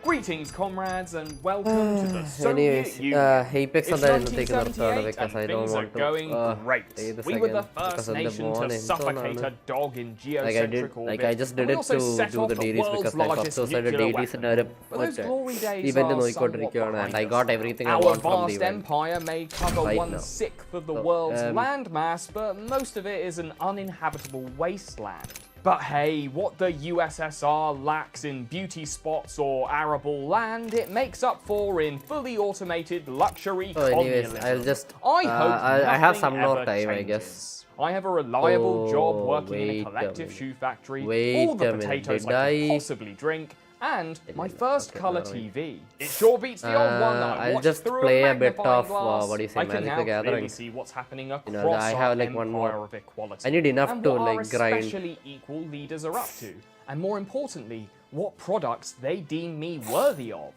[SPEAKER 2] Greetings, comrades, and welcome to the Soviet
[SPEAKER 3] Anyways,
[SPEAKER 2] Union.
[SPEAKER 3] Apex
[SPEAKER 2] It's
[SPEAKER 3] on the take another
[SPEAKER 2] 1978
[SPEAKER 3] because I
[SPEAKER 2] and
[SPEAKER 3] don't
[SPEAKER 2] things are
[SPEAKER 3] want to
[SPEAKER 2] going great. We were the first nation to suffocate a dog in geocentric orbit.
[SPEAKER 3] I just did
[SPEAKER 2] and we
[SPEAKER 3] it
[SPEAKER 2] also
[SPEAKER 3] to
[SPEAKER 2] set
[SPEAKER 3] do
[SPEAKER 2] off
[SPEAKER 3] the deities
[SPEAKER 2] world's
[SPEAKER 3] because I got
[SPEAKER 2] largest
[SPEAKER 3] those are the
[SPEAKER 2] nuclear
[SPEAKER 3] deities in
[SPEAKER 2] weapon.
[SPEAKER 3] a
[SPEAKER 2] But those glory days
[SPEAKER 3] event in
[SPEAKER 2] are somewhat
[SPEAKER 3] and I
[SPEAKER 2] behind
[SPEAKER 3] got
[SPEAKER 2] us.
[SPEAKER 3] everything I
[SPEAKER 2] Our
[SPEAKER 3] want from the
[SPEAKER 2] vast
[SPEAKER 3] event.
[SPEAKER 2] empire may cover
[SPEAKER 3] Right now.
[SPEAKER 2] 1/6 of the
[SPEAKER 3] So,
[SPEAKER 2] world's landmass, but most of it is an uninhabitable wasteland. But hey, what the USSR lacks in beauty spots or arable land, it makes up for in fully automated luxury
[SPEAKER 3] anyways,
[SPEAKER 2] communism.
[SPEAKER 3] I'll just
[SPEAKER 2] I hope
[SPEAKER 3] I have some
[SPEAKER 2] nothing
[SPEAKER 3] more
[SPEAKER 2] ever
[SPEAKER 3] time, I
[SPEAKER 2] changes.
[SPEAKER 3] guess.
[SPEAKER 2] I have a reliable job working in
[SPEAKER 3] wait
[SPEAKER 2] a
[SPEAKER 3] a
[SPEAKER 2] collective
[SPEAKER 3] minute.
[SPEAKER 2] shoe factory,
[SPEAKER 3] Wait
[SPEAKER 2] all the
[SPEAKER 3] a minute,
[SPEAKER 2] potatoes
[SPEAKER 3] did
[SPEAKER 2] I could
[SPEAKER 3] I-
[SPEAKER 2] possibly drink, and my first colour TV. It sure beats the old one that I
[SPEAKER 3] I'll
[SPEAKER 2] watched
[SPEAKER 3] just
[SPEAKER 2] through
[SPEAKER 3] play
[SPEAKER 2] a
[SPEAKER 3] a bit
[SPEAKER 2] magnifying
[SPEAKER 3] of
[SPEAKER 2] glass.
[SPEAKER 3] what do you say,
[SPEAKER 2] I can
[SPEAKER 3] Magic
[SPEAKER 2] now
[SPEAKER 3] the
[SPEAKER 2] clearly
[SPEAKER 3] Gathering.
[SPEAKER 2] see what's happening across
[SPEAKER 3] You know, I have
[SPEAKER 2] our
[SPEAKER 3] like one
[SPEAKER 2] empire
[SPEAKER 3] more.
[SPEAKER 2] of equality.
[SPEAKER 3] I need enough
[SPEAKER 2] and
[SPEAKER 3] to
[SPEAKER 2] what our
[SPEAKER 3] like grind.
[SPEAKER 2] especially equal leaders are up to, and more importantly, what products they deem me worthy of.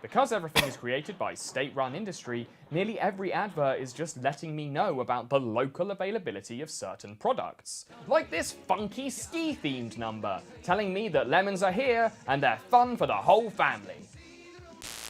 [SPEAKER 2] Because everything is created by state-run industry, nearly every advert is just letting me know about the local availability of certain products. Like this funky ski-themed number, telling me that lemons are here and they're fun for the whole family.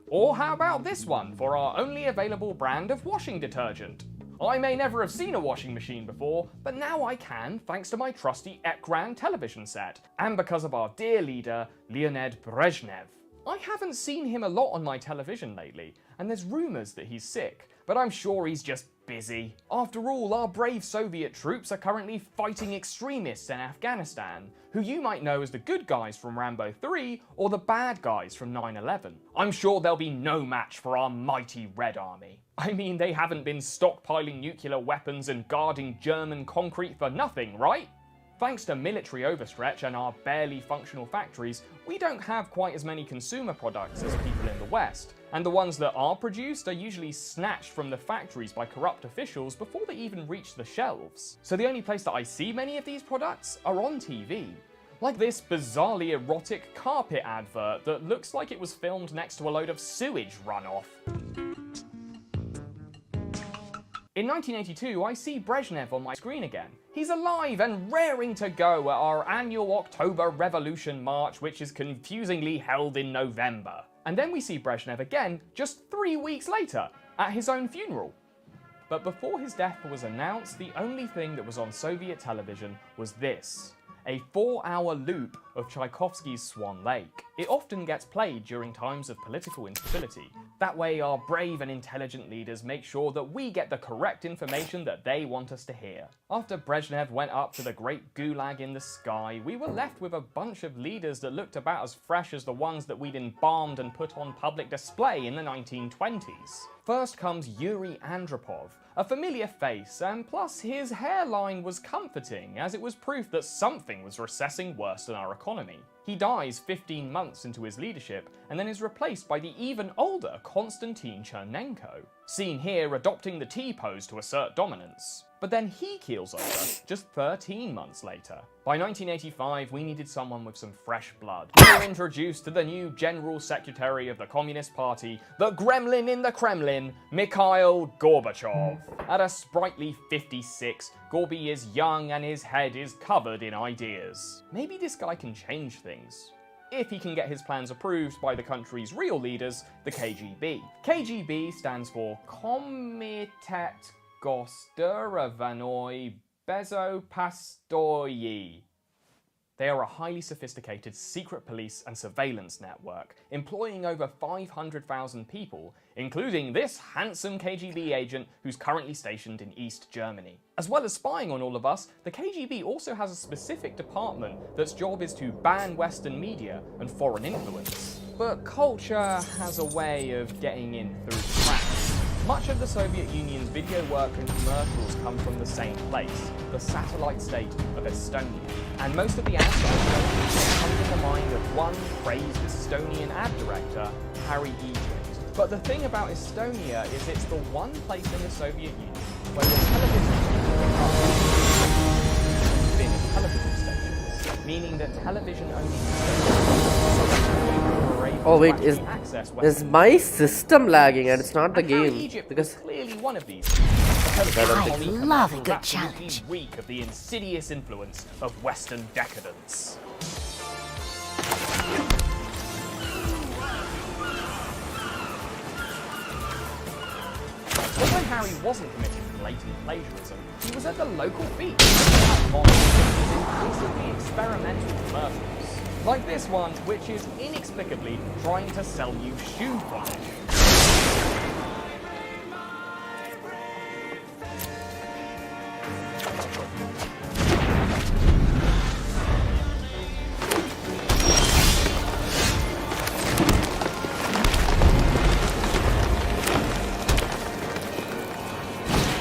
[SPEAKER 2] Or how about this one for our only available brand of washing detergent? I may never have seen a washing machine before, but now I can thanks to my trusty Ekran television set, and because of our dear leader, Leonid Brezhnev. I haven't seen him a lot on my television lately, and there's rumours that he's sick, but I'm sure he's just busy. After all, our brave Soviet troops are currently fighting extremists in Afghanistan, who you might know as the good guys from Rambo 3 or the bad guys from 9/11. I'm sure they'll be no match for our mighty Red Army. I mean, they haven't been stockpiling nuclear weapons and guarding German concrete for nothing, right? Thanks to military overstretch and our barely functional factories, we don't have quite as many consumer products as people in the West, and the ones that are produced are usually snatched from the factories by corrupt officials before they even reach the shelves. So the only place that I see many of these products are on TV. Like this bizarrely erotic carpet advert that looks like it was filmed next to a load of sewage runoff. In 1982, I see Brezhnev on my screen again. He's alive and raring to go at our annual October Revolution March, which is confusingly held in November. And then we see Brezhnev again just 3 weeks later, at his own funeral. But before his death was announced, the only thing that was on Soviet television was this. A 4-hour loop of Tchaikovsky's Swan Lake. It often gets played during times of political instability. That way our brave and intelligent leaders make sure that we get the correct information that they want us to hear. After Brezhnev went up to the great gulag in the sky, we were left with a bunch of leaders that looked about as fresh as the ones that we'd embalmed and put on public display in the 1920s. First comes Yuri Andropov, a familiar face, and plus his hairline was comforting, as it was proof that something was recessing worse than our economy. He dies 15 months into his leadership, and then is replaced by the even older Konstantin Chernenko, seen here adopting the T-pose to assert dominance. But then he keels over just 13 months later. By 1985, we needed someone with some fresh blood. We were introduced to the new General Secretary of the Communist Party, the Gremlin in the Kremlin, Mikhail Gorbachev. At a sprightly 56, Gorby is young and his head is covered in ideas. Maybe this guy can change things, if he can get his plans approved by the country's real leaders, the KGB. KGB stands for Komitet Gosterovanoi Bezopastoyi. They are a highly sophisticated secret police and surveillance network, employing over 500,000 people, including this handsome KGB agent who's currently stationed in East Germany. As well as spying on all of us, the KGB also has a specific department that's job is to ban Western media and foreign influence. But culture has a way of getting in through the cracks. Much of the Soviet Union's video work and commercials come from the same place, the satellite state of Estonia. And most of the ads come to the mind of one praised Estonian ad director, Harry Egypt. But the thing about Estonia is it's the one place in the Soviet Union where the television stations, meaning that television-only
[SPEAKER 3] Oh wait, is my system lagging and it's not the game?
[SPEAKER 2] Egypt
[SPEAKER 3] Because
[SPEAKER 2] clearly one of these.
[SPEAKER 12] I love a good challenge.
[SPEAKER 2] Weak of the insidious influence of Western decadence. But when Harry wasn't committing blatant plagiarism, he was at the local beach, increasingly experimental commercials. Like this one, which is inexplicably trying to sell you shoe polish.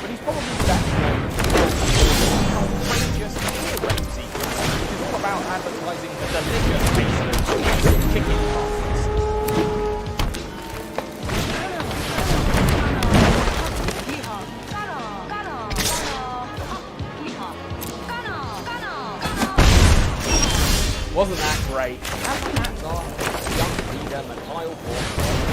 [SPEAKER 2] But he's probably best known for outrageous earring sequence, which is all about advertising the delicious taste of chicken thighs. Wasn't that great? As my hats off, young leader Mikhail Gorbachev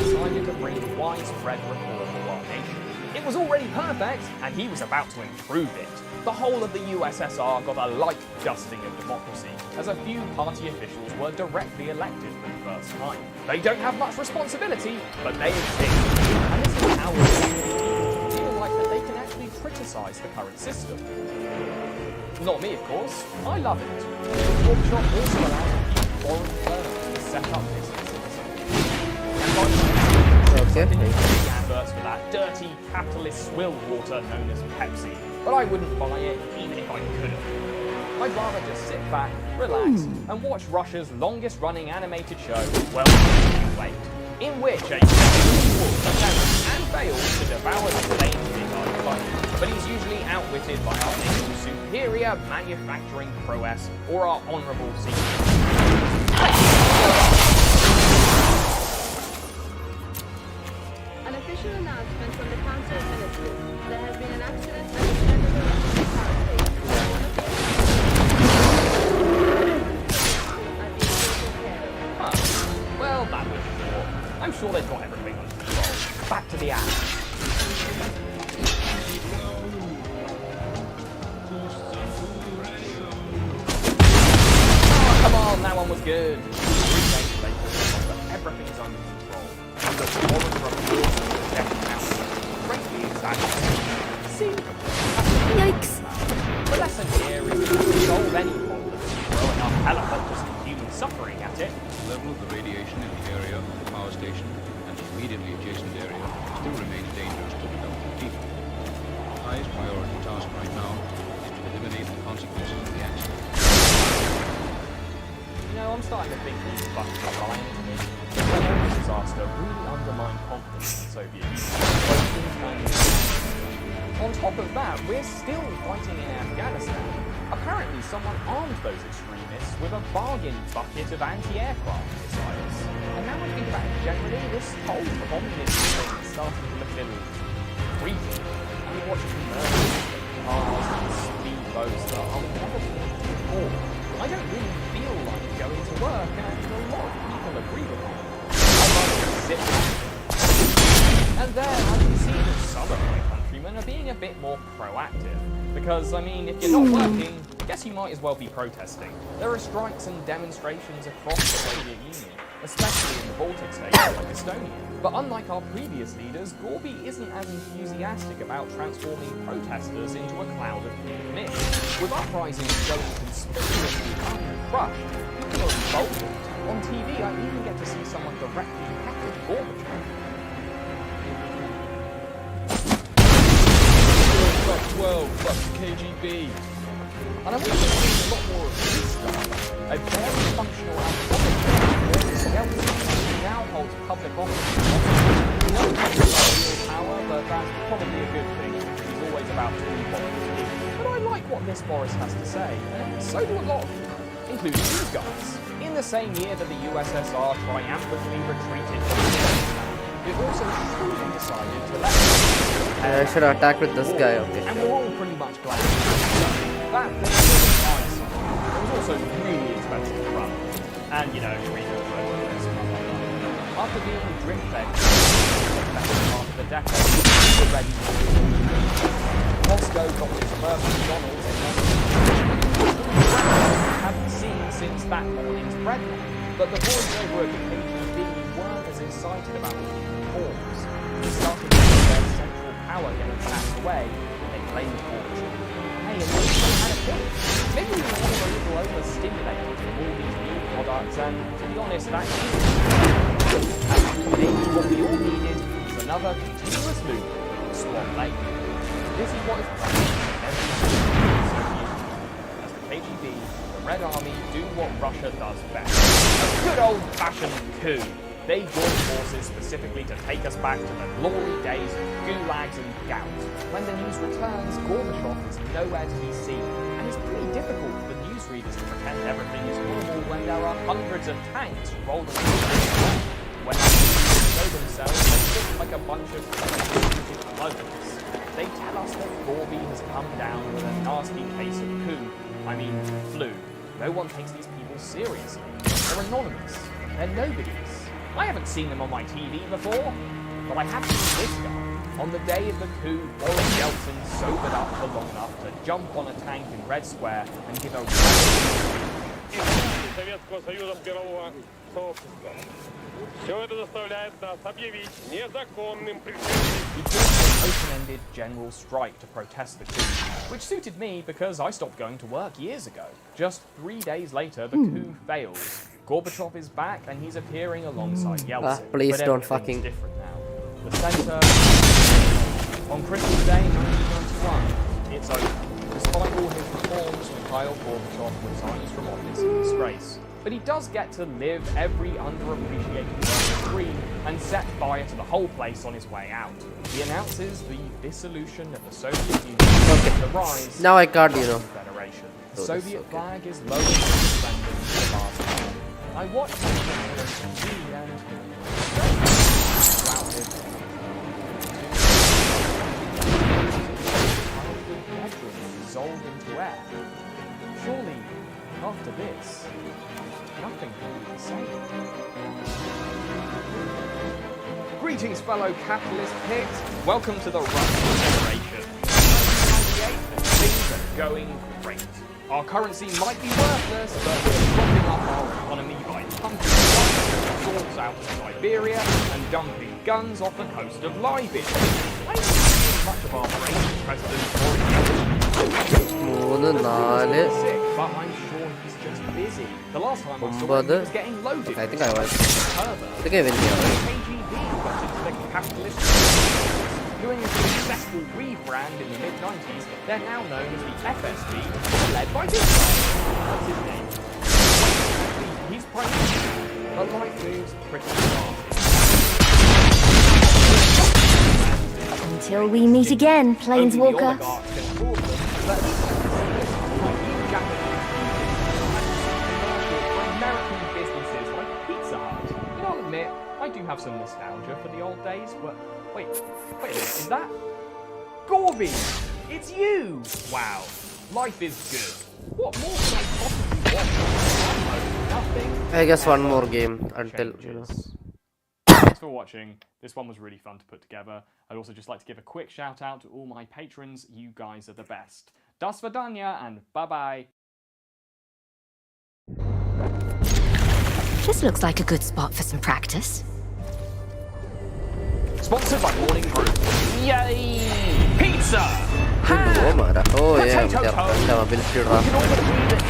[SPEAKER 2] decided to bring widespread reform to our nation. It was already perfect, and he was about to improve it. The whole of the USSR got a light dusting of democracy, as a few party officials were directly elected for the first time. They don't have much responsibility, but they exist. And this is how we feel like that they can actually criticize the current system. Not me, of course. I love it. Gorbachev also allowed foreign firms to set up this system. And by the adverts for that dirty capitalist swill water known as Pepsi. But I wouldn't buy it, even if I could. I'd rather just sit back, relax, and watch Russia's longest-running animated show, Well Played, in which a wolf attempts and fails to devour the slain big-eyed fight. But he's usually outwitted by our nation's superior manufacturing prowess or our honourable secret.
[SPEAKER 7] An official announcement from the Council of Ministers. There has been an accident at the Central Electric Power Station.
[SPEAKER 2] Well, that was short. I'm sure they've got everything under control. Back to the app. Come on, that one was good. 3 days later, everything's under control. And the foreign reports of the death count suffering at it.
[SPEAKER 13] The level of the radiation in the area of the power station and the immediately adjacent area still remains dangerous to the Delta people. The highest priority task right now is to eliminate the consequences of the accident.
[SPEAKER 2] You know, I'm starting to think these fuckers are lying to me. The Chernobyl disaster really undermined confidence in the Soviet Union. On top of that, we're still fighting in Afghanistan. Apparently, someone armed those extremists with a bargain bucket of anti-aircraft missiles. And now I think about it generally, this whole communist thing is starting to look a little creepy. I'm watching murders, cars, and speedboats that I'll never feel before. I don't really feel like going to work, and a lot of people agree with me. I'd rather just sit back. And then I can see that some of my countrymen are being a bit more proactive. Because, I mean, if you're not working, I guess you might as well be protesting. There are strikes and demonstrations across the Soviet Union, especially in the Baltic states like Estonia. But unlike our previous leaders, Gorby isn't as enthusiastic about transforming protesters into a cloud of human mist. With uprisings going conspicuously uncrushed, people are emboldened. On TV, I even get to see someone directly heckle Gorbachev. 12, fuck KGB. And I wish there was a lot more of this stuff. A very functional alcoholic Yeltsin now holds public office. He doesn't have real power, but that's probably a good thing. He's always about to be popular. But I like what this Boris has to say, and so do a lot of people, including these guys. In the same year that the USSR triumphantly retreated from Afghanistan, it also truly decided to let
[SPEAKER 3] I should attack with this guy, okay.
[SPEAKER 2] And we're all pretty much glad. That thing was a nice. It was also really expensive to run. And, you know, reasons for this. After being drink-fed for the better part of the decade, already Moscow got its first McDonald's in hadn't seen since that morning's bread line. But the boys over at the KGB weren't as excited about the reforms. They started to see their central power getting sapped away, they blamed fortune. Hey, and they had a point. Maybe we were all a little overstimulated with all these new products, and to be honest, that is maybe what we all needed is another continuous loop of Swan Lake. This is what is present in every as the KGB, the Red Army, do what Russia does best. A good old-fashioned coup. They joined forces specifically to take us back to the glory days of gulags and gout. When the news returns, Gorbachev is nowhere to be seen, and it's pretty difficult for the newsreaders to pretend everything is normal when there are hundreds of tanks rolling around. When they show themselves, they look like a bunch of clones. They tell us that Gorby has come down with a nasty case of flu. No one takes these people seriously. They're anonymous. They're nobodies. I haven't seen them on my TV before, but I have seen this guy. On the day of the coup, Boris Yeltsin sobered up for long enough to jump on a tank in Red Square and give a He called an open-ended general strike to protest the coup, which suited me because I stopped going to work years ago. Just 3 days later, the coup fails. Gorbachev is back and he's appearing alongside Yeltsin.
[SPEAKER 3] Please
[SPEAKER 2] but
[SPEAKER 3] don't fucking...
[SPEAKER 2] different now. The centre... On Christmas Day 1991, it's over. Despite all his reforms, Mikhail Gorbachev resigns from office in disgrace. But he does get to live every underappreciated world dream and set fire to the whole place on his way out. He announces the dissolution of the Soviet Union and the rise
[SPEAKER 3] now I got, you know.
[SPEAKER 2] of the Federation. The Soviet flag is lowered and suspended in the last time. I watched it on TV and dissolved into air. Surely, after this, nothing can be the same. Greetings, fellow capitalist pigs. Welcome to the Russian Federation. 1998, and things are going great. Our currency might be worthless, but we're propping up our economy by pumping swords out of Siberia and dumping guns off the coast of Libya. I haven't seen much of our British president or sick, but I'm sure he's just busy busy. The last time I saw him, he was getting loaded.
[SPEAKER 3] I think I was. I think I went here.
[SPEAKER 2] KGB got into the capitalist. Doing a successful rebrand in the mid-90s, they're now known as the FSB, led by this guy. What's his name? He's prime minister, but life moves pretty fast.
[SPEAKER 19] Until we meet again, Planeswalker.
[SPEAKER 2] American businesses like Pizza Hut. And I'll admit, I do have some nostalgia for the old days, but wait a minute, is that Gorby? It's you! Wow, life is good. What more can I possibly want? Nothing.
[SPEAKER 3] I guess one more game until, you know.
[SPEAKER 2] Thanks for watching. This one was really fun to put together. I'd also just like to give a quick shout out to all my patrons. You guys are the best. Do svidaniya and bye-bye.
[SPEAKER 19] This looks like a good spot for some practice.
[SPEAKER 2] Sponsored by Morning Brew. Yay! Pizza!
[SPEAKER 3] Oh yeah,
[SPEAKER 2] Potato toast! We can all agree that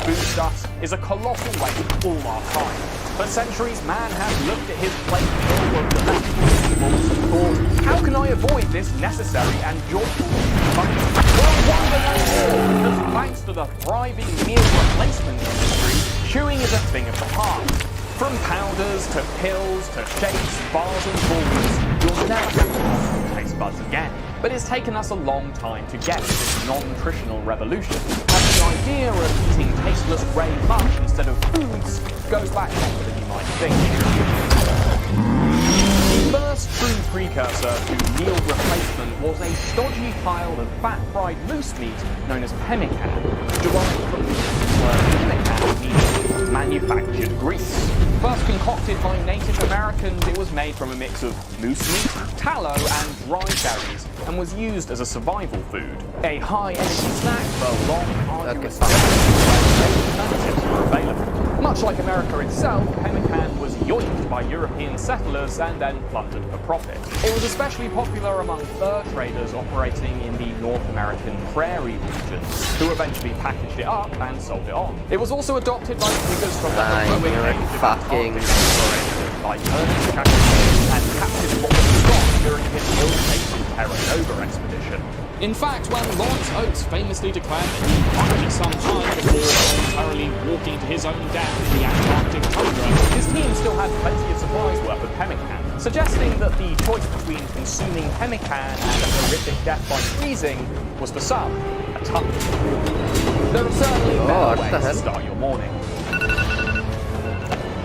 [SPEAKER 2] food stuffs is a colossal waste of all our time. For centuries, man has looked at his plate full of delectable meals and thought, how can I avoid this necessary and joyful function? Well, wonder no more, because thanks to the thriving meal replacement industry, chewing is a thing of the past. From powders to pills to shakes, bars and balls, you'll never have to lost your taste buds again. But it's taken us a long time to get to this non-nutritional revolution. And the idea of eating tasteless grey mush instead of foods goes back longer than you might think. The first true precursor to meal replacement was a stodgy pile of fat-fried moose meat known as pemmican, derived from the word pemmican meaning manufactured grease. First concocted by Native Americans, it was made from a mix of moose meat, tallow, and dry berries, and was used as a survival food. A high-energy snack for long, arduous days where alternatives were available. Much like America itself, pemmican was yoinked by European settlers and then plundered for profit. It was especially popular among fur traders operating in the North American prairie regions, who eventually packaged it up and sold it on. It was also adopted by figures from the heroic age of Antarctic exploration like Ernest Shackleton and Captain Robert Scott during his ill-fated Terra Nova expedition. In fact, when Lawrence Oates famously declared that he parted some time before voluntarily walking to his own death in the Antarctic tundra, his team still had plenty of supplies worth of pemmican, suggesting that the choice between consuming pemmican and a horrific death by freezing was for some a tough one. There are certainly better ways to start your morning.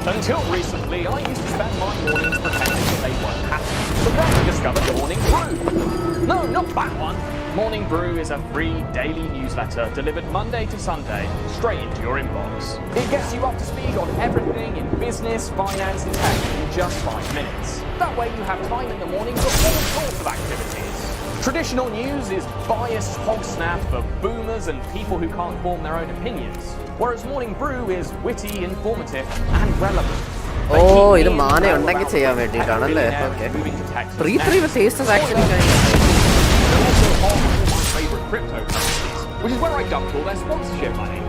[SPEAKER 2] Until recently, I used to spend my mornings pretending that they weren't happy. But then I discovered Morning Brew. No, not that one. Morning Brew is a free daily newsletter delivered Monday to Sunday, straight into your inbox. It gets you up to speed on everything in business, finance, and tech in just 5 minutes. That way you have time in the morning for all sorts of activities. Traditional news is biased hog snap for boomers and people who can't form their own opinions, whereas Morning Brew is witty, informative, and relevant.
[SPEAKER 3] Oh, this man is going to do it. Okay. 3 with taste is actually kind of.
[SPEAKER 2] They're also home to all my favourite cryptocurrencies, which is where I dumped all their sponsorship money.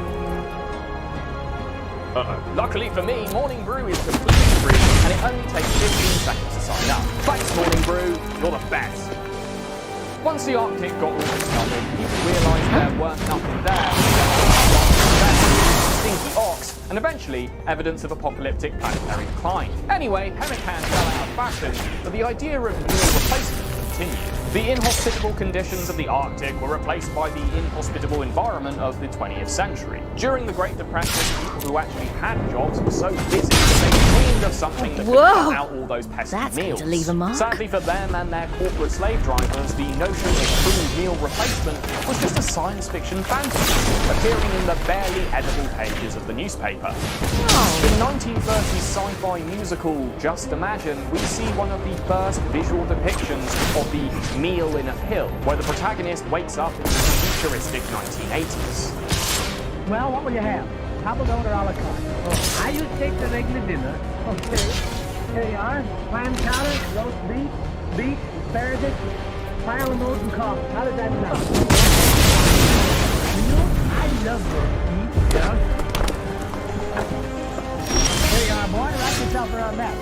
[SPEAKER 2] Luckily for me, Morning Brew is completely free, and it only takes 15 seconds to sign up. Thanks, Morning Brew, you're the best. Once the Arctic got all discovered, people realised there weren't nothing there. Stinky ox, and eventually evidence of apocalyptic planetary decline. Anyway, pemmican fell out of fashion, but the idea of meal replacement continued. The inhospitable conditions of the Arctic were replaced by the inhospitable environment of the 20th century. During the Great Depression, people who actually had jobs were so busy that they dreamed of something that could cut out all those pesky meals.
[SPEAKER 19] To leave a mark.
[SPEAKER 2] Sadly for them and their corporate slave drivers, the notion of true meal replacement was just a science fiction fantasy, appearing in the barely edible pages of the newspaper. In the 1930s sci-fi musical Just Imagine, we see one of the first visual depictions of the meal in a pill, where the protagonist wakes up in the futuristic 1980s.
[SPEAKER 14] Well, what will you have? Table d'hôte or a la carte? Oh, I use take the regular dinner. Okay. Here you are. Clam chowder, roast beef, asparagus, pile of molten coffee. How does that sound? You know, I love roast beef, yeah. Here you are, boy. Wrap yourself around that.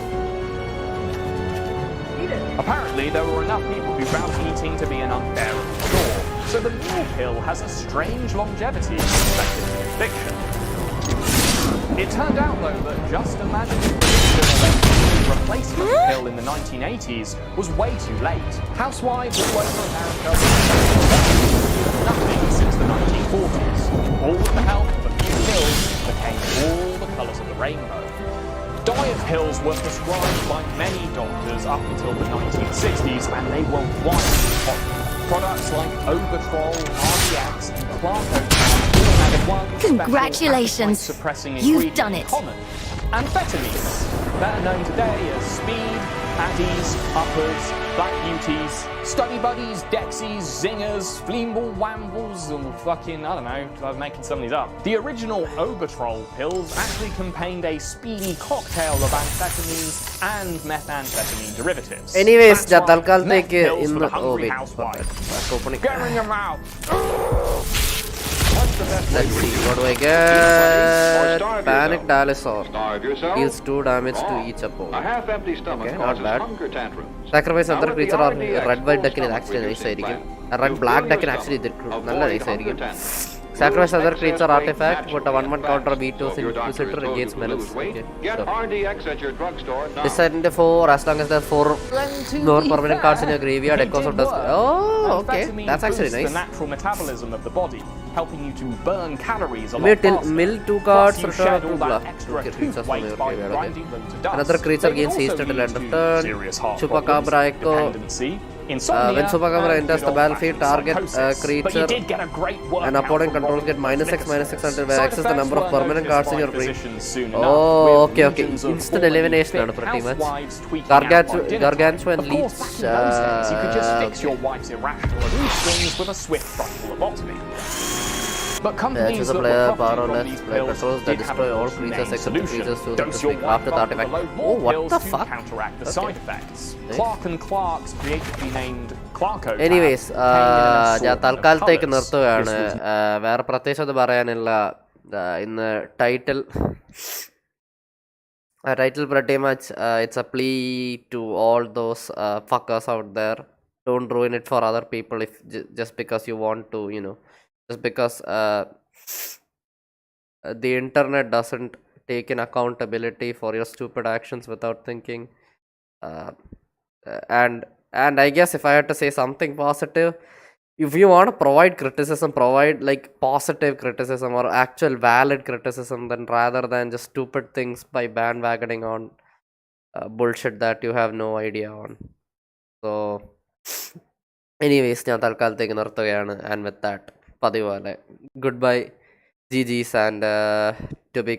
[SPEAKER 14] Eat it.
[SPEAKER 2] Apparently, there were enough people who found eating to be an unbearable chore, so the meal pill has a strange longevity expected in fiction. It turned out, though, that just imagining the replacement pill in the 1980s was way too late. Housewives all over America were nothing since the 1940s. All with the help of a few pills became all the colours of the rainbow. Diet pills were prescribed by many doctors up until the 1960s, and they were widely popular. Products like Obertrol, RDX, and Clarkotan all had one
[SPEAKER 19] Congratulations.
[SPEAKER 2] suppressing
[SPEAKER 19] You've done
[SPEAKER 2] ingredient
[SPEAKER 19] it.
[SPEAKER 2] common: amphetamines, better known today as speed, addies, uppers, black beauties, study buddies, dexies, zingers, fleamble wambles, and fucking, I don't know, I'm making some of these up. The original Obertrol pills actually contained a speedy cocktail of amphetamines and methamphetamine derivatives.
[SPEAKER 3] Anyways,
[SPEAKER 2] That's right,
[SPEAKER 3] തൽക്കാലത്തേക്ക്
[SPEAKER 2] meth pills for
[SPEAKER 3] ഇന്ന്
[SPEAKER 2] the hungry
[SPEAKER 3] wait,
[SPEAKER 2] housewife.
[SPEAKER 3] opening.
[SPEAKER 2] Get in your mouth.
[SPEAKER 3] Let's see, what do I get? Panic Dinosaur. Deals 2 damage to each opponent.
[SPEAKER 10] A half-empty stomach
[SPEAKER 3] Okay, not
[SPEAKER 10] causes
[SPEAKER 3] bad.
[SPEAKER 10] hunger tantrums.
[SPEAKER 3] Sacrifice other
[SPEAKER 10] Now,
[SPEAKER 3] creature or
[SPEAKER 10] with the
[SPEAKER 3] red
[SPEAKER 10] RDX
[SPEAKER 3] white deck is actually
[SPEAKER 10] with
[SPEAKER 3] nice
[SPEAKER 10] your
[SPEAKER 3] ആയിരിക്കും.
[SPEAKER 10] plan,
[SPEAKER 3] Red
[SPEAKER 10] you
[SPEAKER 3] black
[SPEAKER 10] fill
[SPEAKER 3] deck is
[SPEAKER 10] your
[SPEAKER 3] actually
[SPEAKER 10] stomach.
[SPEAKER 3] നല്ല
[SPEAKER 10] Avoid
[SPEAKER 3] nice ആയിരിക്കും.
[SPEAKER 10] hunger tantrums.
[SPEAKER 3] Sacrifice other creature
[SPEAKER 10] Excess
[SPEAKER 3] artifact,
[SPEAKER 10] weight
[SPEAKER 3] put a 1/1
[SPEAKER 10] naturally
[SPEAKER 3] counter
[SPEAKER 10] fast.
[SPEAKER 3] V2
[SPEAKER 10] So if your doctor
[SPEAKER 3] Inquisitor
[SPEAKER 10] has told
[SPEAKER 3] against
[SPEAKER 10] you to
[SPEAKER 3] menace.
[SPEAKER 10] lose weight,
[SPEAKER 3] Okay.
[SPEAKER 10] get
[SPEAKER 3] So,
[SPEAKER 10] RDX at your drugstore now.
[SPEAKER 3] descend 4 as long as there are 4 more permanent cards in your graveyard.
[SPEAKER 2] It
[SPEAKER 3] Echoes of
[SPEAKER 2] did
[SPEAKER 3] Dusk.
[SPEAKER 2] work.
[SPEAKER 3] Oh, okay.
[SPEAKER 2] Amphetamine
[SPEAKER 3] That's actually
[SPEAKER 2] boosts
[SPEAKER 3] nice.
[SPEAKER 2] the natural metabolism of the body, helping you to burn calories a lot
[SPEAKER 3] Mill
[SPEAKER 2] faster.
[SPEAKER 3] 2 cards,
[SPEAKER 2] Plus, you
[SPEAKER 3] return
[SPEAKER 2] shed
[SPEAKER 3] to
[SPEAKER 2] all
[SPEAKER 3] blah.
[SPEAKER 2] that extra
[SPEAKER 3] Okay,
[SPEAKER 2] tooth
[SPEAKER 3] creatures from
[SPEAKER 2] weight
[SPEAKER 3] your
[SPEAKER 2] by
[SPEAKER 3] graveyard.
[SPEAKER 2] grinding them to dust.
[SPEAKER 3] Another creature
[SPEAKER 2] They can
[SPEAKER 3] gains haste
[SPEAKER 2] also
[SPEAKER 3] until end
[SPEAKER 2] lead
[SPEAKER 3] of
[SPEAKER 2] to
[SPEAKER 3] turn.
[SPEAKER 2] serious heart
[SPEAKER 3] Chupacabra
[SPEAKER 2] problems,
[SPEAKER 3] Echo.
[SPEAKER 2] dependency, insomnia,
[SPEAKER 3] When Chupacabra
[SPEAKER 2] and
[SPEAKER 3] enters
[SPEAKER 2] good
[SPEAKER 3] the battlefield,
[SPEAKER 2] old-fashioned
[SPEAKER 3] target
[SPEAKER 2] psychosis. But you
[SPEAKER 3] creature
[SPEAKER 2] did get a great workout
[SPEAKER 3] and opponent
[SPEAKER 2] from
[SPEAKER 3] controls
[SPEAKER 2] Robin
[SPEAKER 3] get -6/-6 until they
[SPEAKER 2] Side
[SPEAKER 3] access the
[SPEAKER 2] effects
[SPEAKER 3] number of
[SPEAKER 2] were
[SPEAKER 3] permanent
[SPEAKER 2] noticed
[SPEAKER 3] cards in
[SPEAKER 2] by
[SPEAKER 3] your grave.
[SPEAKER 2] physicians soon
[SPEAKER 3] Oh,
[SPEAKER 2] enough,
[SPEAKER 3] okay,
[SPEAKER 2] with
[SPEAKER 3] okay.
[SPEAKER 2] legions of
[SPEAKER 3] Instant
[SPEAKER 2] already
[SPEAKER 3] elimination
[SPEAKER 2] fit
[SPEAKER 3] ആണ് pretty much.
[SPEAKER 2] housewives tweaking out by dinner
[SPEAKER 3] Gargantuan
[SPEAKER 2] time. Of course,
[SPEAKER 3] leech.
[SPEAKER 2] back in those days, you could just fix your wife's irrational mood swings with a swift frontal lobotomy. But companies
[SPEAKER 3] Choose a
[SPEAKER 2] that were
[SPEAKER 3] player,
[SPEAKER 2] profiting
[SPEAKER 3] power
[SPEAKER 2] from
[SPEAKER 3] left,
[SPEAKER 2] these
[SPEAKER 3] play
[SPEAKER 2] pills
[SPEAKER 3] controls that
[SPEAKER 2] did have
[SPEAKER 3] destroy
[SPEAKER 2] a
[SPEAKER 3] all
[SPEAKER 2] more
[SPEAKER 3] creatures
[SPEAKER 2] humane
[SPEAKER 3] except the
[SPEAKER 2] solution.
[SPEAKER 3] creatures chosen
[SPEAKER 2] Dose
[SPEAKER 3] to
[SPEAKER 2] your
[SPEAKER 3] speak
[SPEAKER 2] wife
[SPEAKER 3] after the
[SPEAKER 2] up
[SPEAKER 3] artifact.
[SPEAKER 2] with a load
[SPEAKER 3] Oh,
[SPEAKER 2] more
[SPEAKER 3] what
[SPEAKER 2] pills
[SPEAKER 3] the
[SPEAKER 2] to
[SPEAKER 3] fuck?
[SPEAKER 2] counteract the
[SPEAKER 3] Okay.
[SPEAKER 2] side effects. Clark and Clark's creatively named Clarko.
[SPEAKER 3] Anyways, ഞാൻ തൽക്കാലത്തേക്ക് നിർത്തുകയാണ്. വേറെ പ്രത്യേകിച്ച് അത് പറയാനില്ല. ഇന്ന് title pretty much it's a plea to all those fuckers out there. Don't ruin it for other people if just because you want to, you know, just because the internet doesn't take in accountability for your stupid actions without thinking. And I guess if I had to say something positive, if you want to provide criticism, provide like positive criticism or actual valid criticism, then rather than just stupid things by bandwagoning on bullshit that you have no idea on. So anyways, ഞാൻ തൽക്കാലത്തേക്ക് നിർത്തുകയാണ്. And with that, പതിവ് പോലെ goodbye, GG's, and to be